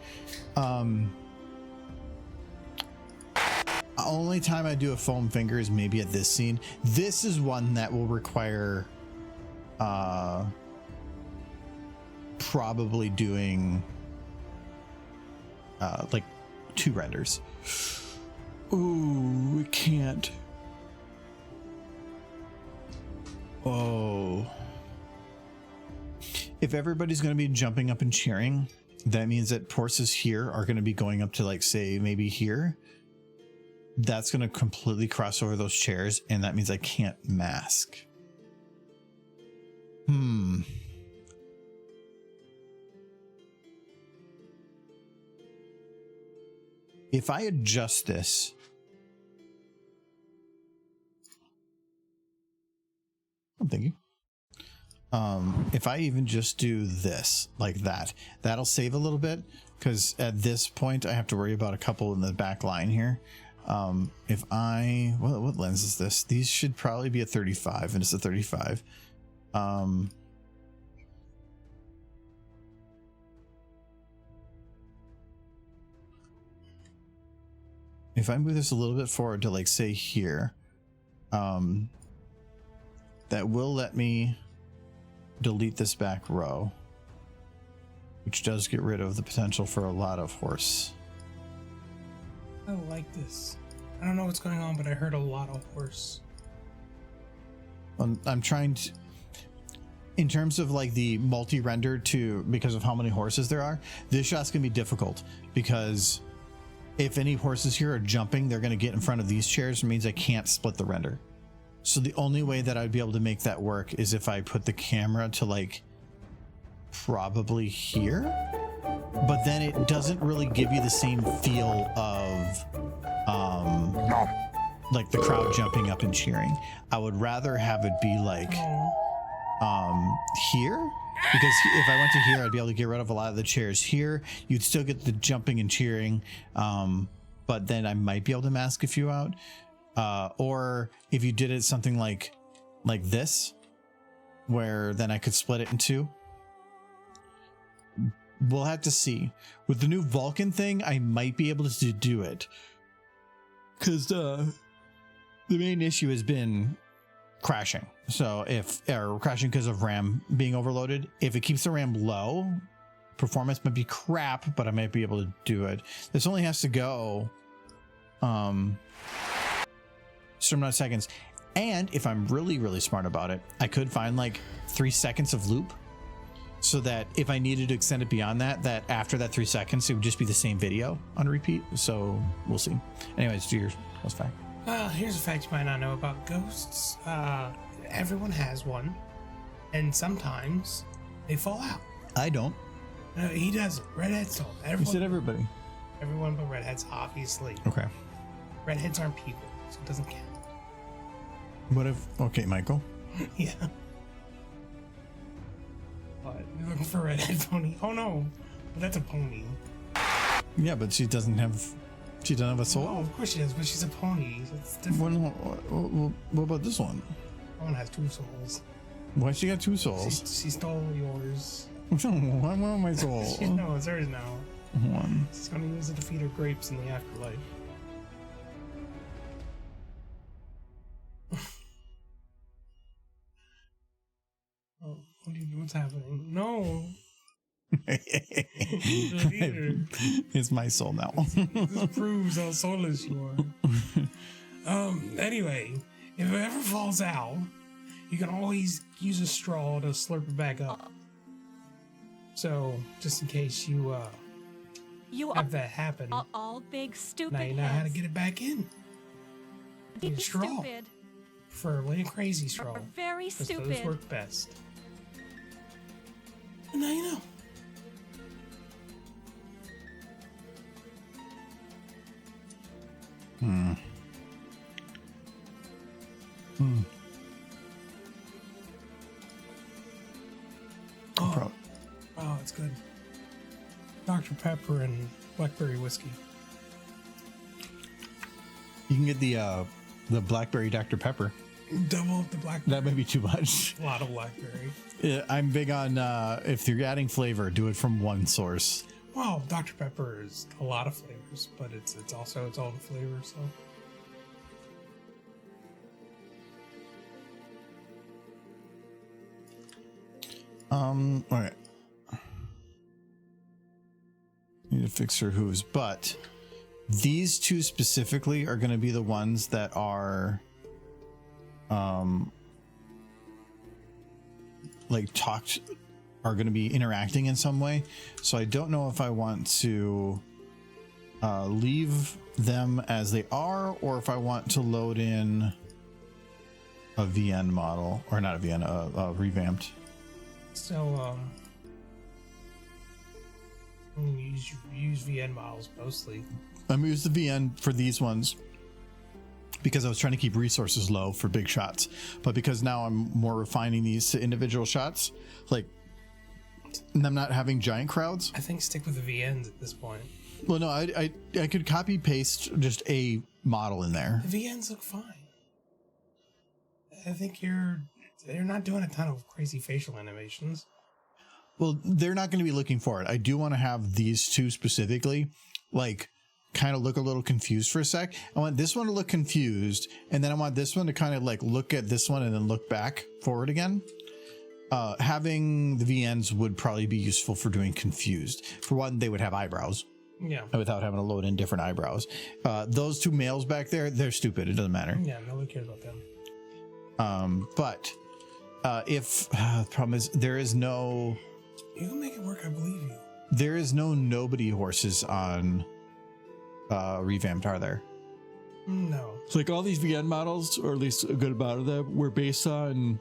Only time I do a foam finger is maybe at this scene. This is one that will require probably doing like 2 renders. Ooh, we can't. Oh. If everybody's going to be jumping up and cheering, that means that horses here are going to be going up to, like, say, maybe here. That's going to completely cross over those chairs, and that means I can't mask. If I adjust this, thank you. If I even just do this like that, that'll save a little bit, because at this point I have to worry about a couple in the back line here. If I, what lens is this? These should probably be a 35, and it's a 35. If I move this a little bit forward to, like, say here, that will let me delete this back row, which does get rid of the potential for a lot of horse. I don't like this. I don't know what's going on, but I heard a lot of horse. I'm trying to, in terms of like the multi-render to, because of how many horses there are, this shot's gonna be difficult, because if any horses here are jumping, they're gonna get in front of these chairs. It means I can't split the render. So the only way that I'd be able to make that work is if I put the camera to, like, probably here, but then it doesn't really give you the same feel of like the crowd jumping up and cheering. I would rather have it be like here, because if I went to here, I'd be able to get rid of a lot of the chairs here. You'd still get the jumping and cheering, but then I might be able to mask a few out. Or if you did it something like this, where then I could split it in 2. We'll have to see. With the new Vulcan thing, I might be able to do it, because the main issue has been crashing. So or crashing because of RAM being overloaded. If it keeps the RAM low, performance might be crap, but I might be able to do it. This only has to go some amount of seconds, and if I'm really smart about it, I could find like 3 seconds of loop, so that if I needed to extend it beyond that, after that 3 seconds, it would just be the same video on repeat. So we'll see. Anyways, do your ghost fact. Here's a fact you might not know about ghosts. Everyone has one, and sometimes they fall out. I don't. No, he doesn't. Redheads don't. You said everybody. Everyone but redheads, obviously. Okay. Redheads aren't people, so it doesn't count. What if? Okay, Michael. Yeah. What? You're looking for a redhead pony? Oh no, but that's a pony. Yeah, but she doesn't have a soul. Oh, of course she does, but she's a pony. So it's different. What about this one? That one has 2 souls. Why she got 2 souls? She stole yours. I want my soul. No, it's hers now. One. She's gonna use it to feed her grapes in the afterlife. Oh, what's happening? No. It's my soul now. This proves how soulless you are. Anyway, if it ever falls out, you can always use a straw to slurp it back up. So, just in case you have that happen, all big stupid now you know how to get it back in. Big straw. stupid. Preferably a crazy straw. Or very 'cause stupid. those work best. And now you know. Oh, it's good. Dr. Pepper and blackberry whiskey. You can get the blackberry Dr. Pepper. Double up the blackberry. That may be too much. A lot of blackberry. Yeah, I'm big on if you're adding flavor, do it from one source. Well, Dr. Pepper is a lot of flavors, but it's also its own flavor, so. All right. Need to fix her hooves, but these two specifically are going to be the ones that are, like are going to be interacting in some way. So I don't know if I want to leave them as they are, or if I want to load in a VN model, or not a VN, a revamped. So, use VN models mostly. I'm gonna use the VN for these ones because I was trying to keep resources low for big shots, but because now I'm more refining these to individual shots, like, and I'm not having giant crowds. I think stick with the VNs at this point. Well, no, I could copy paste just a model in there. The VNs look fine. I think they're not doing a ton of crazy facial animations. Well, they're not going to be looking for it. I do want to have these two specifically, like, kind of look a little confused for a sec. I want this one to look confused, and then I want this one to kind of like look at this one and then look back forward again. Having the VNs would probably be useful for doing confused. For one, they would have eyebrows. Yeah. Without having to load in different eyebrows. Those two males back there, they're stupid. It doesn't matter. Yeah, nobody cares about them. But if the problem is there is no... You can make it work, I believe you. There is no nobody horses on Revamped, are there? No. It's like all these VN models, or at least a good amount of them, were based on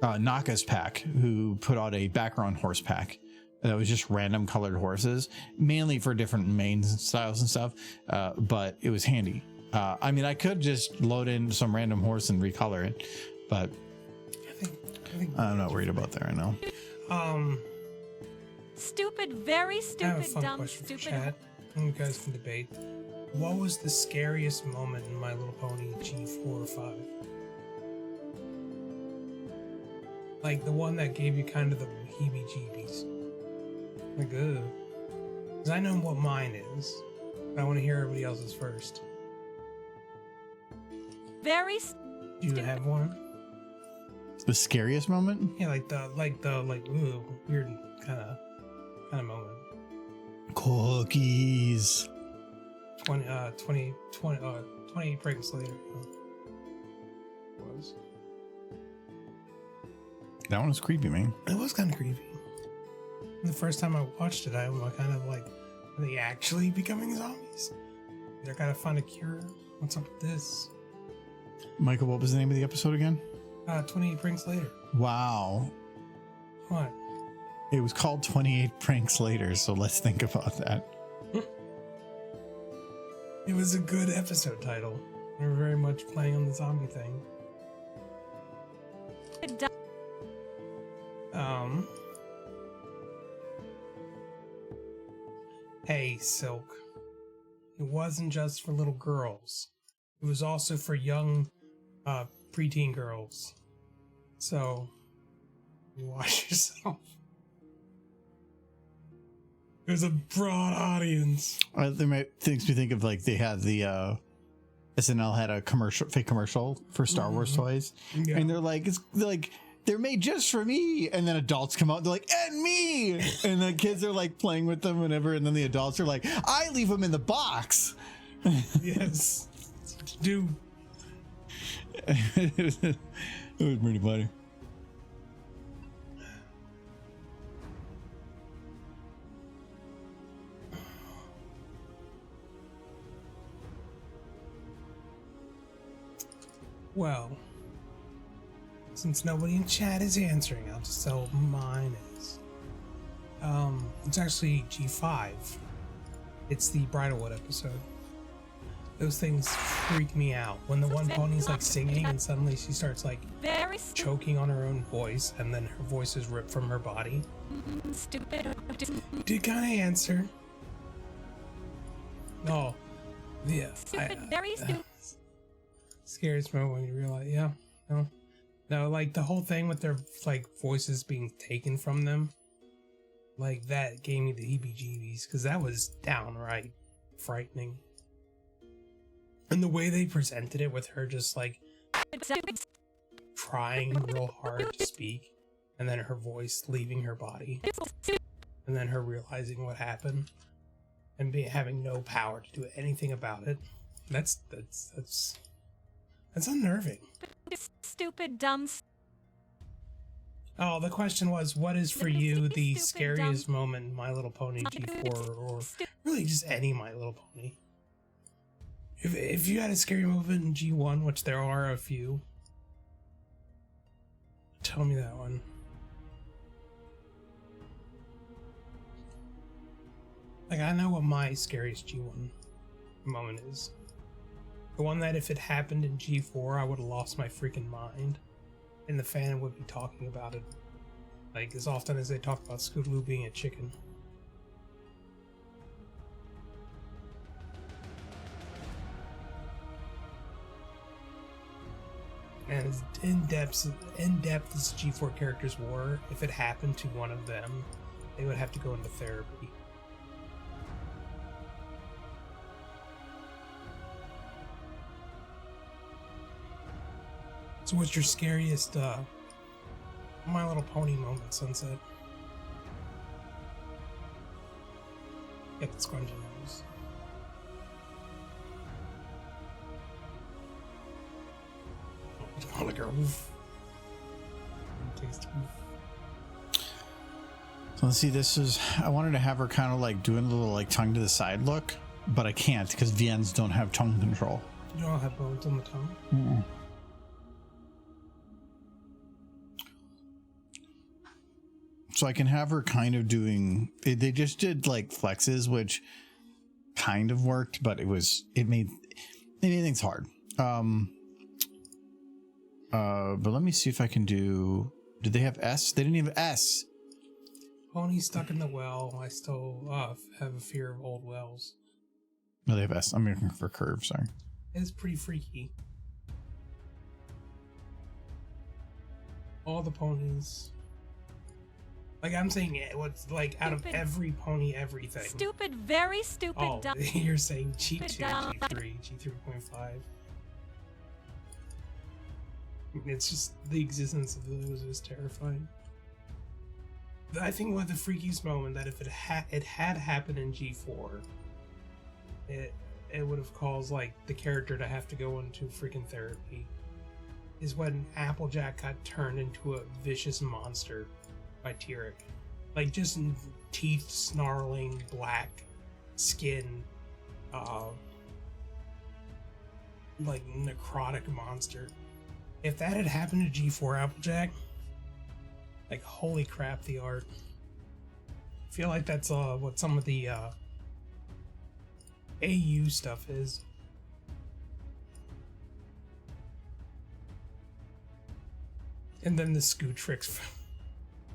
Naka's pack, who put out a background horse pack that was just random colored horses, mainly for different manes and styles and stuff, but it was handy. I mean, I could just load in some random horse and recolor it, but I think I'm not worried about that right now. Stupid, very I have a stupid, fun dumb, question for stupid. chat. And you guys can debate. What was the scariest moment in My Little Pony G4 or 5? Like the one that gave you kind of the heebie-jeebies. Like, ugh. Because I know what mine is. But I want to hear everybody else's first. Very Do you have one? The scariest moment? Yeah, like ooh, weird kind of moment. Cookies. 28 breaks later. Was. That one was creepy, man. It was kind of creepy. The first time I watched it, I was kind of like, are they actually becoming zombies? They're gotta find a cure. What's up with this? Michael, what was the name of the episode again? 28 pranks later. Wow. What? It was called 28 Pranks Later, so let's think about that. It was a good episode title. They were very much playing on the zombie thing. dumb. Hey, Silk. It wasn't just for little girls. It was also for young, preteen girls. So, you watch yourself. There's a broad audience. They might makes me think of like they had the SNL had a fake commercial for Star Wars toys, Yeah. and they're like they're made just for me, and then adults come out, they're like, and me, and the kids are like playing with them whenever, and then the adults are like, I leave them in the box. Yes. Do. It was pretty funny. Well, since nobody in chat is answering, I'll just tell what mine is. It's actually G5. It's the Bridalwood episode. Those things freak me out. When the one pony's like singing and suddenly she starts like Very stupid. choking on her own voice and then her voice is ripped from her body. Stupid. Did kind of answer. Oh, yeah. Stupid. Very stupid. Scariest moment when you realize, yeah, no, like the whole thing with their like voices being taken from them, like that gave me the heebie-jeebies because that was downright frightening. And the way they presented it with her just like trying real hard to speak and then her voice leaving her body and then her realizing what happened and having no power to do anything about it. That's unnerving. Stupid, dumb. Oh, the question was, what is for you the Stupid, scariest moment in My Little Pony G4 or really just any My Little Pony? If you had a scary moment in G1, which there are a few, tell me that one. Like, I know what my scariest G1 moment is. The one that if it happened in G4, I would have lost my freaking mind. And the fan would be talking about it. Like, as often as they talk about Scootaloo being a chicken. And as in-depth as G4 characters were, if it happened to one of them, they would have to go into therapy. So what's your scariest My Little Pony moment, Sunset? Get the scrunchy nose. Oh, like a oof. Taste oof. So let's see, this is, I wanted to have her kind of like doing a little like tongue to the side look, but I can't because VNs don't have tongue control. You don't have bones on the tongue? Mm-mm. So I can have her kind of doing, they just did like flexes, which kind of worked, but it made things hard. But let me see if I can did they have S? They didn't have S. Pony stuck in the well. I still have a fear of old wells. No, they have S. I'm looking for curve, sorry. It's pretty freaky. All the ponies. Like, I'm saying what's like out of Stupid. every pony, everything. Stupid, very stupid, Oh, dumb. you're saying G2, Dumb. G3, G3.5. It's just the existence of those is terrifying. I think what the freakiest moment that if it had happened in G4, it would have caused like the character to have to go into freaking therapy. Is when Applejack got turned into a vicious monster by Tyrek. Like just teeth snarling, black skin, like necrotic monster. If that had happened to G4 Applejack, like holy crap, the art. I feel like that's what some of the AU stuff is. And then the Scootrix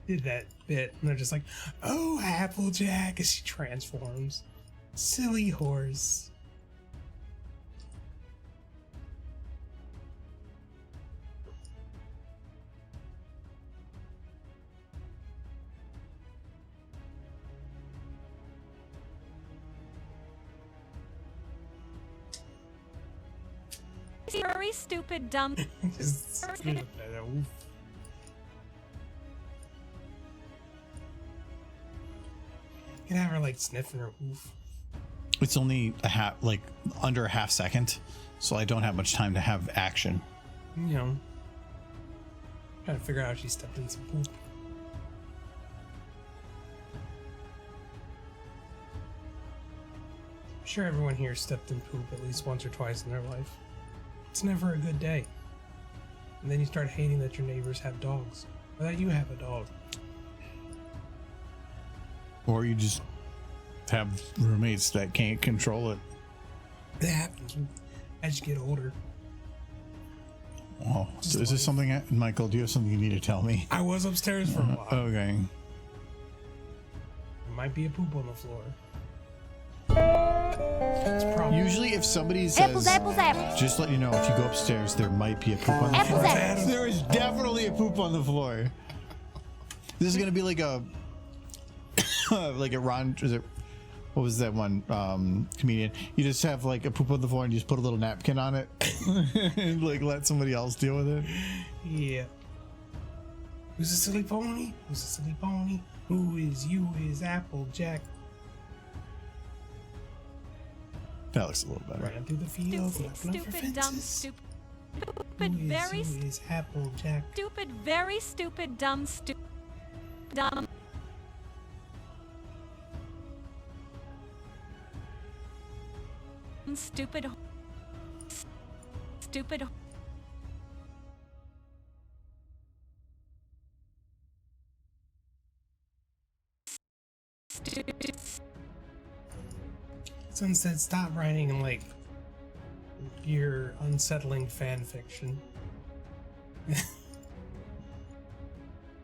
did that bit, and they're just like, "Oh, Applejack," as she transforms. Silly horse. Very stupid, dumb. Just oof. You can have her like sniffing her hoof. It's only under a half second, so I don't have much time to have action. You know, trying to figure out if she stepped in some poop. I'm sure everyone here stepped in poop at least once or twice in their life. It's never a good day. And then you start hating that your neighbors have dogs, or that you have a dog. Or you just have roommates that can't control it. It happens as you get older. Oh, so is this something, Michael? Do you have something you need to tell me? I was upstairs for a while. Okay. There might be a poop on the floor. It's probably Usually, if somebody says, just let you know, if you go upstairs, there might be a poop on the floor. There is definitely a poop on the floor. This is gonna be like a, like a Ron. Is it? What was that one comedian? You just have like a poop on the floor and you just put a little napkin on it, and like let somebody else deal with it. Yeah. Who's a silly pony? Who's a silly pony? Who is you? Is Applejack? That looks a little better. Running through the fields, knocking over Stupid, dumb, fences. stupid, Who is Applejack? stupid, very stupid, dumb, dumb. Stupid, stupid. Stupid. Sunset, stop writing like your unsettling fan fiction.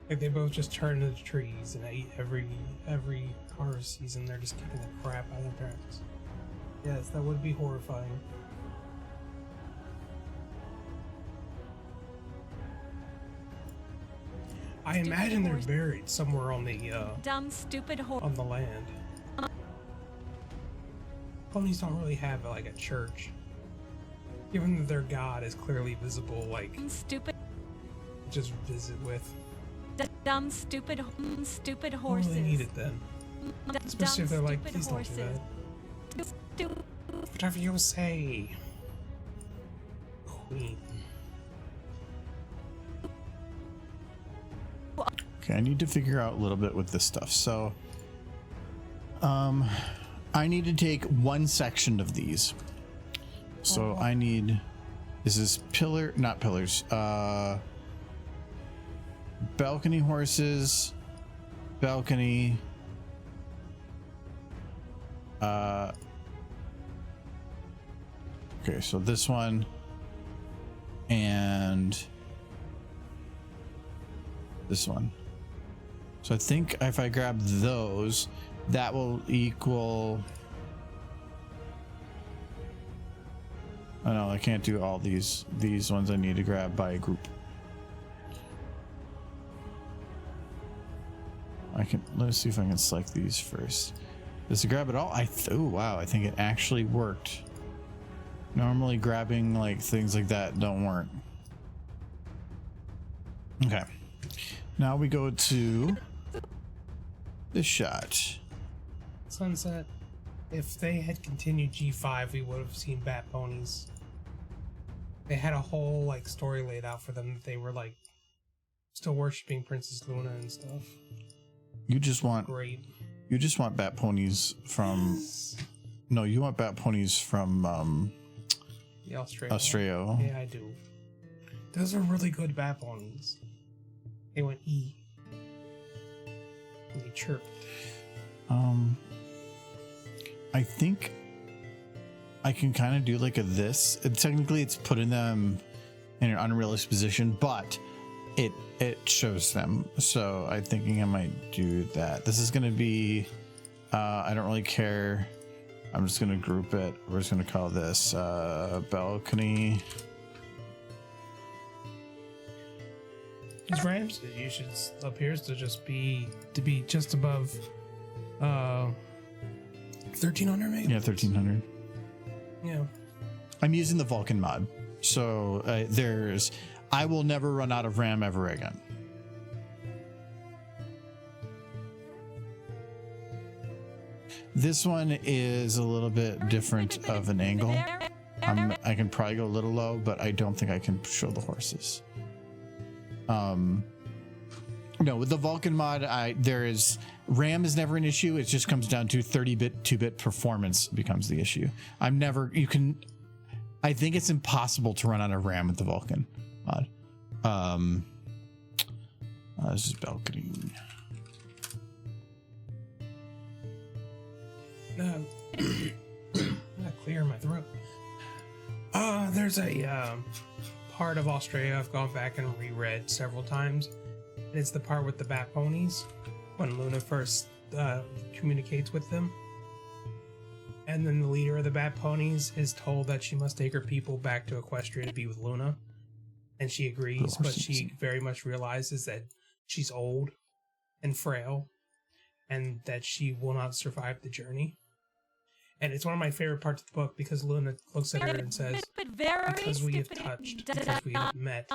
Like they both just turn into trees, and every harvest season they're just kicking the crap out of their parents. Yes, that would be horrifying. I imagine they're buried somewhere on the Dumb, stupid on the land. Ponies don't really have like a church, given that their god is clearly visible. Like stupid, just visit with. dumb, stupid, stupid What horses. do they need it then? Especially if they're like, stupid please don't do horses. that. Stupid. Whatever you say, Queen. Okay, I need to figure out a little bit with this stuff. So, I need to take one section of these. So I need, this is not pillars, balcony horses, balcony, okay, so this one, and this one. So I think if I grab those, that will equal, oh no, I can't do all these ones. I need to grab by a group. Let's see if I can select these first. Does it grab it all? Oh wow, I think it actually worked. Normally grabbing like things like that don't work. Okay, now we go to this shot. Sunset. If they had continued G5, we would have seen bat ponies. They had a whole like story laid out for them that they were like still worshiping Princess Luna and stuff. You just want Great. You just want bat ponies from. No, you want bat ponies from The Australia. Australia. Yeah, I do. Those are really good bat ponies. They went E. And they chirped. I think I can kind of do like a this. Technically, it's putting them in an unrealistic position, but it shows them. So I'm thinking I might do that. This is going to be. I don't really care. I'm just going to group it. We're just going to call this balcony. These ramps appears to be just above 1300 maybe. Yeah, 1300. Yeah. I'm using the Vulcan mod, so I will never run out of RAM ever again. This one is a little bit different of an angle. I can probably go a little low, but I don't think I can show the horses. No, with the Vulcan mod, RAM is never an issue. It just comes down to 30-bit, 2-bit performance becomes the issue. I think it's impossible to run out of RAM with the Vulcan mod. This is balcony. Not clear my throat. There's a part of Australia I've gone back and reread several times. And it's the part with the bat ponies when Luna first communicates with them. And then the leader of the bat ponies is told that she must take her people back to Equestria to be with Luna. And she agrees, but she very much realizes that she's old and frail and that she will not survive the journey. And it's one of my favorite parts of the book because Luna looks at her and says, because we have touched, because we have met,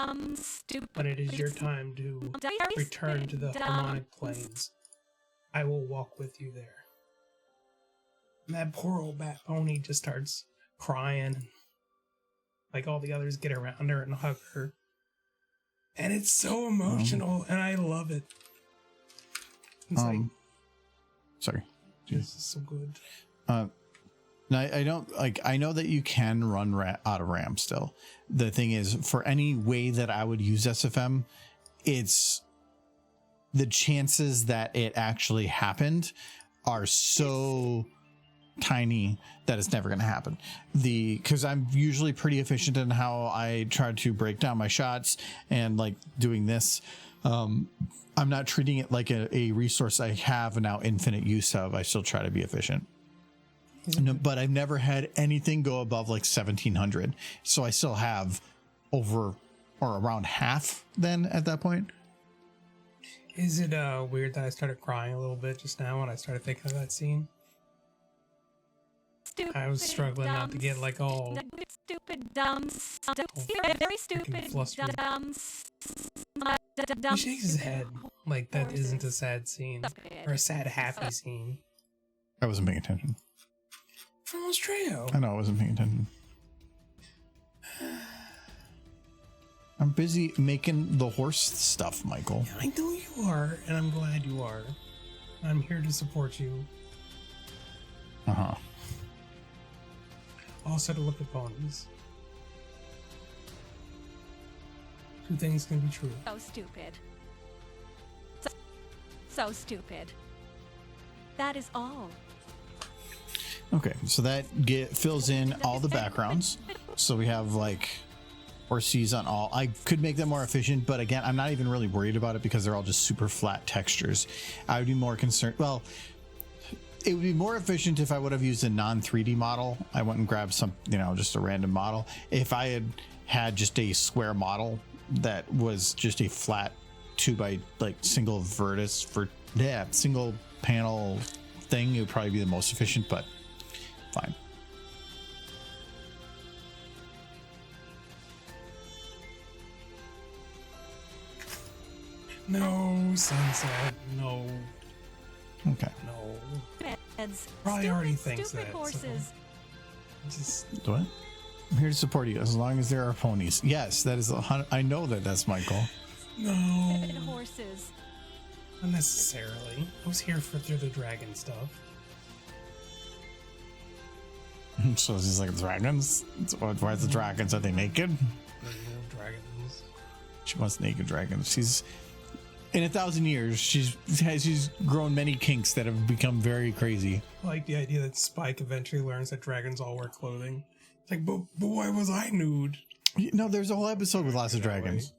but it is your time to return to the harmonic plains. I will walk with you there. And that poor old bat pony just starts crying. Like all the others get around her and hug her. And it's so emotional, and I love it. It's like, sorry. this is so good. No, I don't like. I know that you can run out of RAM still. The thing is, for any way that I would use SFM, it's the chances that it actually happened are so tiny that it's never going to happen. Because I'm usually pretty efficient in how I try to break down my shots and like doing this. I'm not treating it like a resource I have now infinite use of. I still try to be efficient. No, but I've never had anything go above like 1700. So I still have over or around half then at that point. Is it weird that I started crying a little bit just now when I started thinking of that scene? I was struggling not to get like all very stupid, flustered. dumb. He shakes his head like that isn't a sad scene or a sad happy scene. I wasn't paying attention. From Australia. I know I wasn't paying attention. I'm busy making the horse stuff, Michael. I know you are, and I'm glad you are. I'm here to support you. Uh-huh. Also to look at ponies. Two things can be true. So stupid. So stupid. That is all. Okay, so that fills in all the backgrounds. So we have like horses on all. I could make them more efficient, but again, I'm not even really worried about it because they're all just super flat textures. I would be more concerned. Well, it would be more efficient if I would have used a non-3D model. I went and grabbed some, just a random model. If I had just a square model that was just a flat 2x like single vertex single panel thing, it would probably be the most efficient, but fine. No, sunset. No. Okay. No. Heads. Probably already thinks stupid that. horses. So just What? I'm here to support you as long as there are ponies. Yes, that is. I know that's my goal. no. Stupid horses. Unnecessarily. I was here for through the dragon stuff. So it's just like dragons. Why the dragons? Are they naked? There's no dragons. She wants naked dragons. She's in 1,000 years. She's grown many kinks that have become very crazy. I like the idea that Spike eventually learns that dragons all wear clothing. It's like, but why was I nude? No, there's a whole episode with lots of dragons.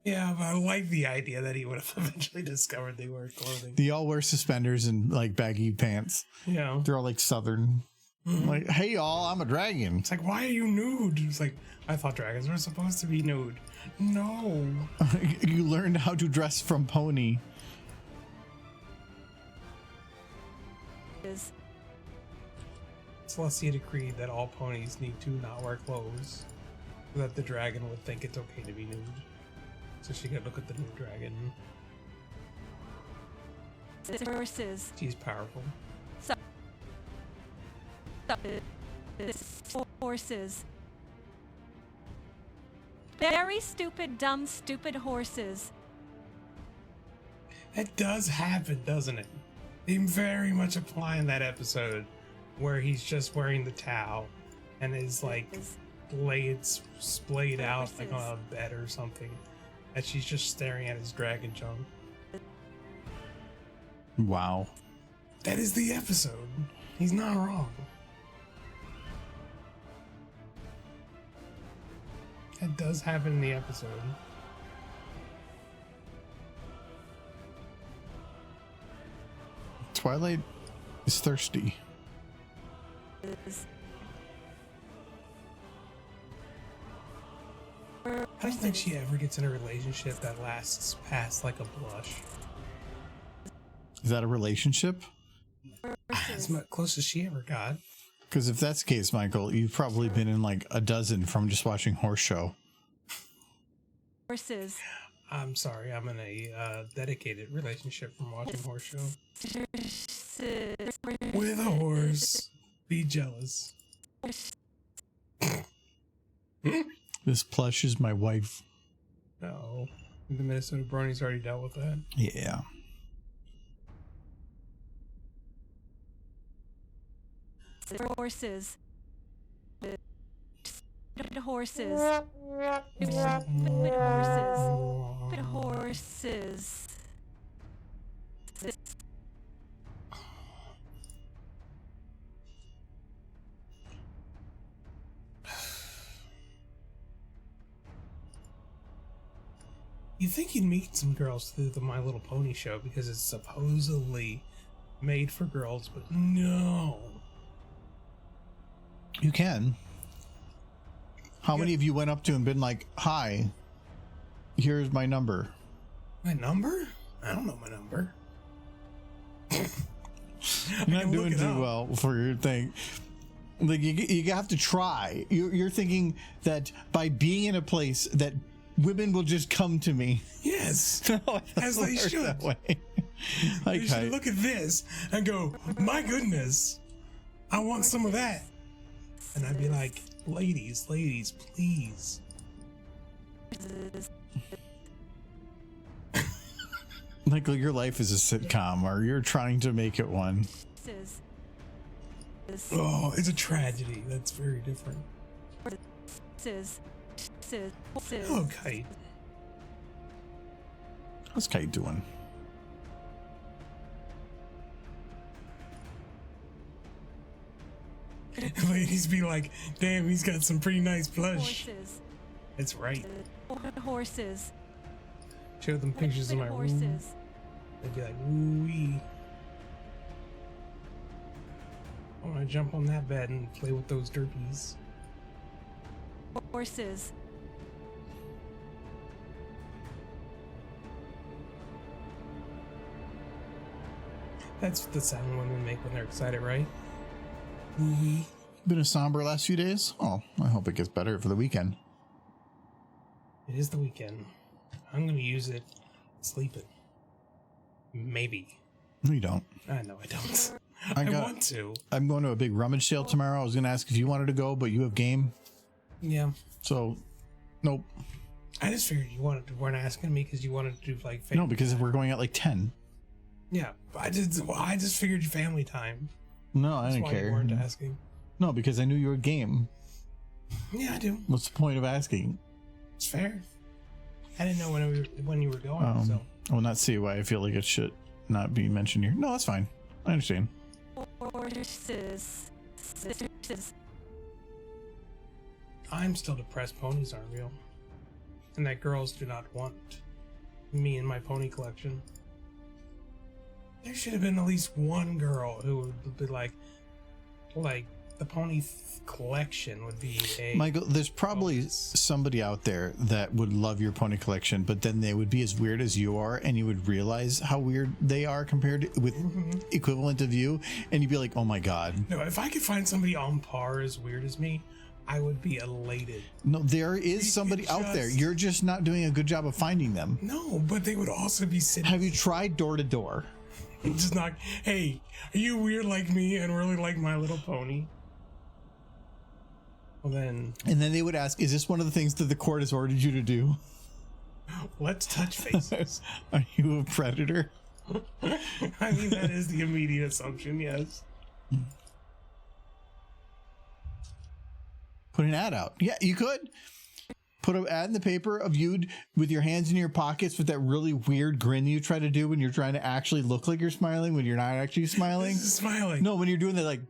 Yeah, but I like the idea that he would have eventually discovered they wear clothing. They all wear suspenders and like baggy pants. Yeah. They're all like southern. Like, hey y'all, I'm a dragon. It's like, why are you nude? It's like, I thought dragons were supposed to be nude. No. You learned how to dress from pony. Celestia decreed that all ponies need to not wear clothes, so that the dragon would think it's okay to be nude. So she could look at the new dragon. Horses. She's powerful. Horses. Very stupid, dumb, stupid horses. That does happen, doesn't it? They very much apply in that episode where he's just wearing the towel and his like blades splayed out like on a bed or something. And she's just staring at his dragon junk. Wow. That is the episode. He's not wrong. That does happen in the episode. Twilight is thirsty. I don't think she ever gets in a relationship that lasts past like a blush. Is that a relationship? As close as she ever got. Because if that's the case, Michael, you've probably been in like a dozen from just watching Horse Show. Horses. I'm sorry, I'm in a dedicated relationship from watching Horse Show. With a horse. Be jealous. This plush is my wife. No. The Minnesota Bronies already dealt with that. Yeah. Horses. Horses. Horses. You think you'd meet some girls through the My Little Pony show because it's supposedly made for girls, but no. You can. How many of you went up to and been like, hi, here's my number? My number? I don't know my number. You're not doing too well for your thing. Like you have to try. You're thinking that by being in a place that women will just come to me. Yes. No, as they should. that way. They should look at this and go, my goodness, I want some of that. And I'd be like, ladies, please. Michael, your life is a sitcom, or you're trying to make it one. Oh, it's a tragedy. That's very different. Hello, Kite. How's Kite doing? Ladies be like, damn, he's got some pretty nice plush. Horses. That's right. Horses. Show them pictures of my room. Horses. They'd be like, ooh-wee. I want to jump on that bed and play with those derpies. Horses. That's the sound women make when they're excited, right? Ooh-wee. Been a somber last few days? Oh, I hope it gets better for the weekend. It is the weekend. I'm going to use it sleeping. Maybe. No, you don't. I know I don't. I want to. I'm going to a big rummage sale tomorrow. I was going to ask if you wanted to go, but you have game. Yeah. So, nope. I just figured you weren't asking me because you wanted to do like family. No, because we're going at like 10. Yeah, I just figured family time. No, I That's didn't why care. You weren't asking. No, because I knew you were game. Yeah, I do. What's the point of asking? It's fair. I didn't know when you were going, so. I will not see why I feel like it should not be mentioned here. No, that's fine. I understand. Horses. I'm still depressed ponies aren't real. And that girls do not want me in my pony collection. There should have been at least one girl who would be like the pony collection would be a Michael, there's probably bonus. somebody out there that would love your pony collection, but then they would be as weird as you are, and you would realize how weird they are compared with equivalent of you, and you'd be like, oh my god. No, if I could find somebody on par as weird as me, I would be elated. No, there is somebody out there. You're just not doing a good job of finding them. No, but they would also be sitting. Have you tried door to door? Just not. Hey, are you weird like me and really like My Little Pony? Well then. And then they would ask, is this one of the things that the court has ordered you to do? Let's touch faces. Are you a predator? I mean, that is the immediate assumption, yes. Put an ad out. Yeah, you could. Put an ad in the paper of you with your hands in your pockets with that really weird grin you try to do when you're trying to actually look like you're smiling when you're not actually smiling. Smiling. No, when you're doing that, like.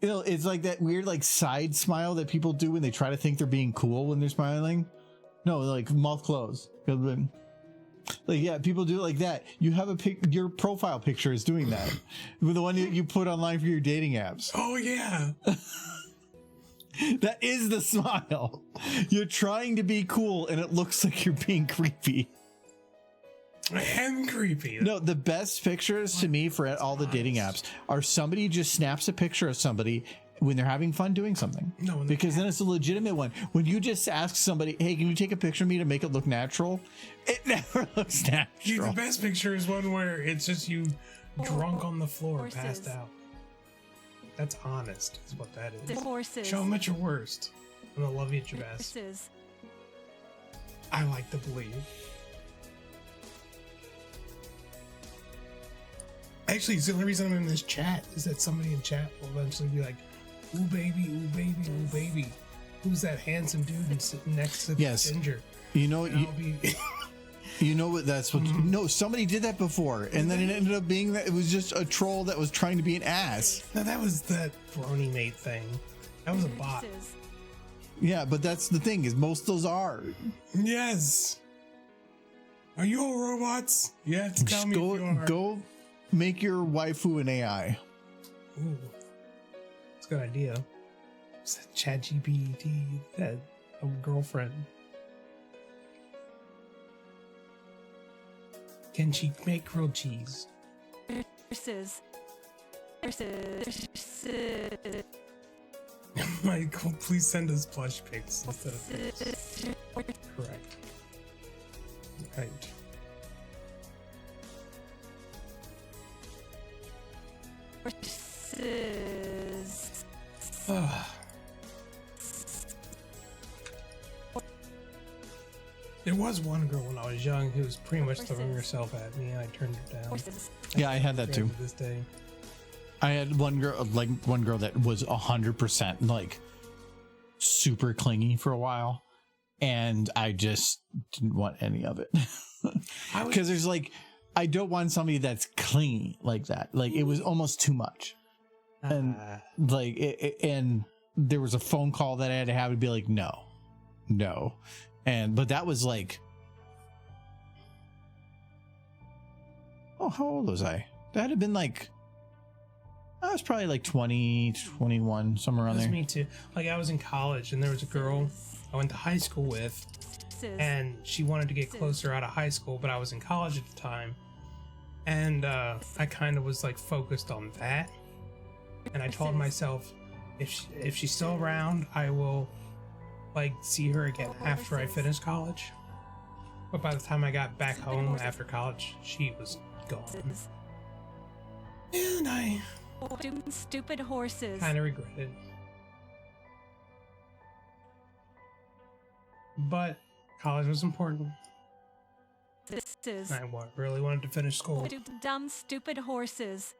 You know, it's like that weird like side smile that people do when they try to think they're being cool when they're smiling. No, like mouth closed. Like, yeah, people do it like that. You have your profile picture is doing that. With the one you put online for your dating apps. Oh yeah. That is the smile. You're trying to be cool and it looks like you're being creepy. I am creepy. No, the best pictures to me for all the dating apps are somebody just snaps a picture of somebody when they're having fun doing something. No, because then it's a legitimate one. When you just ask somebody, hey, can you take a picture of me to make it look natural? It never looks natural. The best picture is one where it's just you drunk on the floor, Horses. passed out. That's honest, is what that is. Horses. Show them at your worst, and they'll love you at your best. Horses. I like to believe. Actually, it's the only reason I'm in this chat is that somebody in chat will eventually be like, ooh baby, ooh baby, ooh baby. Who's that handsome dude and sitting next to Yes. Ginger? You know, And I'll be you know what? That's what. No, somebody did that before, and then it ended up being that it was just a troll that was trying to be an ass. No, that was that brony mate thing. That was a bot. Horses. Yeah, but that's the thing is most of those are. Yes. Are you all robots? You have to tell Just me if you are. go make your waifu an AI. Ooh. It's a good idea. It's that ChatGPT, that girlfriend. Can she make grilled cheese? Horses. Horses. Michael, please send us plush pics instead of pics. Correct. Right. Horses. There was one girl when I was young who was pretty much throwing Horses. herself at me, and I turned her down. Horses. Yeah, I had that too. To this day. I had one girl that was 100% like super clingy for a while, and I just didn't want any of it because there's like I don't want somebody that's clingy like that. Like it was almost too much, and like and there was a phone call that I had to have to be like no, but that was like, oh, how old was I? That had been like. I was probably like 20, 21, somewhere around That was there. me too. Like I was in college and there was a girl I went to high school with, and she wanted to get closer out of high school, but I was in college at the time, and I kind of was like focused on that. And I told myself, if she's still around, I will like see her again after I finish college. But by the time I got back home after college, she was gone, and I Stupid horses. kind of regret it. But college was important. Horses. I really wanted to finish school. Dumb, stupid horses.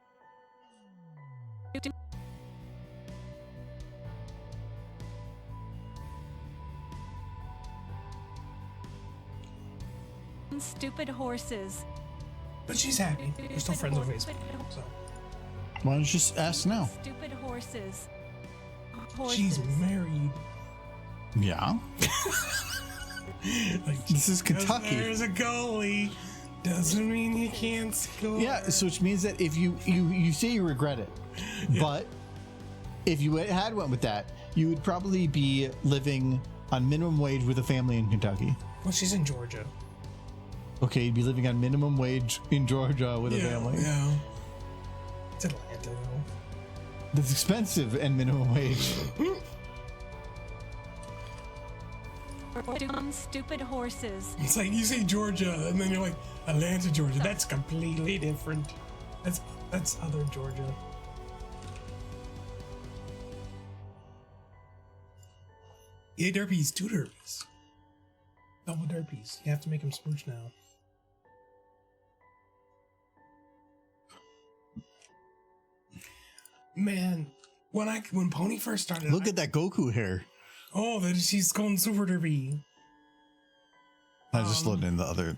Stupid horses. But she's happy. We're still friends on Facebook. So Why don't you just ask now? Stupid horses. she's married. Yeah. Like, This is Kentucky. There's a goalie. Doesn't mean you can't score. Yeah, so which means that if you say you regret it, but if you had went with that, you would probably be living on minimum wage with a family in Kentucky. Well, she's in Georgia. Okay, you'd be living on minimum wage in Georgia with a family. Yeah. It's Atlanta, though. That's expensive and minimum wage. Dumb, stupid horses. It's like you say Georgia, and then you're like Atlanta, Georgia. That's completely different. That's other Georgia. Yeah, derpies, 2 derpies. Double derpies. You have to make him smooch now. Man, when Pony first started, Look at that Goku hair. oh, that she's going super derpy. I just loaded in the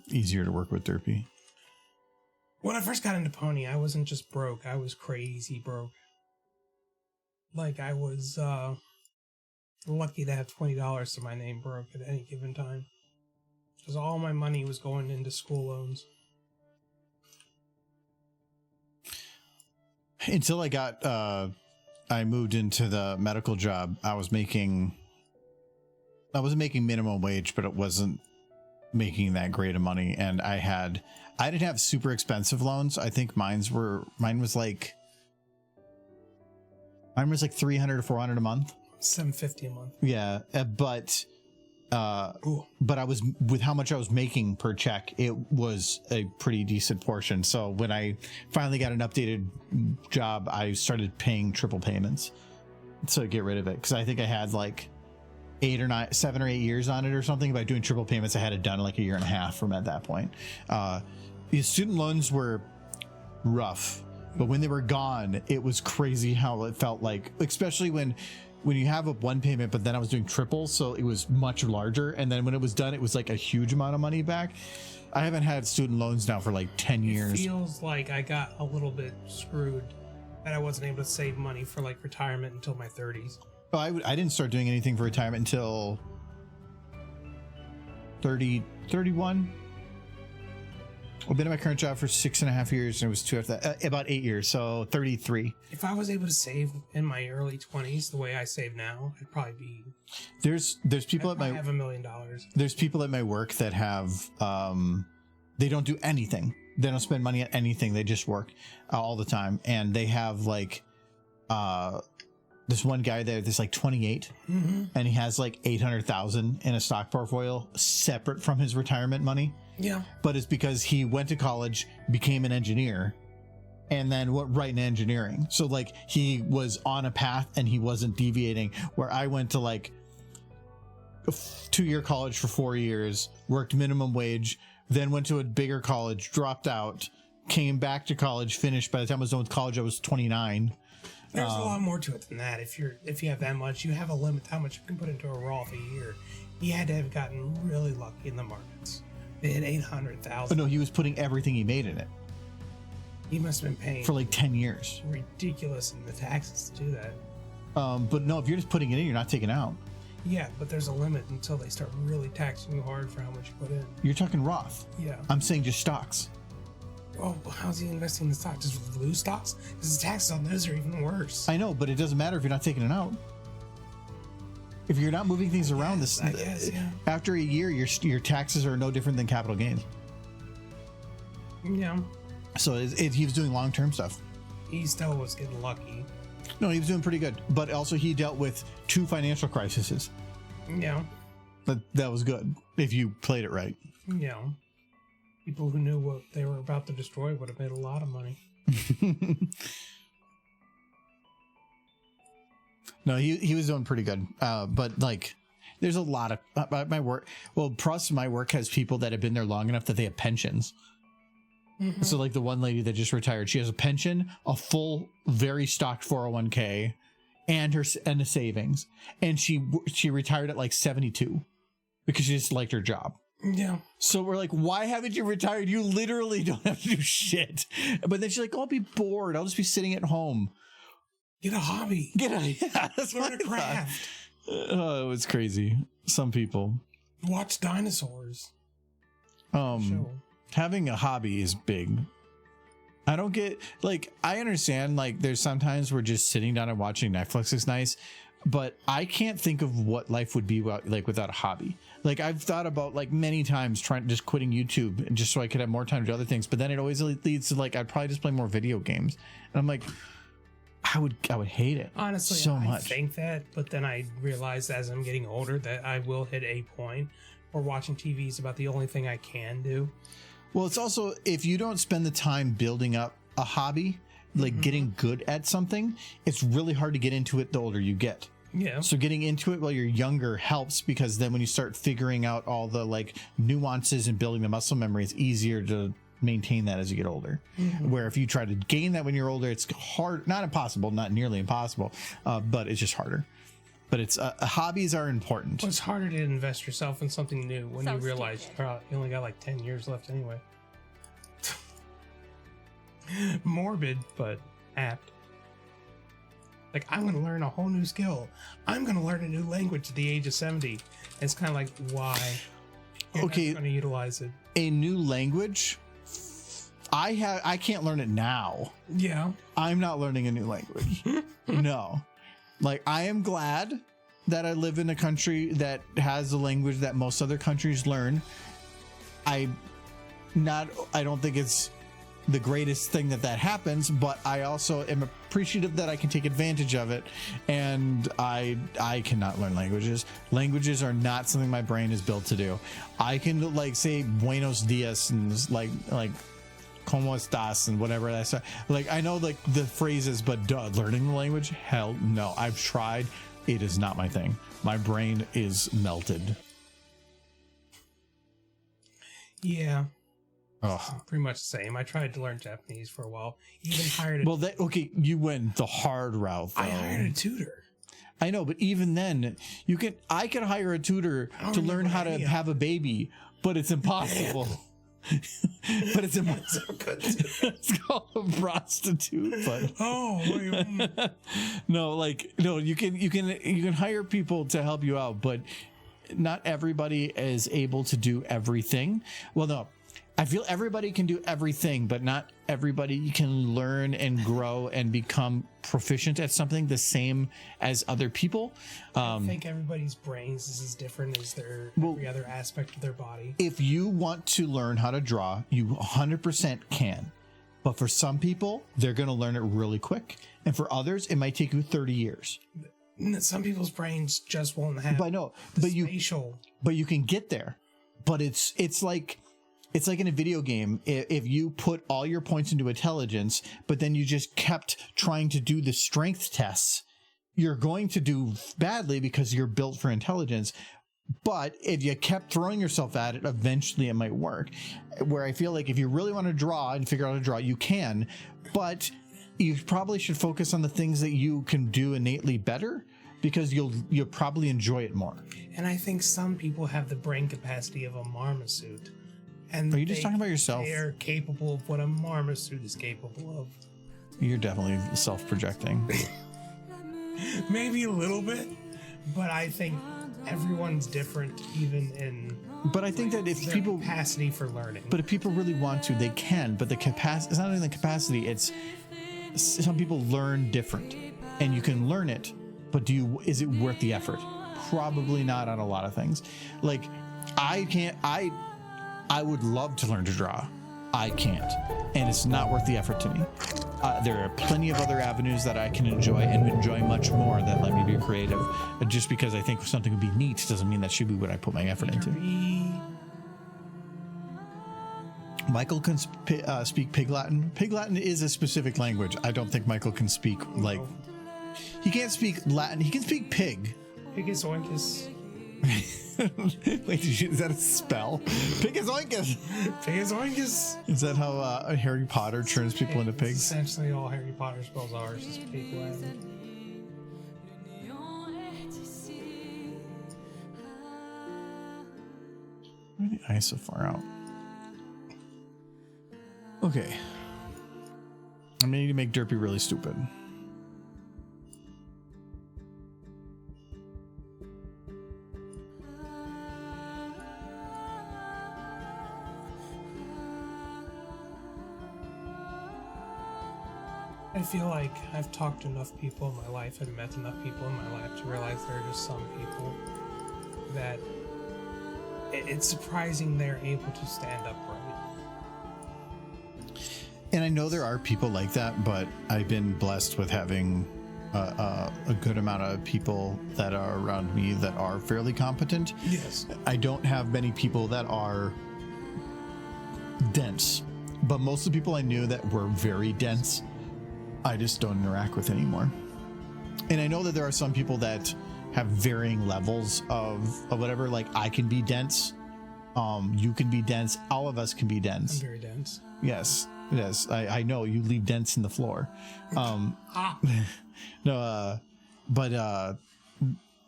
easier to work with derpy. When I first got into Pony, I wasn't just broke. I was crazy broke. like I was lucky to have $20 to my name broke at any given time. Because all my money was going into school loans. Until I moved into the medical job, I wasn't making minimum wage, but it wasn't making that great of money. And I didn't have super expensive loans. I think mine was like $300 to $400 a month. $750 a month. Yeah. But I was, with how much I was making per check, it was a pretty decent portion. So when I finally got an updated job, I started paying triple payments to get rid of it. Cause I think I had like 7 or 8 years on it or something. By doing triple payments, I had it done in like a year and a half from at that point. The student loans were rough, but when they were gone, it was crazy how it felt like, especially when you have a one payment, but then I was doing triple, so it was much larger. And then when it was done, it was like a huge amount of money back. I haven't had student loans now for like 10 years. It feels like I got a little bit screwed that I wasn't able to save money for like retirement until my 30s. Oh, I didn't start doing anything for retirement until 31. I've been in my current job for 6.5 years, and it was 2 after that, about 8 years, so 33. If I was able to save in my early 20s the way I save now, I'd probably be. There's people at my have $1 million. There's people at my work that have they don't do anything. They don't spend money on anything. They just work all the time, and they have like this one guy there that's like 28, and he has like 800,000 in a stock portfolio separate from his retirement money. Yeah. But it's because he went to college, became an engineer, and then went right in engineering. So like he was on a path and he wasn't deviating, where I went to like a 2-year college for 4 years, worked minimum wage, then went to a bigger college, dropped out, came back to college, finished. By the time I was done with college, I was 29. There's a lot more to it than that. If you have that much, you have a limit to how much you can put into a Roth a year. He had to have gotten really lucky in the markets. They had 800,000. But no, he was putting everything he made in it He must have been paying for like 10 years. ridiculous in the taxes to do that. But no, if you're just putting it in, you're not taking out. Yeah, but there's a limit until they start really taxing you hard for how much you put in. You're talking Roth. Yeah. I'm saying just stocks. Oh, how's he investing in stocks? Just lose stocks? Because the taxes on those are even worse. I know, but it doesn't matter if you're not taking it out. If you're not moving things around, I guess, yeah. After a year, your taxes are no different than capital gains. Yeah. So he was doing long-term stuff. He still was getting lucky. No, he was doing pretty good. But also he dealt with 2 financial crises. Yeah. That was good if you played it right. Yeah. People who knew what they were about to destroy would have made a lot of money. No, he was doing pretty good. But like, there's a lot of my work. Well, plus my work has people that have been there long enough that they have pensions. Mm-hmm. So like the one lady that just retired, she has a pension, a full, very stocked 401k, and a savings. And she retired at like 72 because she just liked her job. Yeah. So we're like, why haven't you retired? You literally don't have to do shit. But then she's like, I'll be bored. I'll just be sitting at home. Get a hobby. Yeah, that's Learn a craft. Oh, it was crazy. Some people. Watch dinosaurs. Having a hobby is big. I don't get, like, I understand, like, there's sometimes we're just sitting down and watching Netflix is nice, but I can't think of what life would be like without a hobby. Like, I've thought about, like, many times just quitting YouTube just so I could have more time to do other things, but then it always leads to, like, I'd probably just play more video games. And I'm like, I would hate it. Honestly, so I much. think that, but then I realized as I'm getting older that I will hit a point where watching TV is about the only thing I can do. Well, it's also, if you don't spend the time building up a hobby, like getting good at something, it's really hard to get into it the older you get. Yeah. So getting into it while you're younger helps, because then when you start figuring out all the like nuances and building the muscle memory, it's easier to maintain that as you get older. Where if you try to gain that when you're older, it's hard, not impossible, not nearly impossible, but it's just harder. But it's hobbies are important. Well, it's harder to invest yourself in something new when So you realize stupid. you only got like 10 years left anyway. Morbid, but apt. Like, I'm going to learn a whole new skill. I'm going to learn a new language at the age of 70. It's kind of like, why? You're Okay. not going to utilize it. A new language. I can't learn it now. Yeah. I'm not learning a new language. No. Like, I am glad that I live in a country that has a language that most other countries learn. I don't think it's the greatest thing that happens, but I also am appreciative that I can take advantage of it. And I cannot learn languages. Languages are not something my brain is built to do. I can like say buenos dias and like como estás and whatever that's like. I know like the phrases, but learning the language, hell no. I've tried. It is not my thing. My brain is melted. Yeah. Oh, Pretty much the same. I tried to learn Japanese for a while. Even hired well, okay, you went the hard route though. I hired a tutor. I know, but even then, I could hire a tutor to learn how to have a baby, but it's impossible. But it's impossible. It's called a prostitute, but no, you can hire people to help you out, but not everybody is able to do everything. Well, no. I feel everybody can do everything, but not everybody can learn and grow and become proficient at something the same as other people. I think everybody's brains is as different as every other aspect of their body. If you want to learn how to draw, you 100% can. But for some people, they're going to learn it really quick. And for others, it might take you 30 years. Some people's brains just won't have spatial. But you can get there. But it's like in a video game. If you put all your points into intelligence, but then you just kept trying to do the strength tests, you're going to do badly because you're built for intelligence. But if you kept throwing yourself at it, eventually it might work. Where I feel like if you really want to draw and figure out how to draw, you can. But you probably should focus on the things that you can do innately better, because you'll probably enjoy it more. And I think some people have the brain capacity of a marmoset. And are you just talking about yourself? They are capable of what a marmoset is capable of. You're definitely self-projecting. Maybe a little bit, but I think everyone's different, even in. But I think that if people capacity for learning. But if people really want to, they can. But the capacity, it's not only the capacity. It's some people learn different, and you can learn it. But is it worth the effort? Probably not on a lot of things. Like I would love to learn to draw. I can't. And it's not worth the effort to me. There are plenty of other avenues that I can enjoy and enjoy much more that let me be creative. Just because I think something would be neat doesn't mean that should be what I put my effort into. Michael can speak Pig Latin. Pig Latin is a specific language. I don't think Michael can speak, like... He can't speak Latin. He can speak pig. Pigus oinkus. Wait, is that a spell? Pigus oinkus. Pigus oinkus. Is that how Harry Potter turns people into pigs? Essentially, all Harry Potter spells are just pig Latin. Why are the eyes so far out? Okay. I'm gonna need to make Derpy really stupid. I feel like I've talked to enough people in my life and met enough people in my life to realize there are just some people that it's surprising they're able to stand upright. And I know there are people like that, but I've been blessed with having a good amount of people that are around me that are fairly competent. Yes. I don't have many people that are dense, but most of the people I knew that were very dense, I just don't interact with anymore. And I know that there are some people that have varying levels of whatever. Like I can be dense, you can be dense, all of us can be dense. I'm very dense. Yes, I know you leave dents in the floor. No, but oh,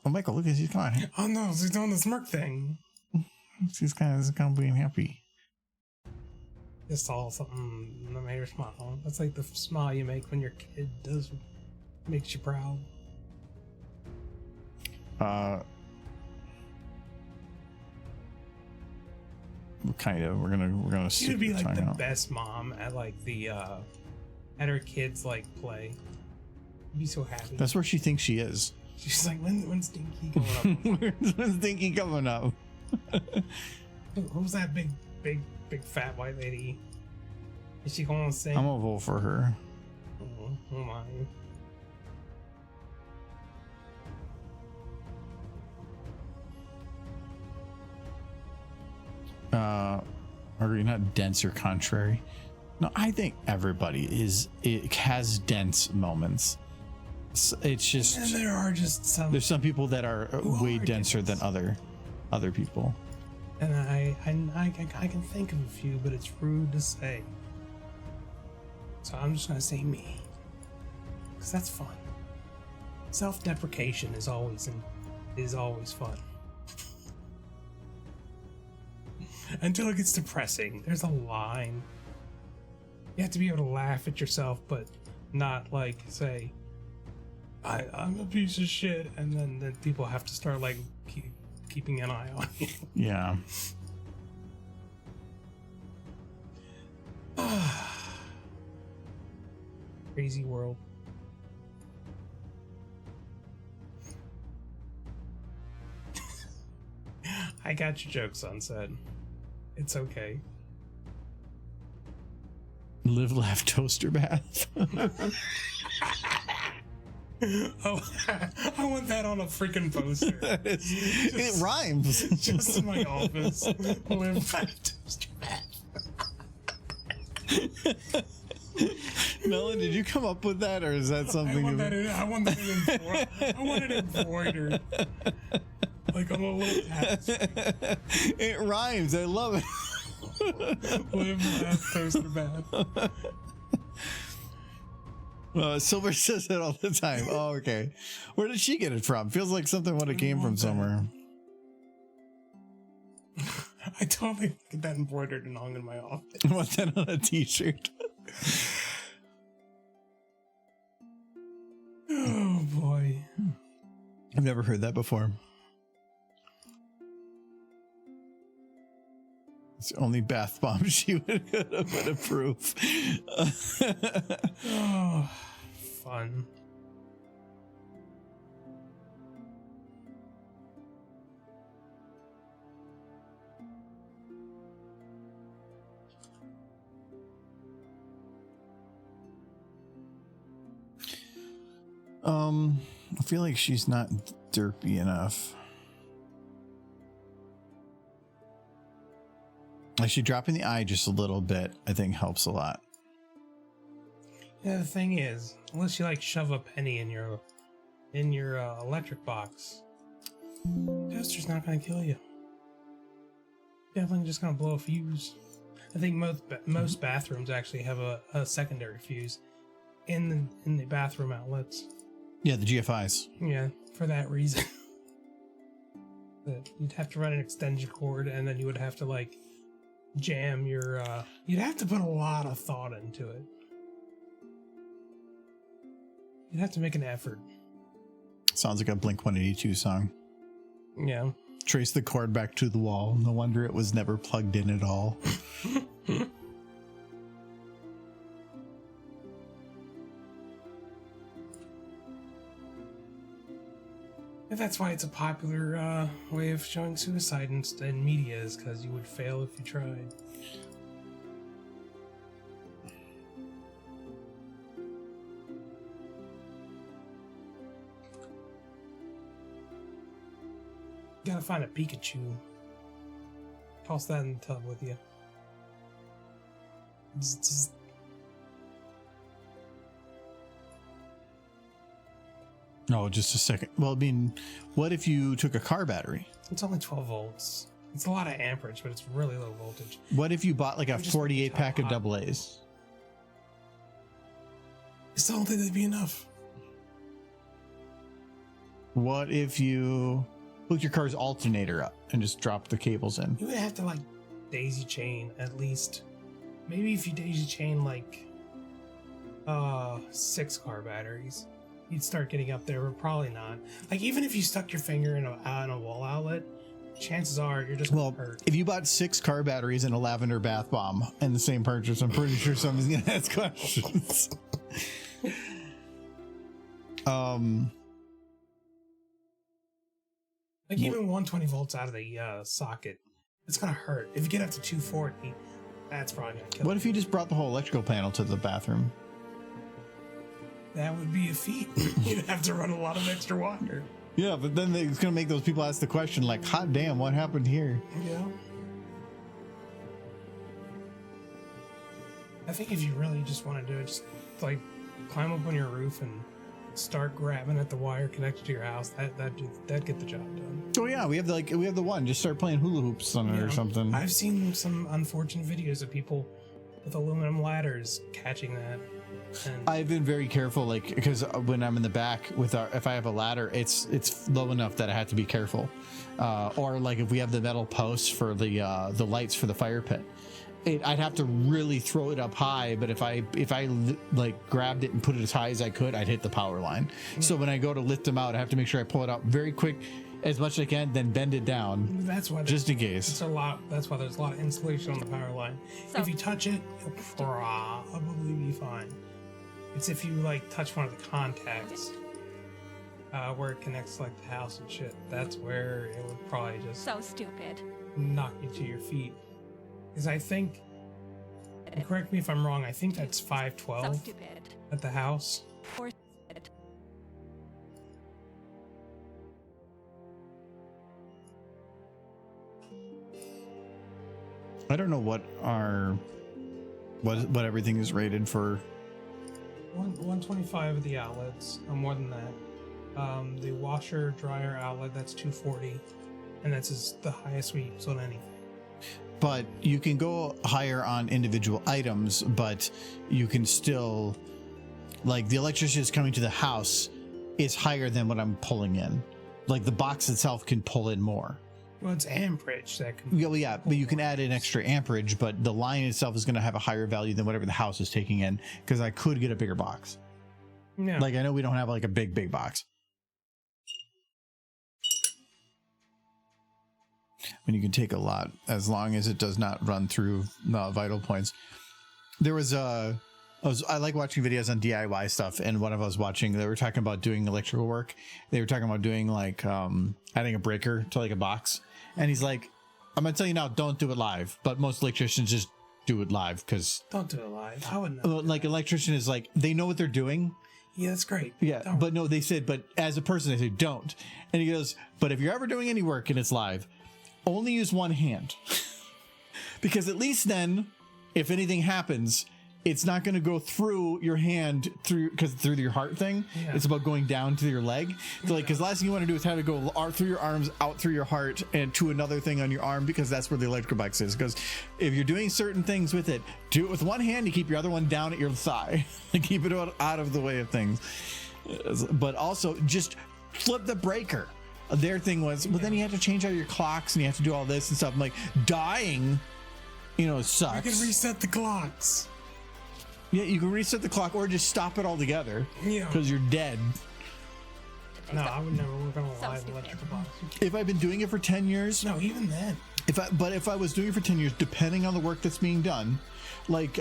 Michael, look at he's come on. Oh no, he's doing the smirk thing. He's kind of being happy. Just saw something that made her smile. That's like the smile you make when your kid does Makes you proud. Kind of. We're gonna. She would be like the best mom at like the at her kids like play. I'd be so happy. That's where she thinks she is. She's like, when's Stinky coming up? When's Stinky coming up? Who's that big fat white lady? Is she gonna sing? I'm gonna vote for her. Oh my. Are you not dense or contrary? No, I think everybody has dense moments. It's just, and there are just some. There's some people that are way denser dense. than other people. And I can think of a few, but it's rude to say. So I'm just gonna say me, because that's fun. Self-deprecation is always fun. Until it gets depressing. There's a line. You have to be able to laugh at yourself, but not like say, I'm a piece of shit, and then people have to start like keeping an eye on you. Yeah. Crazy world. I got your joke, Sunset. It's okay. Live, laugh, toaster bath. Oh, I want that on a freaking poster. It rhymes. Just in my office. Live, laugh, toaster bath. Melon, did you come up with that, or is that something? I want it embroidered. Like on a little task. It rhymes. I love it. Live, laugh, toaster bath. Silver says it all the time. Oh, okay. Where did she get it from? Feels like something would have came from somewhere. I totally get that embroidered and hung in my office. I want that on a t-shirt. Oh boy. I've never heard that before. It's the only bath bomb she would approve. Oh, fun. I feel like she's not derpy enough. Actually, dropping the eye just a little bit, I think, helps a lot. Yeah, the thing is, unless you like shove a penny in your electric box, toaster's not gonna kill you. Definitely just gonna blow a fuse. I think most bathrooms actually have a secondary fuse in the bathroom outlets. Yeah, the GFIs. Yeah, for that reason. That you'd have to run an extension cord, and then you would have to like jam your. You'd have to put a lot of thought into it. You'd have to make an effort. Sounds like a Blink-182 song. Yeah. Trace the cord back to the wall. No wonder it was never plugged in at all. And that's why it's a popular way of showing suicide in media, is because you would fail if you tried. Gotta find a Pikachu. Toss that in the tub with you. Zzz. No, just a second. Well, I mean, what if you took a car battery? It's only 12 volts. It's a lot of amperage, but it's really low voltage. What if you bought like a Or just 48 pack of hot. double A's? I still don't think that'd be enough. What if you hooked your car's alternator up and just dropped the cables in? You would have to like daisy chain at least. Maybe if you daisy chain like 6 car batteries. you'd start getting up there, but probably not. Like, even if you stuck your finger in a wall outlet, chances are you're just gonna hurt. If you bought 6 car batteries and a lavender bath bomb in the same purchase, I'm pretty sure somebody's gonna ask questions. Like, even 120 volts out of the socket, it's gonna hurt. If you get up to 240, that's probably gonna kill What you. if you just brought the whole electrical panel to the bathroom? That would be a feat. You'd have to run a lot of extra wire. Yeah, but then it's gonna make those people ask the question like, hot damn, what happened here? Yeah. I think if you really just want to do it, just like climb up on your roof and start grabbing at the wire connected to your house. That'd get the job done. Oh yeah, we have the one. Just start playing hula hoops on it or something. I've seen some unfortunate videos of people with aluminum ladders catching that. And I've been very careful, like, because when I'm in the back with if I have a ladder, it's low enough that I have to be careful. Or like if we have the metal posts for the lights for the fire pit, I'd have to really throw it up high. But if I like grabbed it and put it as high as I could, I'd hit the power line. Yeah. So when I go to lift them out, I have to make sure I pull it out very quick, as much as I can, then bend it down. That's why just in case. It's a lot. That's why there's a lot of insulation on the power line. So, if you touch it, you'll probably be fine. It's if you like touch one of the contacts where it connects like the house and shit. That's where it would probably just so stupid knock you to your feet. Because I think, and correct me if I'm wrong, I think that's 512 so stupid. At the house. Or stupid. I don't know what everything is rated for. 125 of the outlets, more than that. The washer dryer outlet, that's 240, and that's the highest we use on anything. But you can go higher on individual items, but you can still, like, the electricity that's coming to the house is higher than what I'm pulling in. Like, the box itself can pull in more. Well, it's amperage that can. Yeah, but you can add in extra amperage, but the line itself is going to have a higher value than whatever the house is taking in, because I could get a bigger box. Yeah. Like, I know we don't have like a big box. And you can take a lot as long as it does not run through vital points. There was I like watching videos on DIY stuff, and one of us watching, they were talking about doing electrical work. They were talking about doing like adding a breaker to like a box, and he's like, I'm gonna tell you now, don't do it live, but most electricians just do it live, because don't do it live. I wouldn't know. Like, electrician is like, they know what they're doing. Yeah, that's great. Yeah, don't. But no, they said, but as a person, they say don't. And he goes, but if you're ever doing any work and it's live, only use one hand. Because at least then, if anything happens, it's not going to go through your hand through your heart thing. Yeah. It's about going down to your leg. So like, because last thing you want to do is have it go through your arms, out through your heart, and to another thing on your arm, because that's where the electrical box is. Because if you're doing certain things with it, do it with one hand. You keep your other one down at your thigh and keep it out of the way of things. But also just flip the breaker. Their thing was, well, then you have to change out your clocks and you have to do all this and stuff. I'm like, dying, sucks. You can reset the clocks. Yeah, you can reset the clock or just stop it altogether. Yeah. Because you're dead. No, I would never work on a live electrical box. If I've been doing it for 10 years. No, even then. If I was doing it for 10 years, depending on the work that's being done, like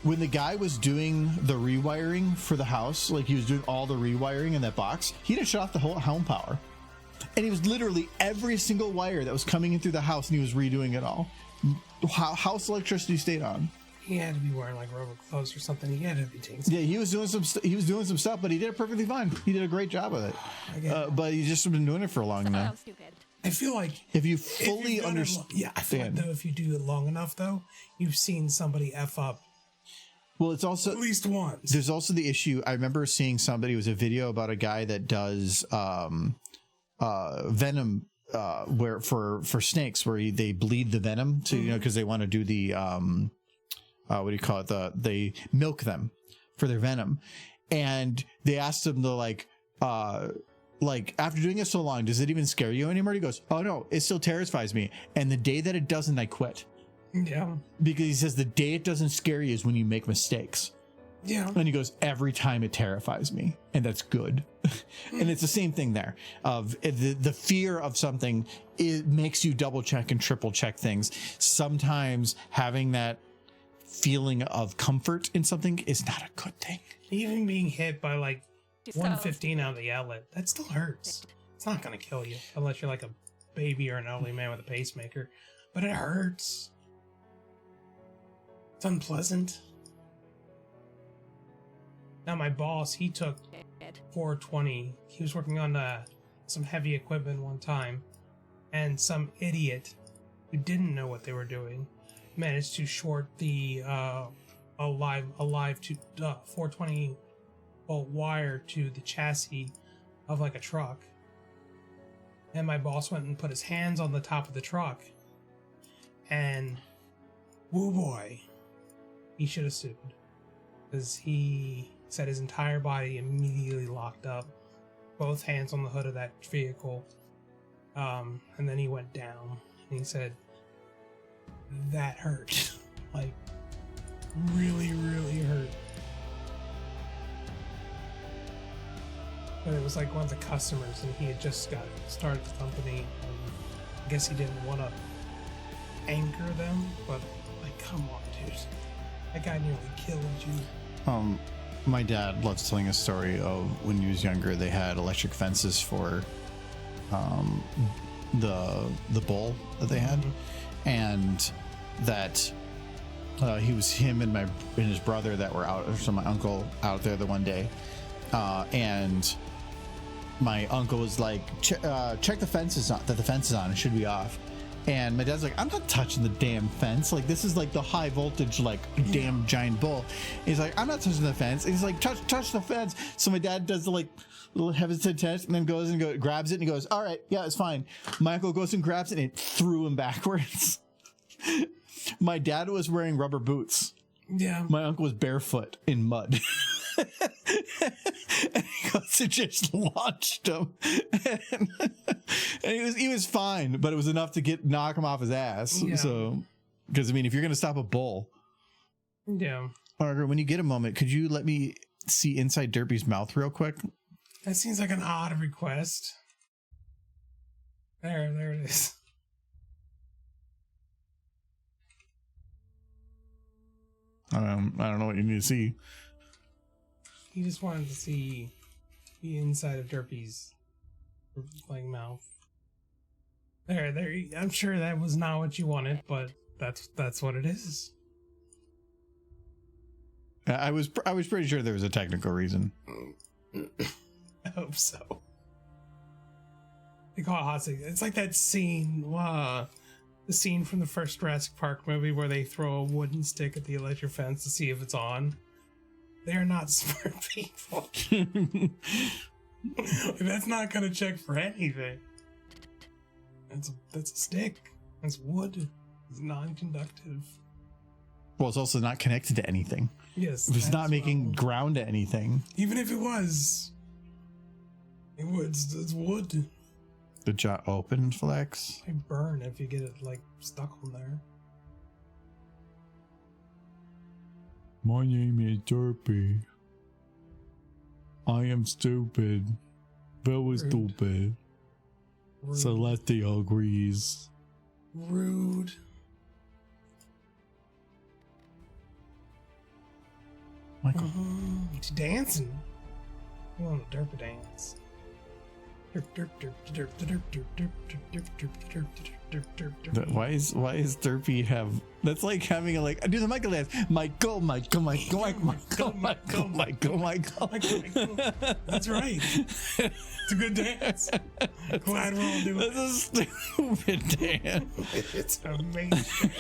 when the guy was doing the rewiring for the house, like he was doing all the rewiring in that box, he just shut off the whole home power. And he was literally every single wire that was coming in through the house, and he was redoing it all. House electricity stayed on. He had to be wearing like rubber gloves or something. He had to be taking. Yeah, he was doing some stuff, but he did it perfectly fine. He did a great job of it. But he's just been doing it for long enough. I feel like if you fully understand, I feel like though if you do it long enough, though, you've seen somebody f up. Well, it's also at least once. There's also the issue. I remember seeing somebody, it was a video about a guy that does venom where for snakes, where they bleed the venom to because they want to do the what do you call it? They milk them for their venom, and they asked him to like after doing it so long, does it even scare you anymore? He goes, oh no, it still terrifies me, and the day that it doesn't, I quit. Yeah, because he says the day it doesn't scare you is when you make mistakes. Yeah. And he goes, every time it terrifies me, and that's good. And it's the same thing there of the fear of something. It makes you double check and triple check things. Sometimes having that feeling of comfort in something is not a good thing. Even being hit by like So- 115 out of the outlet, that still hurts. It's not going to kill you unless you're like a baby or an elderly man with a pacemaker, but it hurts. It's unpleasant. Now my boss, he took 420. He was working on some heavy equipment one time, and some idiot who didn't know what they were doing managed to short the a live to 420 volt wire to the chassis of like a truck. And my boss went and put his hands on the top of the truck, and woo boy, he should have sued, because he said his entire body immediately locked up, both hands on the hood of that vehicle, and then he went down, and he said that hurt, like really hurt. But it was like one of the customers, and he had just got started the company, and I guess he didn't want to anger them, but like, come on, dude, that guy nearly killed you. My dad loves telling a story of when he was younger, they had electric fences for the bull that they had, and that him and his brother that were out, so my uncle out there the one day, and my uncle was like, check the fences on, that the fence is on, it should be off. And my dad's like, I'm not touching the damn fence. Like, this is like the high voltage, like damn giant bull. He's like, I'm not touching the fence. And he's like, touch the fence. So my dad does the like little hesitant test, and then goes and grabs it, and he goes, all right, yeah, it's fine. My uncle goes and grabs it, and it threw him backwards. My dad was wearing rubber boots. Yeah. My uncle was barefoot in mud. And he goes and just launched him, and he was fine, but it was enough to knock him off his ass. Yeah. So, because I mean, if you're gonna stop a bull, Yeah. Margaret, when you get a moment, could you let me see inside Derpy's mouth real quick? That seems like an odd request. There it is. I don't know what you need to see. He just wanted to see the inside of Derpy's like mouth. There. I'm sure that was not what you wanted, but that's what it is. I was pretty sure there was a technical reason. I hope so. They call it hot stick. It's like that scene, the scene from the first Jurassic Park movie where they throw a wooden stick at the electric fence to see if it's on. They're not smart people. That's not gonna check for anything. That's a stick. That's wood. It's non-conductive. Well, it's also not connected to anything. Yes. It's not as making well. ground to anything. Even if it was, it's wood. The jaw open, Flex. It might burn if you get it like stuck on there. My name is Derpy. I am stupid. Bill is Rude. stupid. Rude. Celestial agrees. Rude. Michael. He's dancing. You want a derp dance. Why is Derpy have? That's like having a like do the Michael dance. Michael. That's right. It's a good dance. Glad we're all doing it. That's a stupid dance. It's amazing.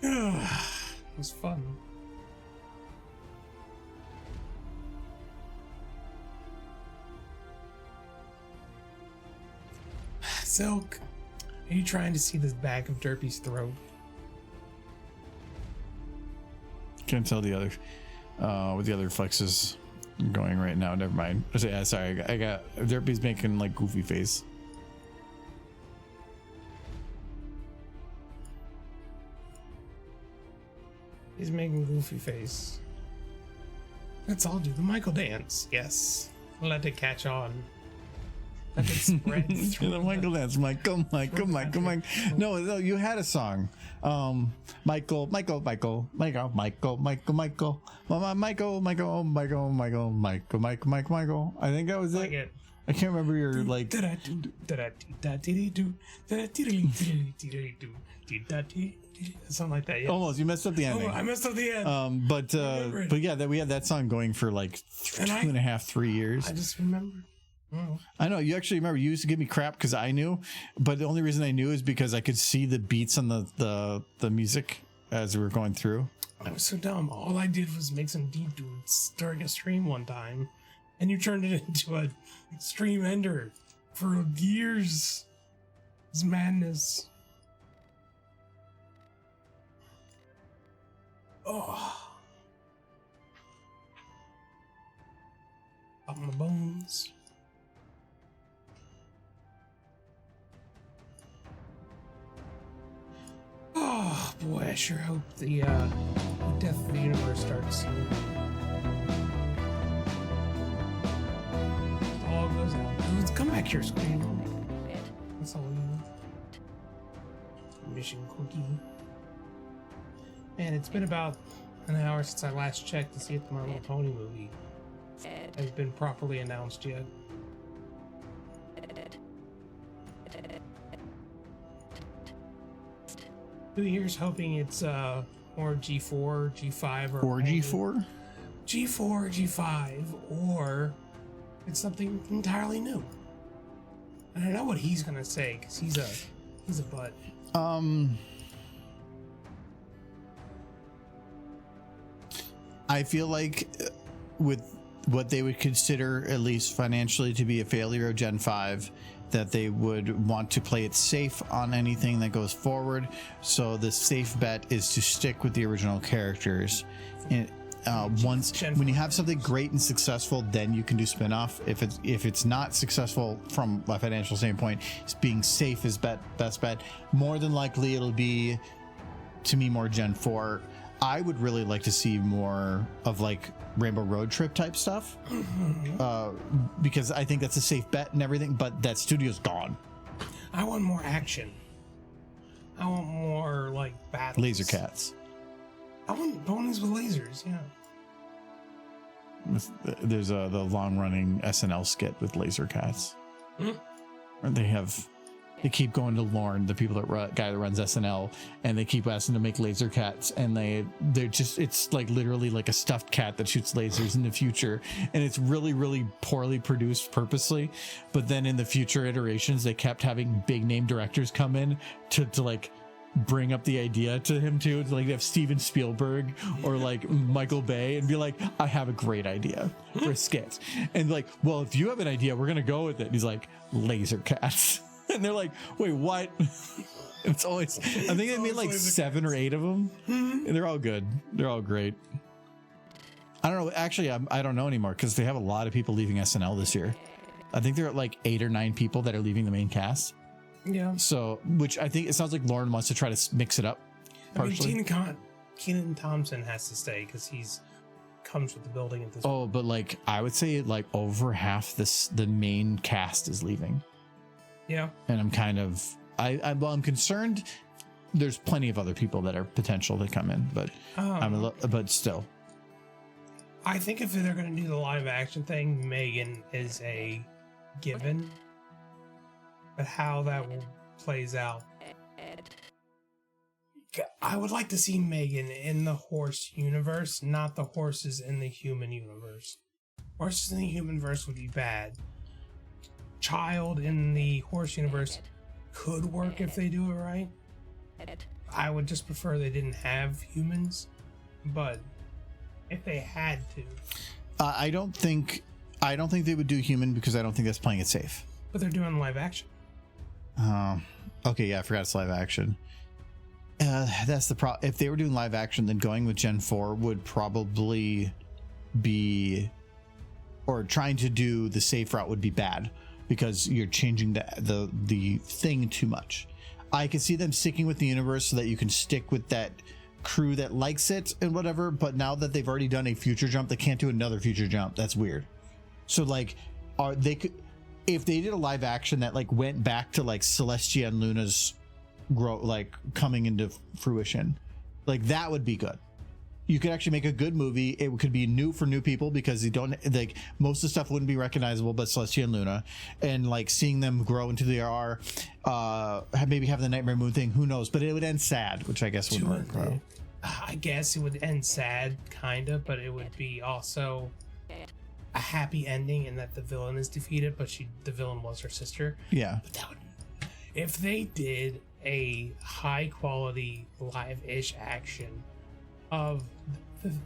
It was fun. Silk, are you trying to see the back of Derpy's throat? Can't tell the other with the other flexes going right now. Never mind. Sorry, I got Derpy's making like goofy face. He's making goofy face. Let's all do the Michael dance. Yes. Let it catch on. Let it spread through The Michael dance. Michael. No, you had a song. Michael. Mama, Michael. I think that was like it. it. I can't remember your like. Something like that. Yeah. Almost, you messed up the ending. Oh, I messed up the end. But yeah, that we had that song going for like 2.5-3 years. I just remember. Oh. I know you actually remember. You used to give me crap because I knew, but the only reason I knew is because I could see the beats on the music as we were going through. I was so dumb. All I did was make some deep dudes during a stream one time, and you turned it into a stream ender for years. It's madness. Oh. Up my bones. Oh boy, I sure hope the death of the universe starts soon. All goes out. Let's come back here, Scream. That's all we need. Mission cookie. Man, it's been about an hour since I last checked to see if the My Little Pony movie has been properly announced yet. Here's hoping it's more G4, G5, or G4? G4, G5, or it's something entirely new. I don't know what he's gonna say because he's a butt. I feel like with what they would consider, at least financially, to be a failure of Gen 5, that they would want to play it safe on anything that goes forward. So the safe bet is to stick with the original characters. And when you have something great and successful, then you can do spin-off. If it's not successful from a financial standpoint, it's being safe is best bet. More than likely it'll be, to me, more Gen 4. I would really like to see more of like Rainbow Road Trip type stuff, because I think that's a safe bet and everything, but that studio's gone. I want more action. I want more like battles. Laser cats. I want ponies with lasers, yeah. There's the long-running SNL skit with laser cats. Or they keep going to Lorne, the guy that runs SNL, and they keep asking to make laser cats, and they're just, it's like literally like a stuffed cat that shoots lasers in the future, and it's really, really poorly produced purposely. But then in the future iterations, they kept having big name directors come in to like bring up the idea to him too, to like have Steven Spielberg or like Michael Bay and be like, I have a great idea for a skit, and like, well, if you have an idea, we're gonna go with it. And he's like, laser cats. And they're like, wait, what? It's always, I think they made like 7 or 8 of them. And they're all good. They're all great. I don't know. Actually, I don't know anymore because they have a lot of people leaving SNL this year. I think they're at like 8 or 9 people that are leaving the main cast. Yeah. So, which I think it sounds like Lauren wants to try to mix it up. Partially. I mean, Kenan Thompson has to stay because he's comes with the building at this point. Oh, but like, I would say like over half the main cast is leaving. Yeah. And I'm kind of, I'm concerned. There's plenty of other people that are potential to come in, but but still. I think if they're going to do the live action thing, Megan is a given. But how that plays out, I would like to see Megan in the horse universe, not the horses in the human universe. Horses in the human verse would be bad. Child in the horse universe could work if they do it right. I would just prefer they didn't have humans, but if they had to, I don't think they would do human because I don't think that's playing it safe. But they're doing live action. Okay, yeah, I forgot it's live action. That's the problem. If they were doing live action, then going with Gen 4 would probably be, or trying to do the safe route would be bad. Because you're changing the thing too much. I can see them sticking with the universe so that you can stick with that crew that likes it and whatever, but now that they've already done a future jump, they can't do another future jump. That's weird. So like, if they did a live action that like went back to like Celestia and Luna's coming into fruition, like that would be good. You could actually make a good movie. It could be new for new people because you don't like most of the stuff wouldn't be recognizable, but Celestia and Luna, and like seeing them grow into the R, maybe have the Nightmare Moon thing. Who knows? But it would end sad, which I guess would work. I guess it would end sad, kind of, but it would be also a happy ending in that the villain is defeated, but the villain was her sister. Yeah. But that would, if they did a high quality live-ish action of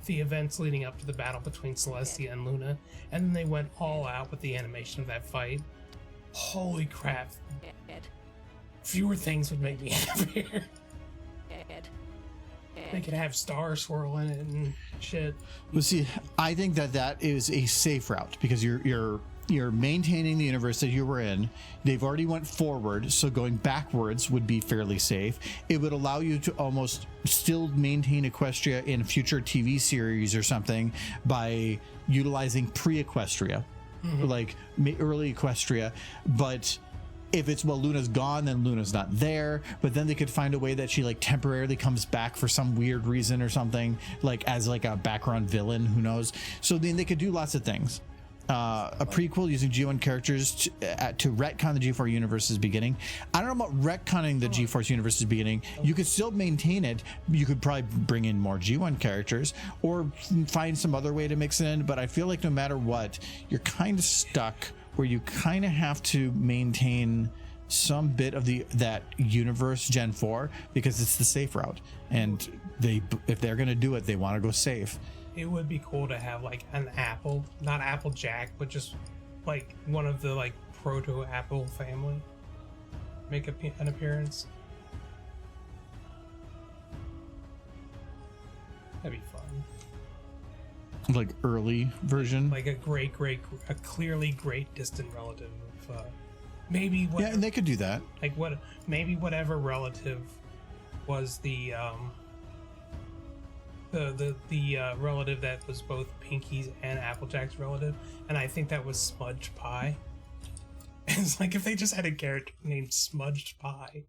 the events leading up to the battle between Celestia and Luna, and then they went all out with the animation of that fight. Holy crap. Fewer things would make me happier. They could have stars swirl in it and shit. Well, see, I think that is a safe route because you're maintaining the universe that you were in. They've already went forward, so going backwards would be fairly safe. It would allow you to almost still maintain Equestria in future TV series or something by utilizing pre-Equestria, like early Equestria. But if it's, well, Luna's gone, then Luna's not there. But then they could find a way that she like temporarily comes back for some weird reason or something, like as like a background villain, who knows. So then they could do lots of things. A prequel using G1 characters to retcon the G4 universe's beginning. I don't know about retconning the G-Force universe's beginning. You could still maintain it. You could probably bring in more G1 characters or find some other way to mix it in. But I feel like no matter what, you're kind of stuck where you kind of have to maintain some bit of that universe Gen 4 because it's the safe route. And if they're going to do it, they want to go safe. It would be cool to have like an Apple, not Applejack, but just like one of the like proto Apple family make an appearance. That'd be fun. Like early version, like a clearly great distant relative of maybe what, yeah, and they could do that. Like maybe whatever relative was the relative that was both Pinky's and Applejack's relative, and I think that was Smudged Pie. It's like if they just had a character named Smudged Pie,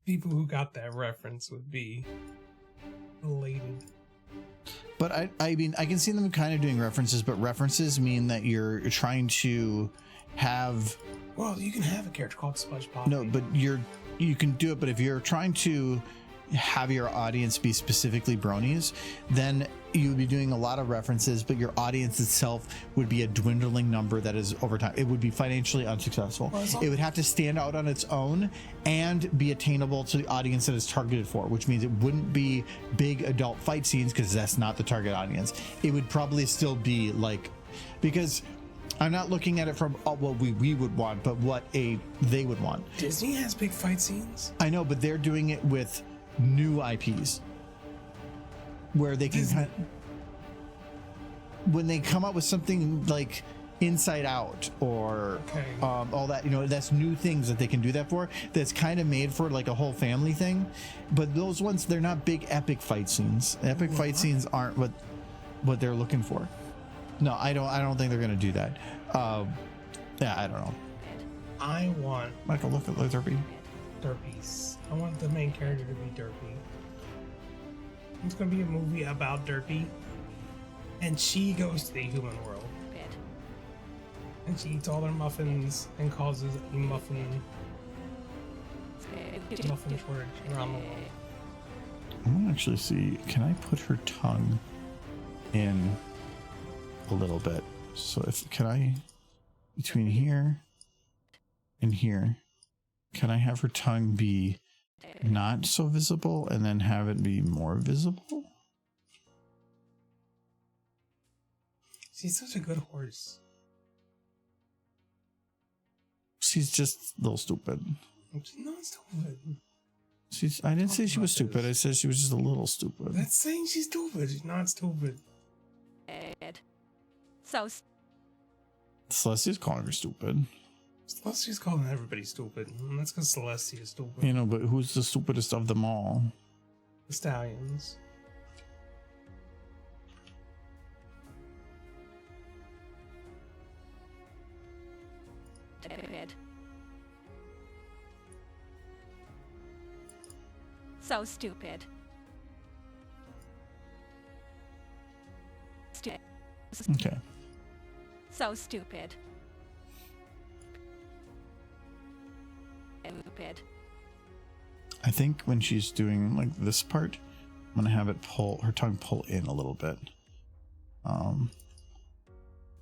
people who got that reference would be elated. But I mean, I can see them kind of doing references, but references mean that you're trying to have. Well, you can have a character called Smudged Pie. No, but you can do it. But if you're trying to have your audience be specifically bronies, then you would be doing a lot of references, but your audience itself would be a dwindling number that is over time. It would be financially unsuccessful. It would have to stand out on its own and be attainable to the audience that it's targeted for, which means it wouldn't be big adult fight scenes because that's not the target audience. It would probably still be like, because I'm not looking at it from what we would want, but what they would want. Disney has big fight scenes. I know, but they're doing it with new IPs where they can when they come up with something like Inside Out or all that, that's new things that they can do that for, that's kind of made for like a whole family thing. But those ones, they're not big epic fight scenes. Epic fight scenes aren't what they're looking for. No, I don't think they're gonna do that. Yeah, I don't know. I want Michael, look at Derpies. I want the main character to be Derpy. It's gonna be a movie about Derpy, and she goes to the human world, and she eats all their muffins and causes a muffin shortage around the world. I want to actually see. Can I put her tongue in a little bit? So can I between here and here? Can I have her tongue be not so visible and then have it be more visible? She's such a good horse. She's just a little stupid. She's not stupid. I didn't say she was stupid. I said she was just a little stupid. That's saying she's stupid. She's not stupid. So Celestia's calling her stupid. Celestia's calling everybody stupid. And that's because Celestia is stupid. But who's the stupidest of them all? the stallions. Stupid. So stupid. Okay. So stupid. Stupid. I think when she's doing like this part, I'm gonna have it her tongue pull in a little bit.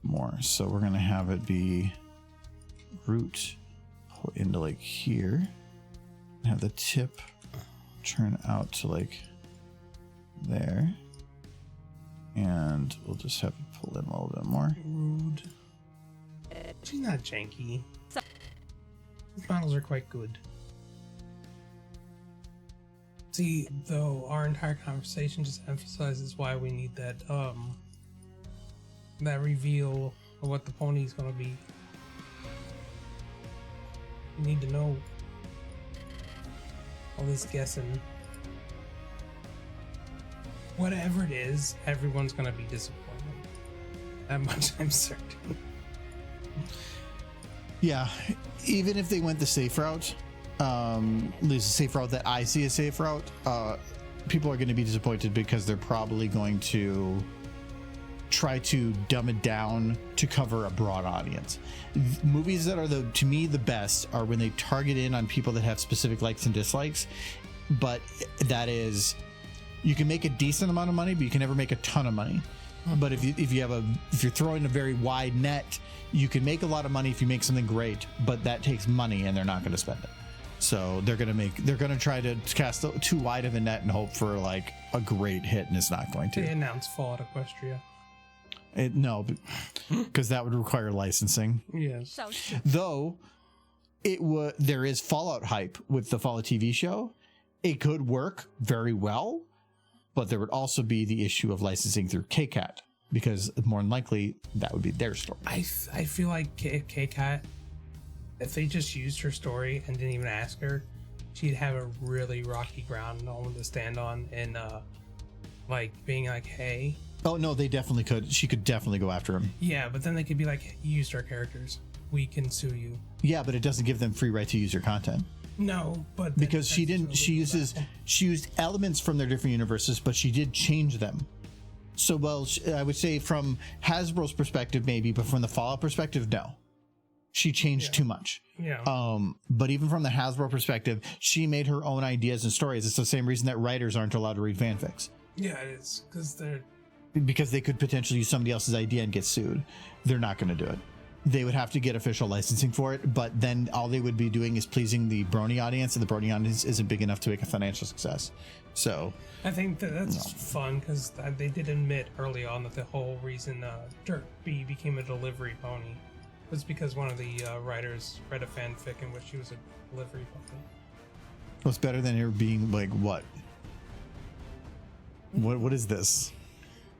More. So we're gonna have it be root pull into like here. Have the tip turn out to like there. And we'll just have it pull in a little bit more. Rude. She's not janky. These models are quite good. See, though, our entire conversation just emphasizes why we need that that reveal of what the pony's gonna be. You need to know. All this guessing. Whatever it is, everyone's gonna be disappointed. That much I'm certain. Yeah, even if they went the safe route, the safe route that I see a safe route, people are going to be disappointed because they're probably going to try to dumb it down to cover a broad audience. Movies that are to me the best are when they target in on people that have specific likes and dislikes, but that is, you can make a decent amount of money, but you can never make a ton of money. But if you're throwing a very wide net, you can make a lot of money if you make something great, but that takes money and they're not going to spend it. So they're going to try to cast too wide of a net and hope for like a great hit, and it's not going to. They announced Fallout Equestria. No, because that would require licensing. Yes. So Though there is Fallout hype with the Fallout TV show. It could work very well, but there would also be the issue of licensing through KCAT, because more than likely that would be their story. I feel like KCAT, if they just used her story and didn't even ask her, she'd have a really rocky ground to stand on, and like being like, hey. Oh no, they definitely could. She could definitely go after him. Yeah, but then they could be like, you used our characters, we can sue you. Yeah, but it doesn't give them free right to use your content. No, but Because she used elements from their different universes, but she did change them. So, well, I would say from Hasbro's perspective, maybe, but from the Fallout perspective, no. She changed too much. Yeah. But even from the Hasbro perspective, she made her own ideas and stories. It's the same reason that writers aren't allowed to read fanfics. Yeah, it is, Because they could potentially use somebody else's idea and get sued. They're not going to do it. They would have to get official licensing for it, but then all they would be doing is pleasing the Brony audience, and the Brony audience isn't big enough to make a financial success. So I think that's fun, because they did admit early on that the whole reason Dirt B became a delivery pony was because one of the writers read a fanfic in which she was a delivery pony. what's better than her being like what? What is this?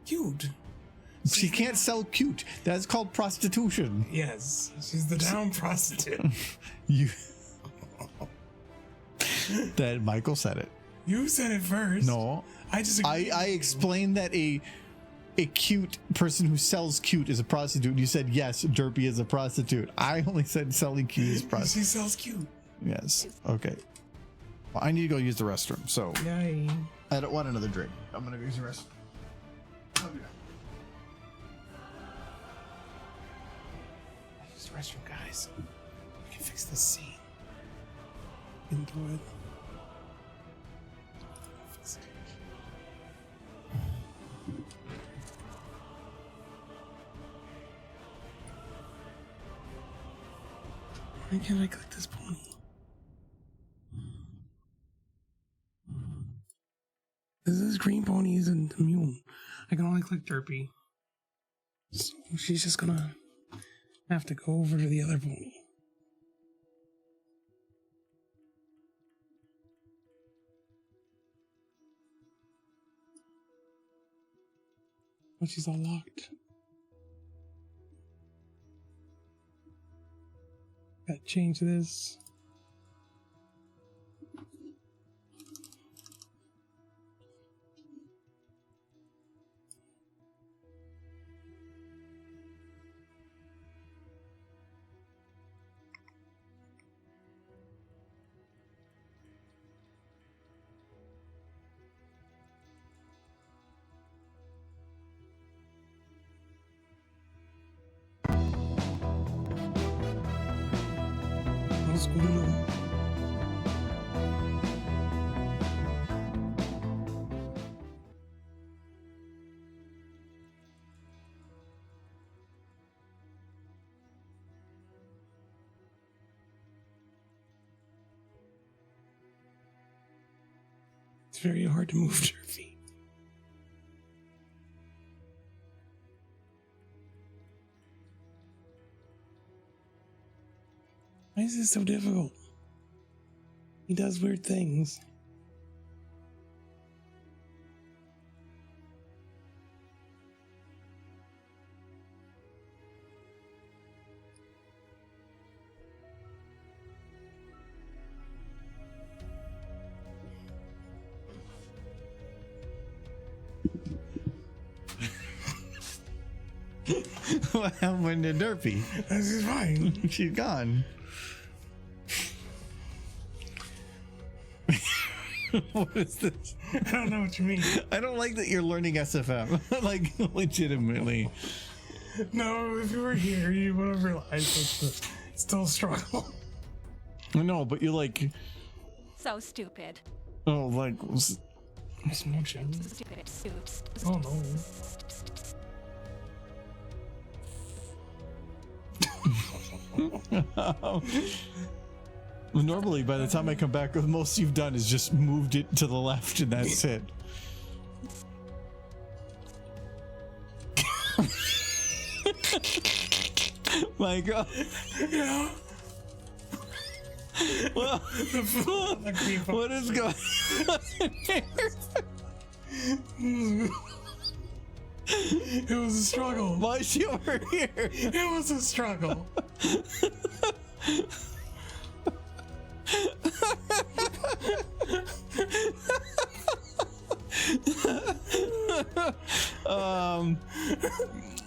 Cute. She can't sell cute. That's called prostitution. Yes, she's the down prostitute. You. That Michael said it. You said it first. No, I disagree. I explained that a cute person who sells cute is a prostitute. You said yes, Derpy is a prostitute. I only said selling cute is prostitute. She sells cute. Yes. Okay. Well, I need to go use the restroom. So Yay. I don't want another drink. I'm gonna go use the restroom. I'll be back. Use the restroom, guys. We can fix this scene. Into it. Fix it. Why can't I click this pony? This green pony isn't immune. I can only click Derpy. So she's just gonna have to go over to the other pony. But she's all locked. Gotta change this. Scootaloo. It's very hard to move your feet. Why is this so difficult? He does weird things. What happened to Derpy? This is fine. She's gone. What is this? I don't know what you mean. I don't like that you're learning SFM. Like, legitimately. No, if you were here, you would have realized it's still a struggle. No, but you're like, So stupid. oh, like, Motion. Stupid. Oops. Oh no. normally by the time I come back, the most you've done is just moved it to the left and that's it. My God. Yeah. Well, what is going on here? It was a struggle. Why is she over here? It was a struggle.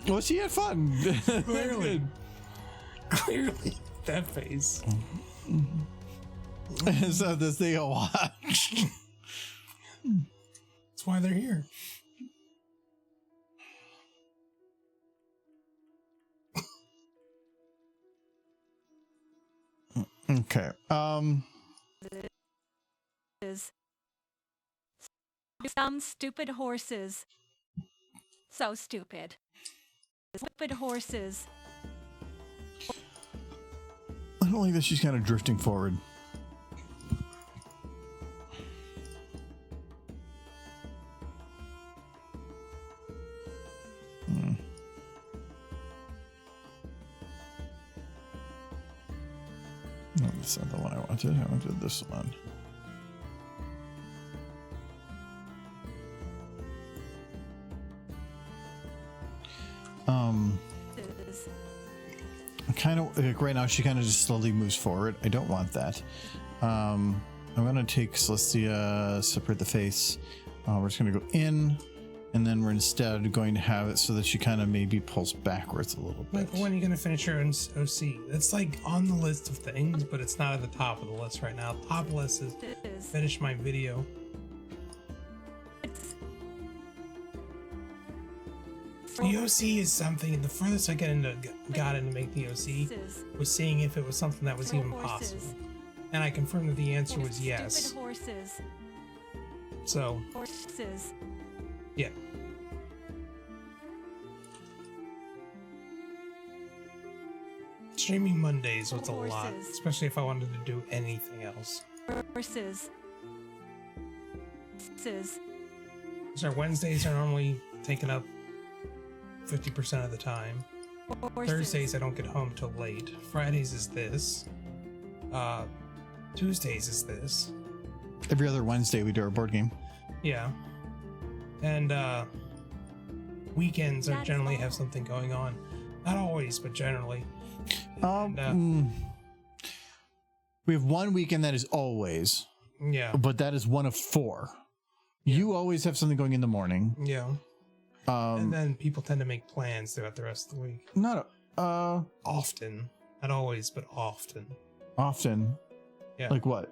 Well, she had fun. Clearly. Clearly. That face. So this thing I watched. That's why they're here. Okay. Is some stupid horses. So stupid. Stupid horses. I don't like that she's kind of drifting forward. No, that's not the one I wanted. I wanted this one. Is Kind of like right now, she kind of just slowly moves forward. I don't want that. I'm gonna take Celestia, separate the face. We're just gonna go in, and then we're instead going to have it so that she kind of maybe pulls backwards a little bit. Like, when are you gonna finish your OC? It's like on the list of things, but it's not at the top of the list right now. Top of the list is finish my video. The OC is something. The furthest I got into make the OC was seeing if it was something that was even possible, and I confirmed that the answer was yes. Stupid horses. So Horses. yeah. Streaming Mondays was a lot, Horses. especially if I wanted to do anything else. Horses. Horses. So Wednesdays are normally taken up 50% of the time. Horses. Thursdays I don't get home till late. Fridays is this. Tuesdays is this. Every other Wednesday we do our board game. Yeah. And weekends That are is generally all. have something going on. Not always, but generally. We have one weekend that is always, Yeah. but that is one of 4. You always have something going in the morning. Yeah. And then people tend to make plans throughout the rest of the week. Not Often. Not always, but often. often. Yeah. Like what?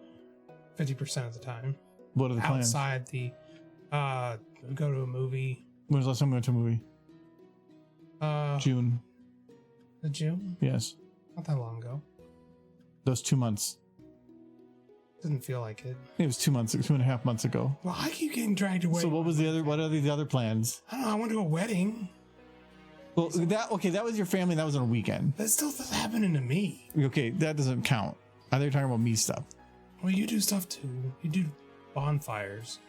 50% of the time. What are the plans? Outside the go to a movie. When was the last time we went to a movie? June. June. The June? Yes. Not that long ago. Those 2 months. Doesn't feel like it. It was 2.5 months ago. Well, I keep getting dragged away. So what are the other plans? I don't know. I went to a wedding. Well, that was your family. That was on a weekend. That's still happening to me. Okay, that doesn't count. I thought you were talking about me stuff. Well, you do stuff too. You do bonfires.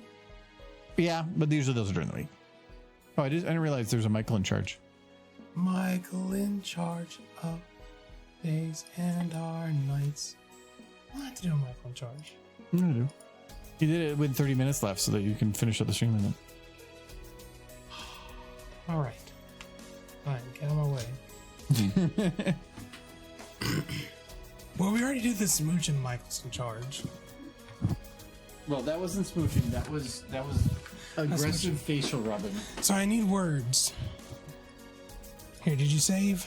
Yeah, but usually those are during the week. Oh, I didn't realize there's a Michael in charge. Michael in charge of days and our nights. I have to do a Michael in charge. I do. You did it with 30 minutes left so that you can finish up the stream in All right. Fine, get out of my way. Well, we already did the smooching. Michael's in charge. Well, that wasn't smooching. That was aggressive facial rubbing. So I need words. Here, did you save?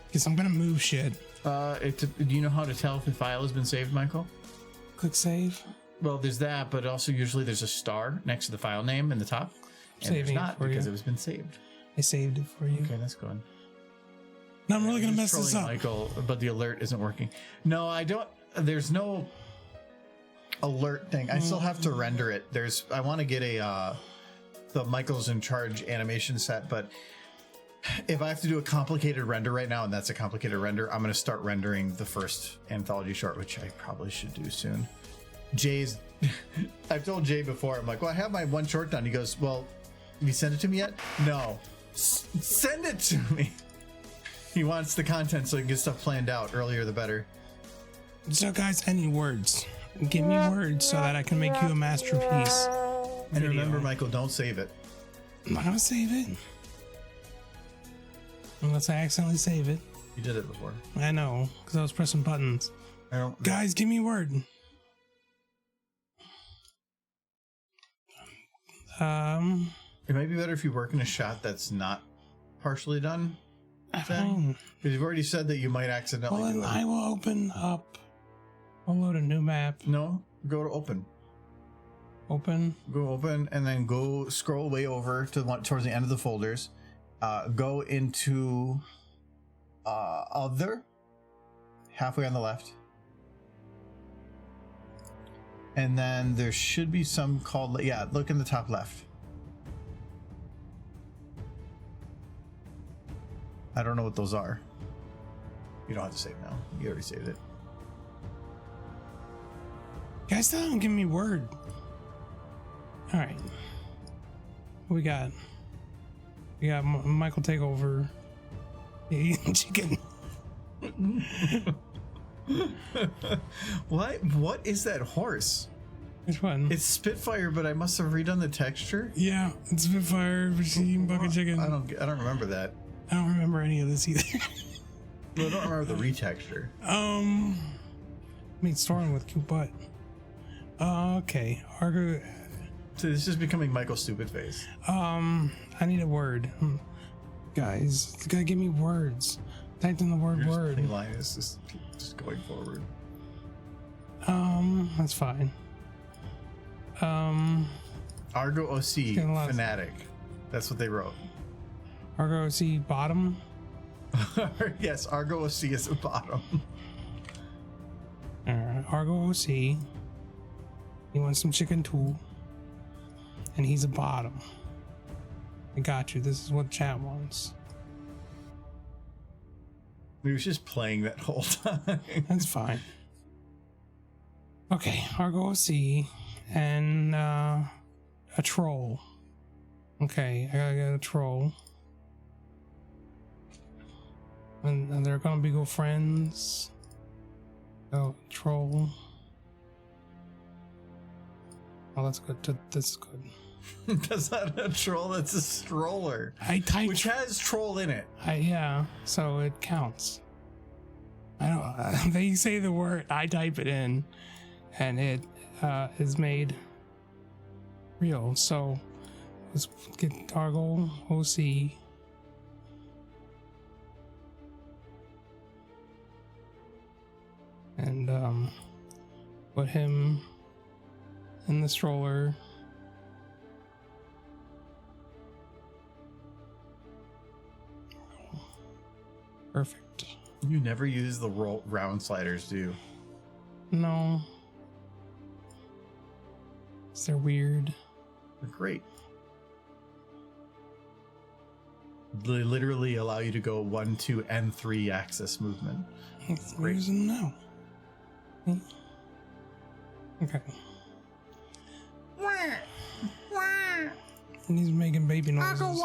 Because I'm gonna move shit. Do you know how to tell if the file has been saved, Michael? Click save. Well, there's that, but also usually there's a star next to the file name in the top. And there's Saving it not for because you. it was been saved. I saved it for you. Okay, that's good. Now I'm really gonna I'm mess just this trolling up. Michael, but the alert isn't working. No, I don't. There's no alert thing. I still have to render it. I want to get the Michael's in charge animation set, but if I have to do a complicated render right now, and that's a complicated render, I'm going to start rendering the first anthology short, which I probably should do soon. I've told Jay before, I'm like, well, I have my one short done. He goes, well, have you sent it to me yet? No. Send it to me. He wants the content so he can get stuff planned out. Earlier the better. So, guys, I need words. Give me words so that I can make you a masterpiece. And remember, Michael, don't save it. I'm not gonna save it. Unless I accidentally save it. You did it before. I know, because I was pressing buttons. I don't. Guys, give me a word. It might be better if you work in a shot that's not partially done. Fine. Because you've already said that you might accidentally Well, do then it. I will open up. I'll load a new map. No, go to open. Open. Go open and then go scroll way over to the one towards the end of the folders. Go into other, halfway on the left. And then there should be some called, yeah, look in the top left. I don't know what those are. You don't have to save now. You already saved it. Guys, still don't give me a word. All right. What we got? We got Michael take over. Chicken. What is that horse? Which one? It's Spitfire, but I must have redone the texture. Yeah, it's Spitfire, machine, bucket chicken. I don't remember that. I don't remember any of this either. No, I don't remember the retexture. I mean, starting with cute butt. Okay. Argo. So this is becoming Michael's stupid face. I need a word. Guys, you gotta give me words. Typed in the word Your word. funny line is just going forward. That's fine. Argo OC Getting lost. fanatic. That's what they wrote. Argo C bottom. Yes, Argo OC is a bottom. Argo OC. He wants some chicken too. And he's a bottom. I got you. This is what chat wants. He was just playing that whole time. That's fine. Okay, Argo OC and a troll. Okay, I gotta get a troll. And they're gonna be good friends. Oh, troll. Oh, that's good. That's good. That's not a troll, that's a stroller. I typed. Which has troll in it. Yeah, so it counts. I don't. They say the word. I type it in, and it is made real. So let's get Argo OC. And put him in the stroller. Perfect. You never use the round sliders, do you? No. They're weird. They're great. They literally allow you to go 1, 2, and 3 axis movement. Let's Great. use them now. Okay. And he's making baby noises.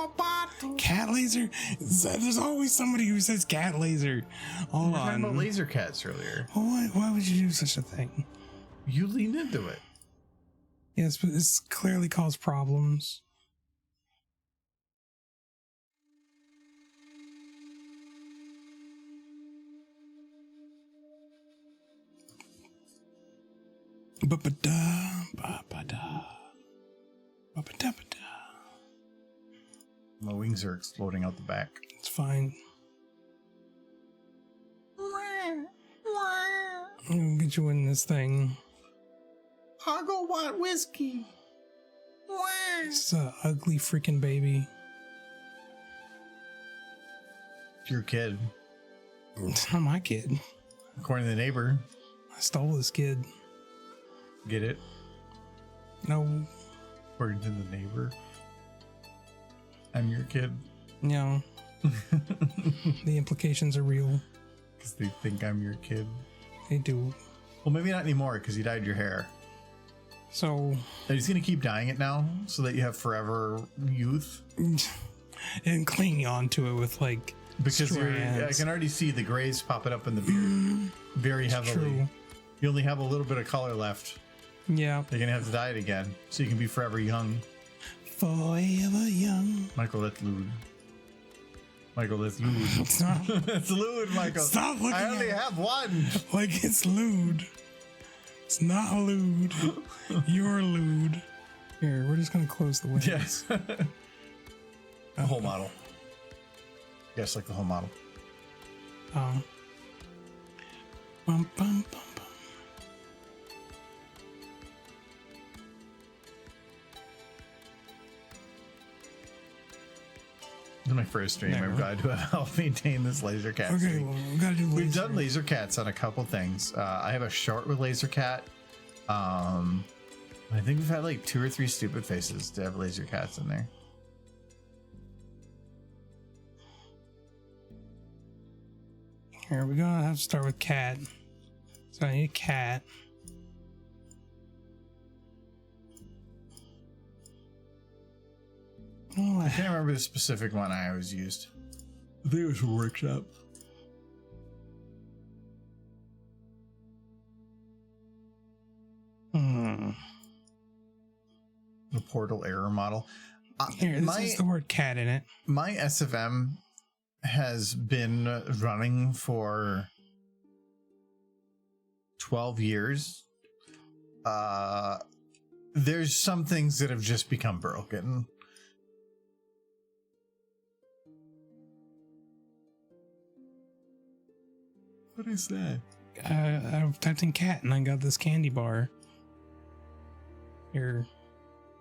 Cat laser? There's always somebody who says cat laser. Hold We were talking on. about laser cats earlier. Why would you do such a thing? You leaned into it. Yes, but this clearly caused problems. Ba-ba-da, ba-ba-da, ba-ba-da-ba-da. My wings are exploding out the back. It's fine. I'm gonna get you in this thing. I go want whiskey. It's an ugly freaking baby. It's your kid. It's not my kid. According to the neighbor. I stole this kid. Get it? No, According to the neighbor. I'm your kid. no. The implications are real. Because they think I'm your kid. They do. Well, maybe not anymore because you dyed your hair. So, Are you just going to keep dyeing it now so that you have forever youth? and clinging onto it with like Because I strands. can already see the grays popping up in the beard very heavily. True. You only have a little bit of color left. Yeah. You're going to have to dye it again so you can be forever young. Forever young. Michael, that's lewd. Michael, that's lewd. Stop. It's lewd, Michael. Stop looking I only at it. have one. Like it's lewd. It's not lewd. You're lewd. Here, we're just gonna close the window. Yes. The whole model. Yes, like the whole model. Bum, bum, bum, bum. This is my first stream. There. I'm glad to have helped maintain this laser cat. Okay, streak. well, we gotta do We've laser. done laser cats on a couple things. I have a short with laser cat. I think we've had like 2 or 3 stupid faces to have laser cats in there. Here, we're gonna have to start with cat. So I need a cat. Oh, I can't remember the specific one I always used. I think it was workshop. The portal error model. Here, this is the word cat in it. My SFM has been running for 12 years. There's some things that have just become broken. What is that? I typed in cat and I got this candy bar. Here.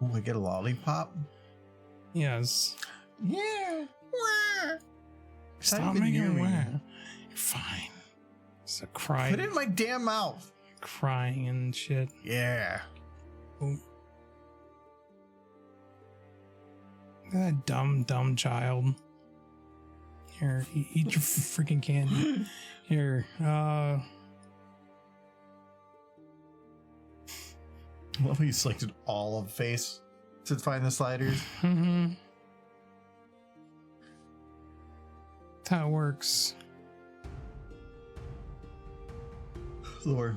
Oh, I get a lollipop? Yes. Yeah. Stop making a wah. You're fine. It's a crying. Put it in my damn mouth. Crying and shit. Yeah. Oh. Look at that dumb child. Here, eat your freaking candy. Here, I love how you selected all of face to find the sliders. mm-hmm. That's how it works. Lord.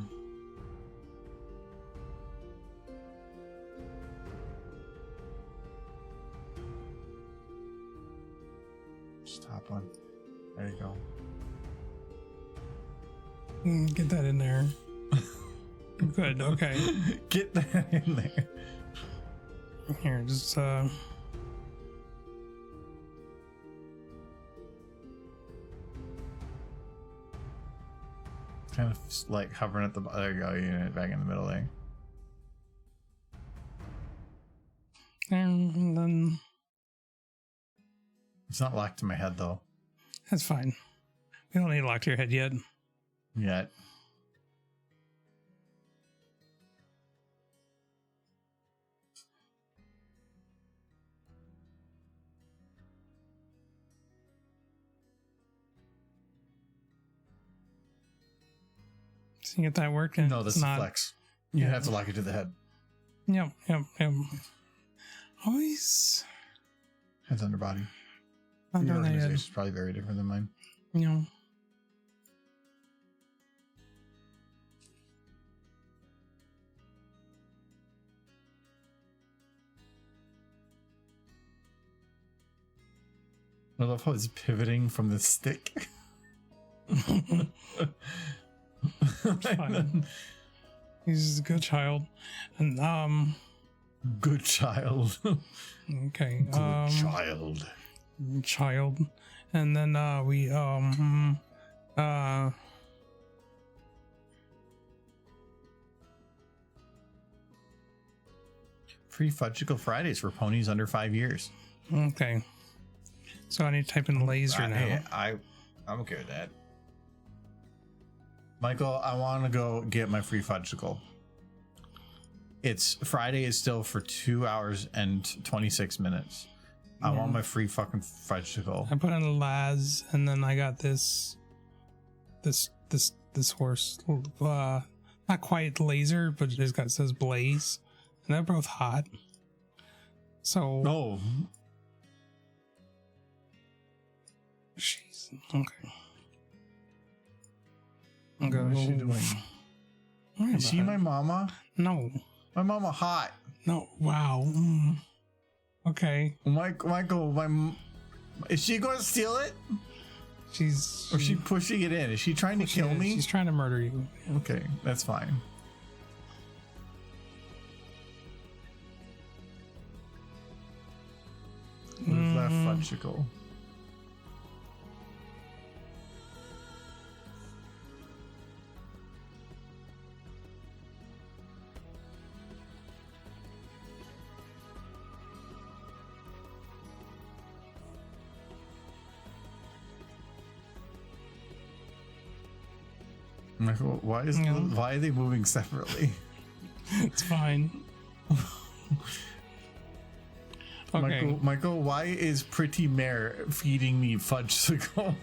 Just top one. There you go. Get that in there. Good, okay. Get that in there. Here, just Kind of like hovering at the there you go, you get it back in the middle there. and then It's not locked to my head though. that's fine. We don't need to lock to your head yet. Yet. You get that working? No, that's It's a flex. You have to lock it to the head. Yep. Always. Head's under body. Not Your doing that organization yet. is probably very different than mine. You know. I love how it's pivoting from the stick. Fine. He's a good child. And Good child. okay. Good child. Child. And then we Free Fudgicle Fridays for ponies under 5 years. okay. So I need to type in laser now. I'm okay with that. Michael, I want to go get my free Fudgicle. It's Friday is still for 2 hours and 26 minutes. I want my free fucking Fudgicle. I put in Laz, and then I got this horse. Not quite laser, but it says Blaze, and they're both hot. So No. jeez. Okay. What is she doing? Is she my mama? No. My mama hot. No. Wow. Okay. Michael, is she going to steal it? Or is she pushing it in? Is she trying to kill me? She's trying to murder you. Okay, that's fine. Who's left Fudgicle? Michael, why are they moving separately? It's fine. Okay. Michael, why is Pretty Mare feeding me Fudgicle?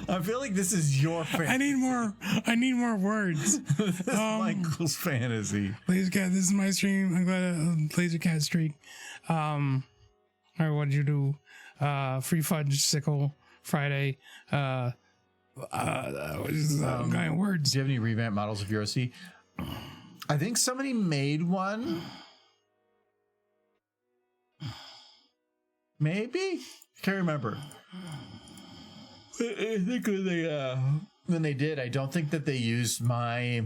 I feel like this is your fantasy. I need more words. This is Michael's fantasy. Laser Cat, this is my stream. I'm glad Laser Cat streak. All right, what'd you do? Free Fudgicle Friday. Kind of words. Do you have any revamped models of your OC? I think somebody made one. Maybe? Can't remember. I think when they did, I don't think that they used my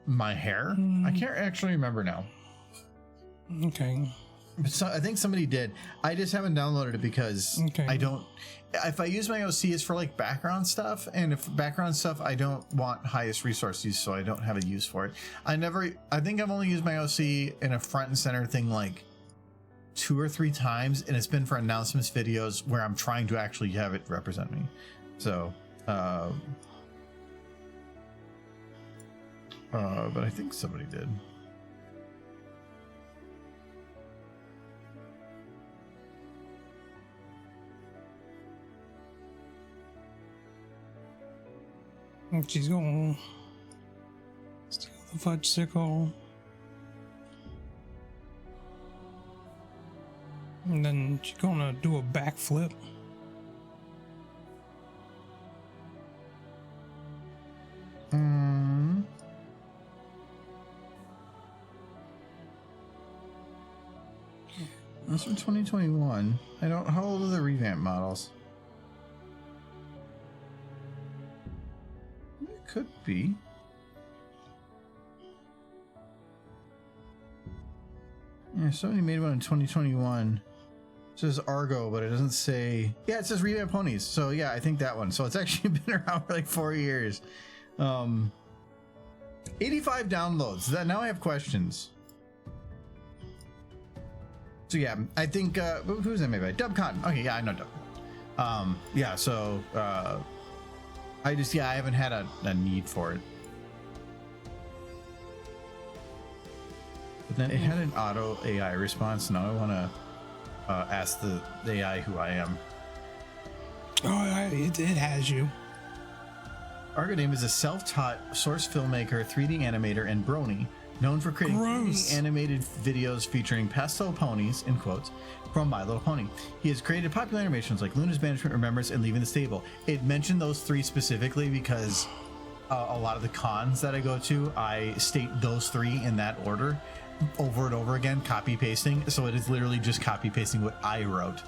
my hair. I can't actually remember now. Okay. So I think somebody did. I just haven't downloaded it because Okay. I don't. If I use my OC, it's for like background stuff, and if background stuff, I don't want highest resource use, so I don't have a use for it. I think I've only used my OC in a front and center thing like 2 or 3 times, and it's been for announcements videos where I'm trying to actually have it represent me. So, but I think somebody did. She's going to steal the Fudgicle. And then she's gonna do a backflip. That's from 2021. How old are the revamp models? It could be. Yeah, somebody made one in 2021. It says Argo, but it doesn't say. Yeah, it says Revamp Ponies. So yeah, I think that one. So it's actually been around for like 4 years. 85 downloads. Now I have questions. So yeah, I think who's that made by? Dubcon. Okay, yeah, I know Dubcon. Yeah, so I haven't had a need for it. But then it had an auto AI response. Now I want to ask the AI who I am. Oh, it has you. Argodame is a self-taught source filmmaker, 3D animator, and brony, known for creating 3D animated videos featuring pastel ponies, in quotes, from My Little Pony. He has created popular animations like Luna's Banishment, Remembrance, and Leaving the Stable. It mentioned those three specifically because a lot of the cons that I go to, I state those three in that order over and over again, copy pasting. So it is literally just copy pasting what I wrote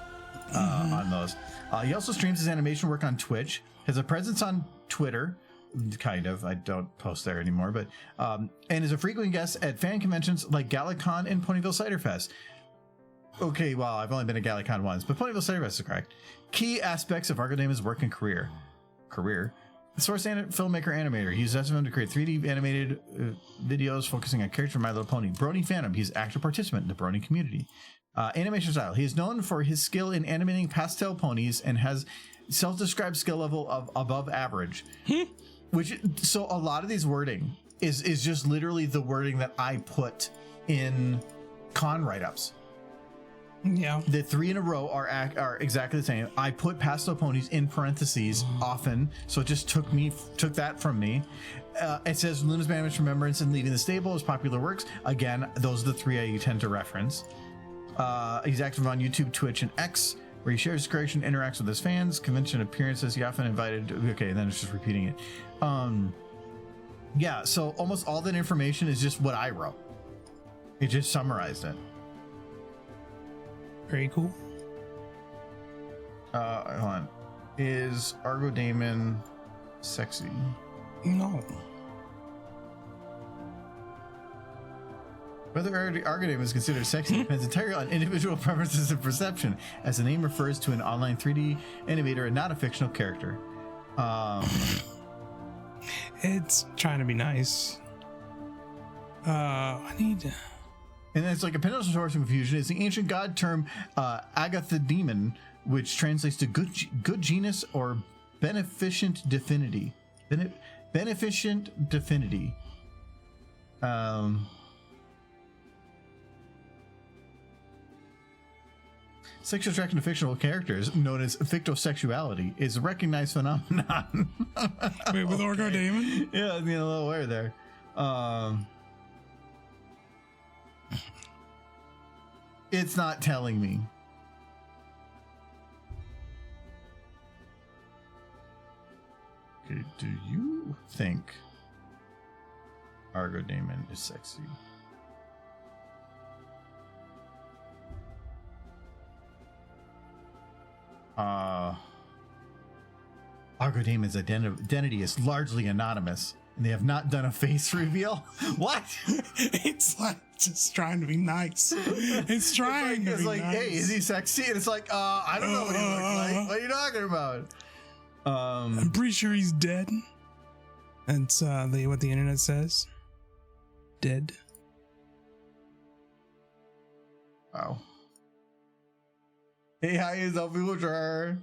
on those. He also streams his animation work on Twitch, has a presence on Twitter, kind of. I don't post there anymore, but and is a frequent guest at fan conventions like GalaCon and Ponyville Cider Fest. Okay, well, I've only been at GalaCon once, but Ponyville Cider Fest is correct. Key aspects of Argodama's work and career. Source filmmaker animator. He uses SFM to create 3D animated videos focusing on characters from My Little Pony. Brony fandom. He's an active participant in the Brony community. Animation style. He is known for his skill in animating pastel ponies and has self-described skill level of above average. So a lot of these wording is just literally the wording that I put in con write-ups. Yeah. The three in a row are exactly the same. I put pastel ponies in parentheses often, so it just took that from me. It says Luna's Banishment, Remembrance, and Leaving the Stable as popular works. Again, those are the three I tend to reference. He's active on YouTube, Twitch, and X, where he shares his creation, interacts with his fans, convention appearances. He often invited. Okay, then it's just repeating it. Yeah, so almost all that information is just what I wrote. It just summarized it. Very cool. Hold on. Is Argodame sexy? No. Whether Argodame is considered sexy depends entirely on individual preferences and perception, as the name refers to an online 3D animator and not a fictional character. It's trying to be nice. I need... And then it's like a potential source of confusion is the ancient god term agathidemon, which translates to good genus or beneficent divinity. Beneficent divinity. Sexual attraction to fictional characters, known as fictosexuality, is a recognized phenomenon. Wait, with Argodame? Yeah, I'm getting a little weird there. It's not telling me. Okay, do you think Argodame is sexy? Argodamon's identity is largely anonymous, and they have not done a face reveal. What? It's like just trying to be nice. It's trying to be like, nice. hey, is he sexy? And it's like, I don't know what he looks like. What are you talking about? I'm pretty sure he's dead. That's what the internet says. Dead. Wow. Hey, hi, is that future?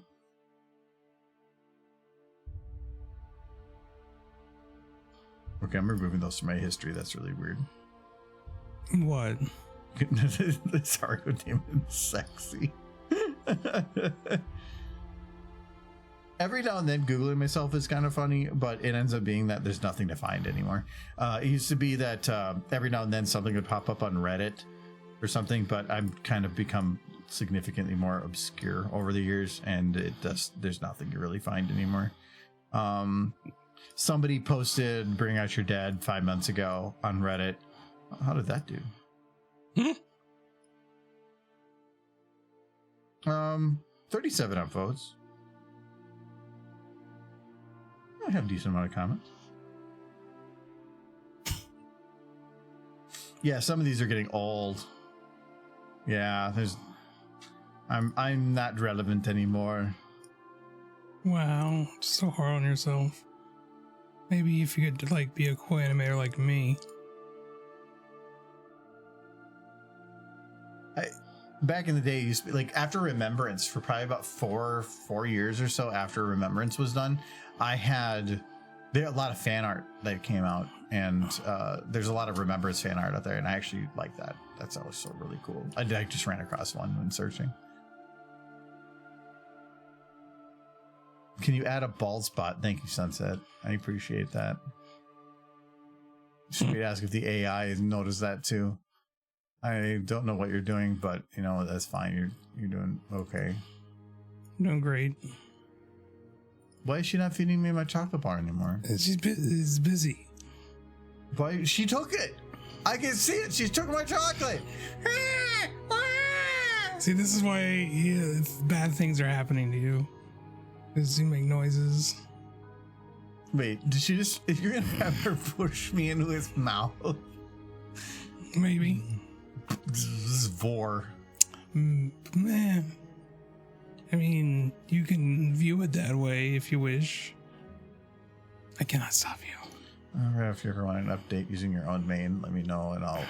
Okay, I'm removing those from my history. That's really weird. What? This Argodame is sexy. Every now and then Googling myself is kind of funny, but it ends up being that there's nothing to find anymore. It used to be that every now and then something would pop up on Reddit or something, but I've kind of become significantly more obscure over the years, and there's nothing to really find anymore. Somebody posted Bring Out Your Dead 5 months ago on Reddit. How did that do? 37 upvotes. I have a decent amount of comments. Yeah, some of these are getting old. Yeah, I'm not relevant anymore. Wow, so hard on yourself. Maybe if you could like be a cool animator like me. Back in the day, used to be, like after Remembrance, for probably about four years or so after Remembrance was done, there are a lot of fan art that came out, and there's a lot of Remembrance fan art out there, and I actually like that. That's also really cool. I just ran across one when searching. Can you add a bald spot? Thank you, Sunset. I appreciate that. Should we ask if the AI has noticed that too? I don't know what you're doing, but you know that's fine. You're doing okay. Doing great. Why is she not feeding me my chocolate bar anymore? She's busy. Why she took it? I can see it. She took my chocolate. See, this is why if bad things are happening to you. Because you make noises. Wait, did she just? If you're gonna have her push me into his mouth, Maybe. this is vor. Man. I mean, you can view it that way if you wish. I cannot stop you. If you ever want an update using your own main, let me know and I'll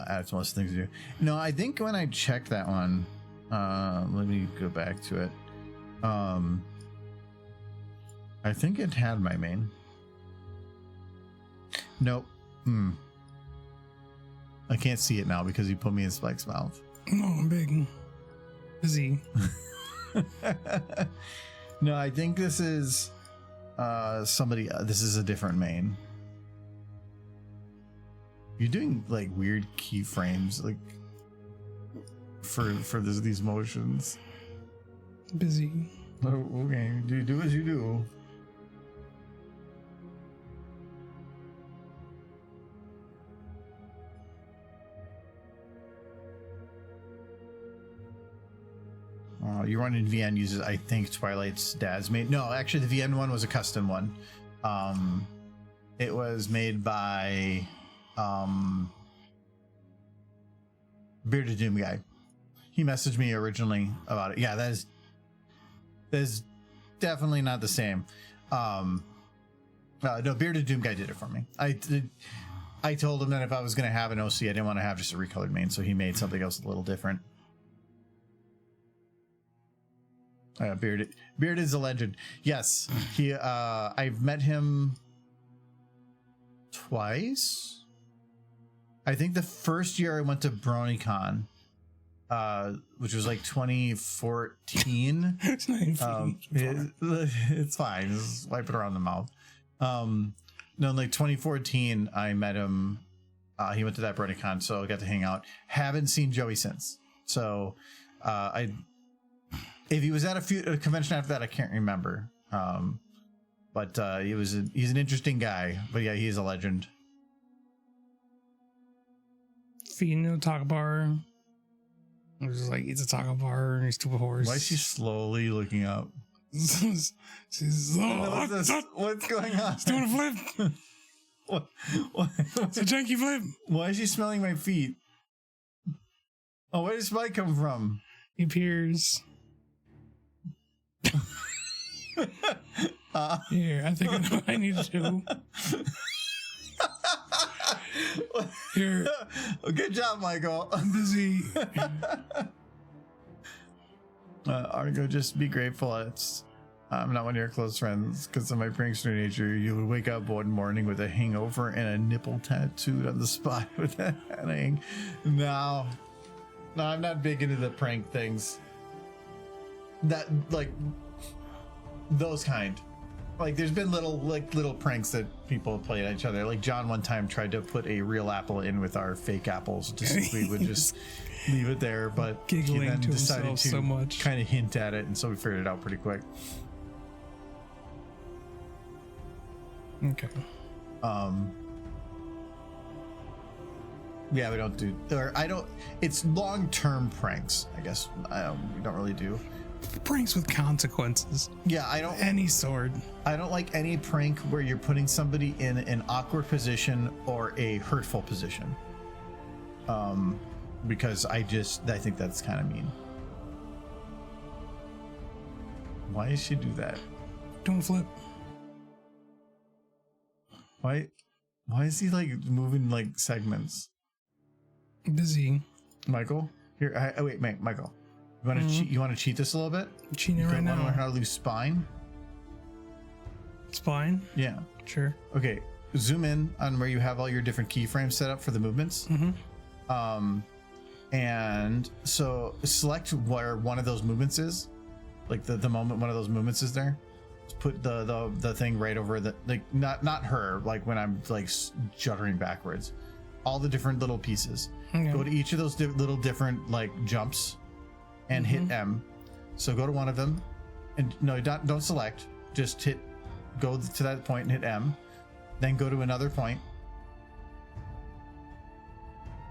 add some most things to do. No, I think when I checked that one, let me go back to it. I think it had my main. Nope. I can't see it now because you put me in Spike's mouth. No, I'm big. Busy. No, I think this is somebody. This is a different main. You're doing like weird keyframes, like for these motions. Busy. Oh, okay, do as you do. You run in VN uses, I think, Twilight's dad's made. No, actually, the VN one was a custom one. It was made by Bearded Doom guy. He messaged me originally about it. Yeah, that is definitely not the same. No, Bearded Doom guy did it for me. I told him that if I was going to have an OC, I didn't want to have just a recolored main, so he made something else a little different. Bearded is a legend. Yes, he. I've met him twice. I think the first year I went to BronyCon, which was like 2014. It's not even It's fine. Just wipe it around the mouth. No, in like 2014, I met him. He went to that BronyCon, so I got to hang out. Haven't seen Joey since. So, if he was at a convention after that, I can't remember. But he's an interesting guy. But yeah, he's a legend. Feeding a taco bar. It was just like, eats a taco bar and he's to a horse. Why is she slowly looking up? She's What's going on? She's doing a flip. It's a janky flip. Why is she smelling my feet? Oh, where does Spike come from? He appears. Here, I think I know what I need to do. Here. Good job, Michael. I'm busy. Argo, just be grateful I'm not one of your close friends because of my prankster nature. You would wake up one morning with a hangover and a nipple tattooed on the spot with a hang. No, I'm not big into the prank things. That, like, those kind. Like, there's been little pranks that people play at each other. Like, John one time tried to put a real apple in with our fake apples. Just we would just leave it there, but Giggling he then to decided himself to so much. kind of hint at it, and so we figured it out pretty quick. Okay. Yeah, we don't do, or I don't. It's long-term pranks, I guess. We don't really do. Pranks with consequences. Yeah, I don't. Any sort. I don't like any prank where you're putting somebody in an awkward position or a hurtful position. Because I think that's kind of mean. Why does she do that? Don't flip. Why is he like moving like segments? Busy. Michael, here. Wait, Michael. You want to cheat? You want to cheat this a little bit? Cheating right Want to learn now. how to lose spine? Spine? Yeah. Sure. Okay. Zoom in on where you have all your different keyframes set up for the movements. And so select where one of those movements is, like the moment one of those movements is there. put the thing right over the, like, not her, like when I'm like juddering backwards, all the different little pieces. Okay. Go to each of those little different like jumps and hit M. So go to one of them, and no, don't select, just go to that point and hit M, then go to another point,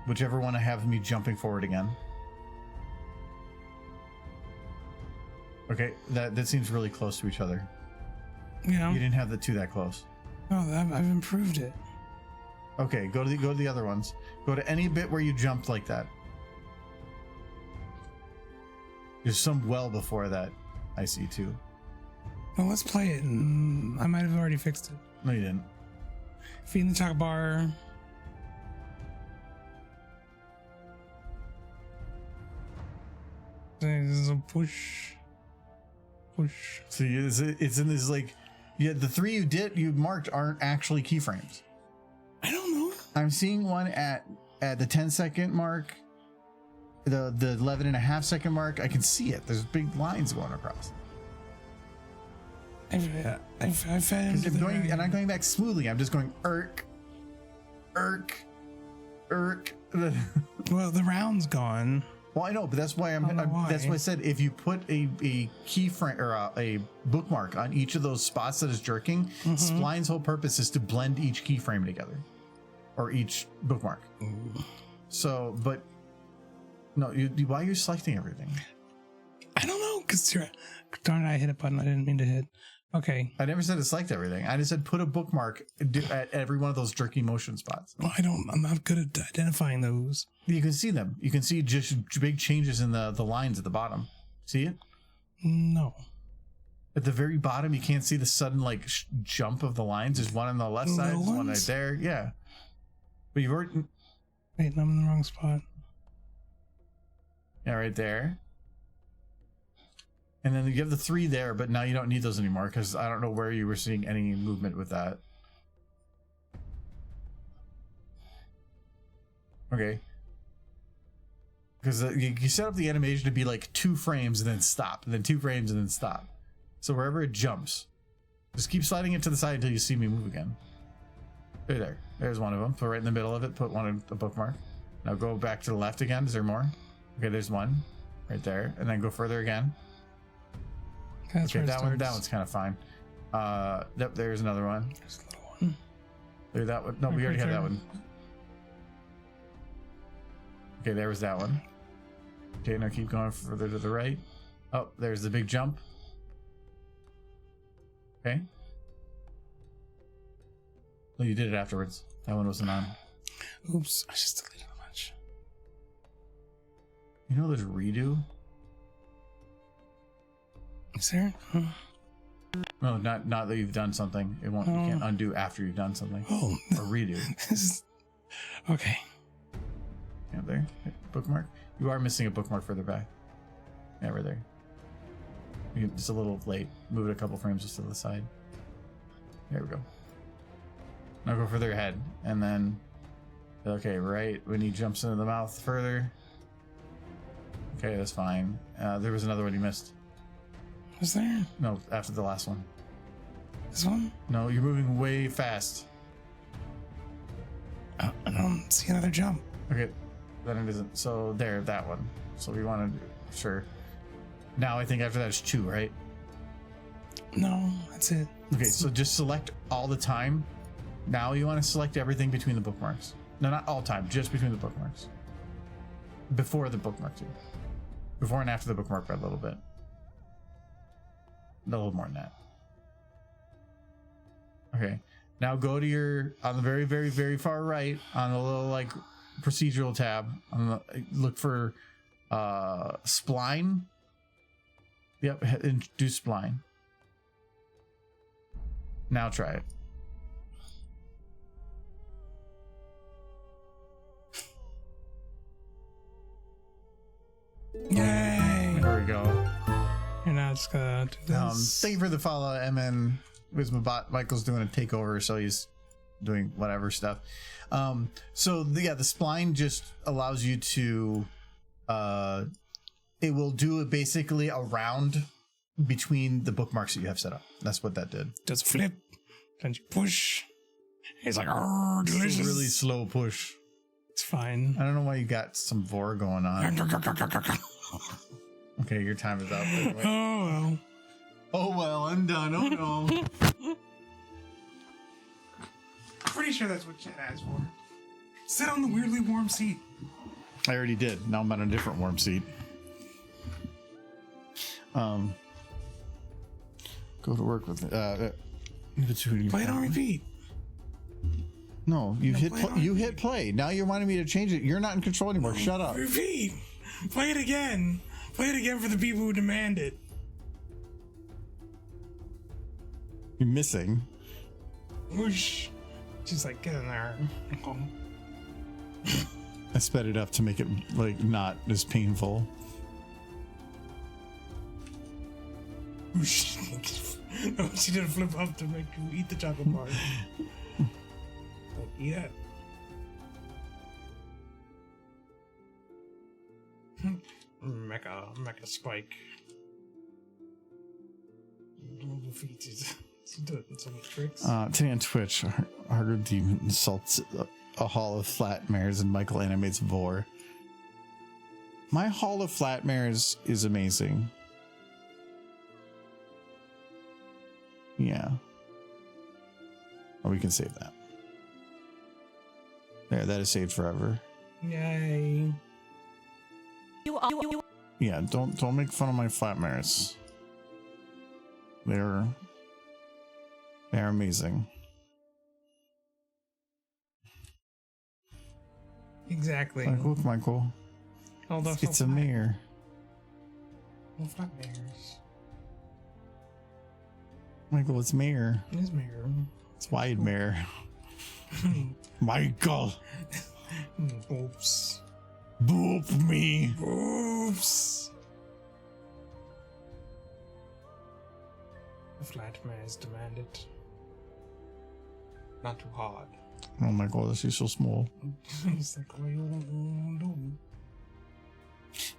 whichever one I have me jumping forward again. Okay, that seems really close to each other. Yeah. You didn't have the two that close. Oh, I've improved it. Okay, go to the other ones. Go to any bit where you jumped like that. There's some well before that I see too. Well, let's play it. I might have already fixed it. No, you didn't. Feed in the chocolate bar. There's a push. See, it's in this like, yeah, the three you marked aren't actually keyframes. I don't know. I'm seeing one at the 10-second mark, the 11.5-second mark. I can see it. There's big lines going across. I've fed into the And I'm going back smoothly. I'm just going irk. Well, the round's gone. Well, I know, but that's why that's why I said if you put a keyframe or a bookmark on each of those spots that is jerking, Spline's whole purpose is to blend each keyframe together, or each bookmark. So, but no, why are you selecting everything? I don't know, because darn it, I hit a button I didn't mean to hit. Okay. I never said to select everything. I just said put a bookmark at every one of those jerky motion spots. Well, I'm not good at identifying those. You can see them. You can see just big changes in the lines at the bottom. See it? No. At the very bottom, you can't see the sudden like jump of the lines. There's one on the left side, there's one right there. Yeah. But you've already... Wait, I'm in the wrong spot. Yeah, right there. And then you have the three there, but now you don't need those anymore because I don't know where you were seeing any movement with that. Okay. Because you set up the animation to be like 2 frames and then stop, and then 2 frames and then stop. So wherever it jumps, just keep sliding it to the side until you see me move again. There. There's one of them. Put right in the middle of it. Put one in the bookmark. Now go back to the left again. Is there more? Okay, there's one right there, and then go further again. Okay, that one's kind of fine. Yep, there's another one. There's a little one. There's that one. No, we already had that one. Okay, there was that one. Okay, now keep going further to the right. Oh, there's the big jump. Okay. Well, you did it afterwards. That one wasn't on. Oops, I just deleted a bunch. You know there's redo? Is there? No, not that you've done something. It won't. You can't undo after you've done something. Oh, Or redo. this is okay. Yeah, there. Bookmark. You are missing a bookmark further back. Yeah, right there. Just a little late. Move it a couple frames just to the side. There we go. Now go further ahead, and then okay, right when he jumps into the mouth further. Okay, that's fine. There was another one you missed. Was there? No, after the last one. This one? No, you're moving way fast. Oh, I don't see another jump. Okay, then it isn't. So there, that one. So we want to, sure. Now I think after that is 2, right? No, that's it. Okay, so just select all the time. Now you want to select everything between the bookmarks. No, not all time, just between the bookmarks. Before the bookmark too. Before and after the bookmark by a little bit. A little more than that. Okay, now go to your, on the very, very, very far right, on the little like procedural tab, look for spline. Yep, do spline. Now try it. Yay! There we go. You're not just gonna do this. Thank you for the follow, MN Wismabot. Michael's doing a takeover, so he's doing whatever stuff. So the spline just allows you to it will do basically around between the bookmarks that you have set up. That's what that did. Does a flip, then you push. It's like, oh, delicious. It's a really slow push. It's fine. I don't know why you got some vor going on. Okay, your time is up. Oh well. Oh well, I'm done. Oh no. Pretty sure that's what chat asked for. Sit on the weirdly warm seat. I already did. Now I'm on a different warm seat. Go to work with Play it on repeat. No, you hit play. Now you're wanting me to change it. You're not in control anymore. Shut up. Repeat. Play it again. Play it again for the people who demand it. You're missing. Whoosh. She's like, get in there. I sped it up to make it like not as painful. Whoosh. No, she did a flip up to make you eat the chocolate bar. Like, eat it. Mecha spike. Global features. She does so many tricks. Today on Twitch, Harder Demon insults a Hall of Flatmares and Michael animates Vor. My Hall of Flatmares is amazing. Yeah. Oh, we can save that. There, that is saved forever. Yay. You Yeah, don't make fun of my Flatmares. They're amazing. Exactly. Like, look, Michael. Oh, those It's a mirror. No flat mirrors. Michael, it's mirror. It is mirror. It's wide mirror. Michael. Oops. Boop me. Oops. The flat mirrors demand it. Not too hard. Oh my god, this is so small. It's like, what you want to do?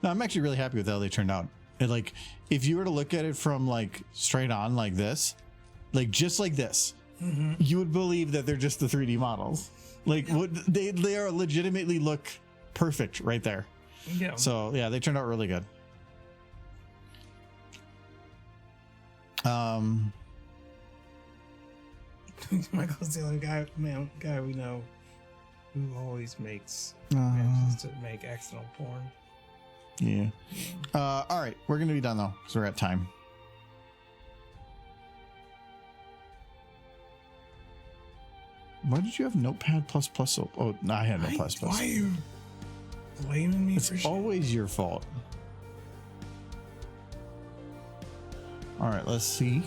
No, I'm actually really happy with how they turned out. And like, if you were to look at it from like straight on like this, like just like this, you would believe that they're just the 3D models. Like, what they are legitimately look perfect right there. Yeah. So yeah, they turned out really good. Michael's the only guy we know who always manages to make excellent porn. Yeah. All right, we're gonna be done though, because we're at time. Why did you have Notepad plus plus? Oh, no, I had no plus plus. Why are you blaming me for It's shit? always your fault. All right, let's see.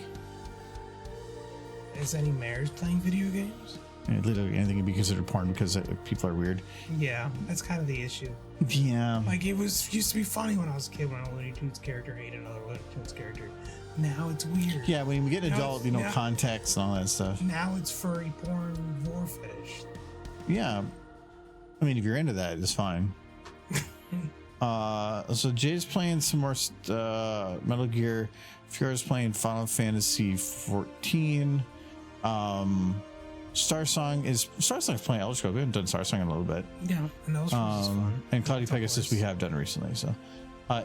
Is any mares playing video games? Literally anything can be considered porn because people are weird. Yeah, that's kind of the issue. Yeah. Like, it used to be funny when I was a kid when a Looney Tunes character hated another Looney Tunes character. Now it's weird. Yeah, when we get Now adult, it's- context and all that stuff. Now it's furry porn vor fetish. Yeah. I mean, if you're into that, it's fine. So Jay's playing some more Metal Gear. Fiora's playing Final Fantasy 14. Starsong's playing Elder Scrolls. We haven't done Starsong in a little bit. Yeah, and those was fun. And Cloudy It's a Pegasus we horse. have done recently. So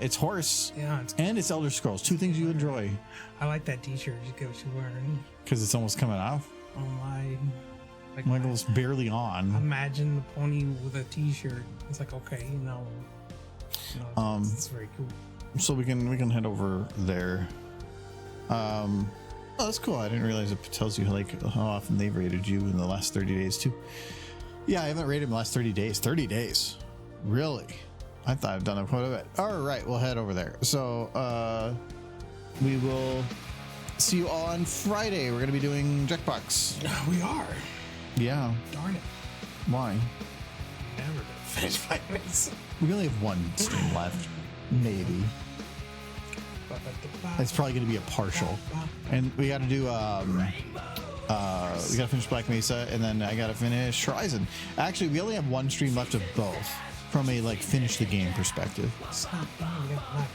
it's Horse Yeah, and it's Elder Scrolls. Two things you enjoy I like that t-shirt you're wearing. because it's almost coming off. Oh my. Like, Michael's barely on. imagine the pony with a t-shirt. It's like, okay, it's very cool. So we can head over there. Oh, that's cool. I didn't realize it tells you like how often they've rated you in the last 30 days too. Yeah, I haven't rated in the last 30 days. 30 days. Really? I thought I've done that quite a bit. All right, we'll head over there. So we will see you all on Friday. We're going to be doing Jackbox. We are. Yeah. Darn it. Why? Never gonna finish 5 minutes. We only have one stream left. Maybe. It's probably going to be a partial. And we got to do, we got to finish Black Mesa, and then I got to finish Horizon. Actually, we only have one stream left of both. from a like finish the game perspective.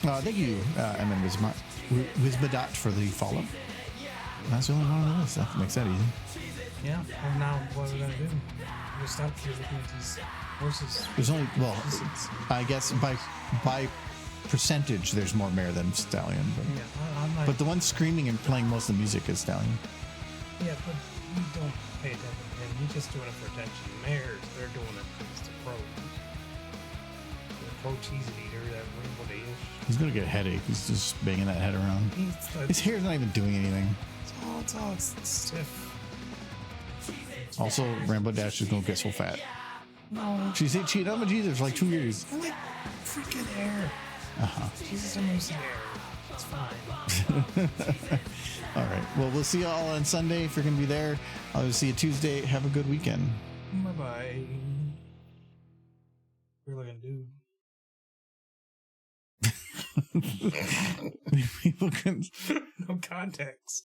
Thank you, Emin Wismadot for the follow. That's the only one on the list. That makes that easy. Yeah. Well, now what are we gonna do? We're stuck here looking at these horses. There's only I guess by percentage, there's more mare than stallion. But, Yeah, I'm not. but the one screaming and playing most of the music is stallion. Yeah, but you don't pay attention to him. You're just doing it for attention. Mares, they're doing it because it's a pro. The pro cheese eater, that rainbow dish. He's gonna get a headache. He's just banging that head around. His hair's not even doing anything. It's stiff. Also, Rainbow Dash is gonna get so fat. No, She's cheating on my Jesus for like 2 years. I like freaking hair. Jesus, I'm used to hair. It's fine. All right. Well, we'll see you all on Sunday if you're gonna be there. I'll see you Tuesday. Have a good weekend. Bye bye. We're looking dude. People can. No context.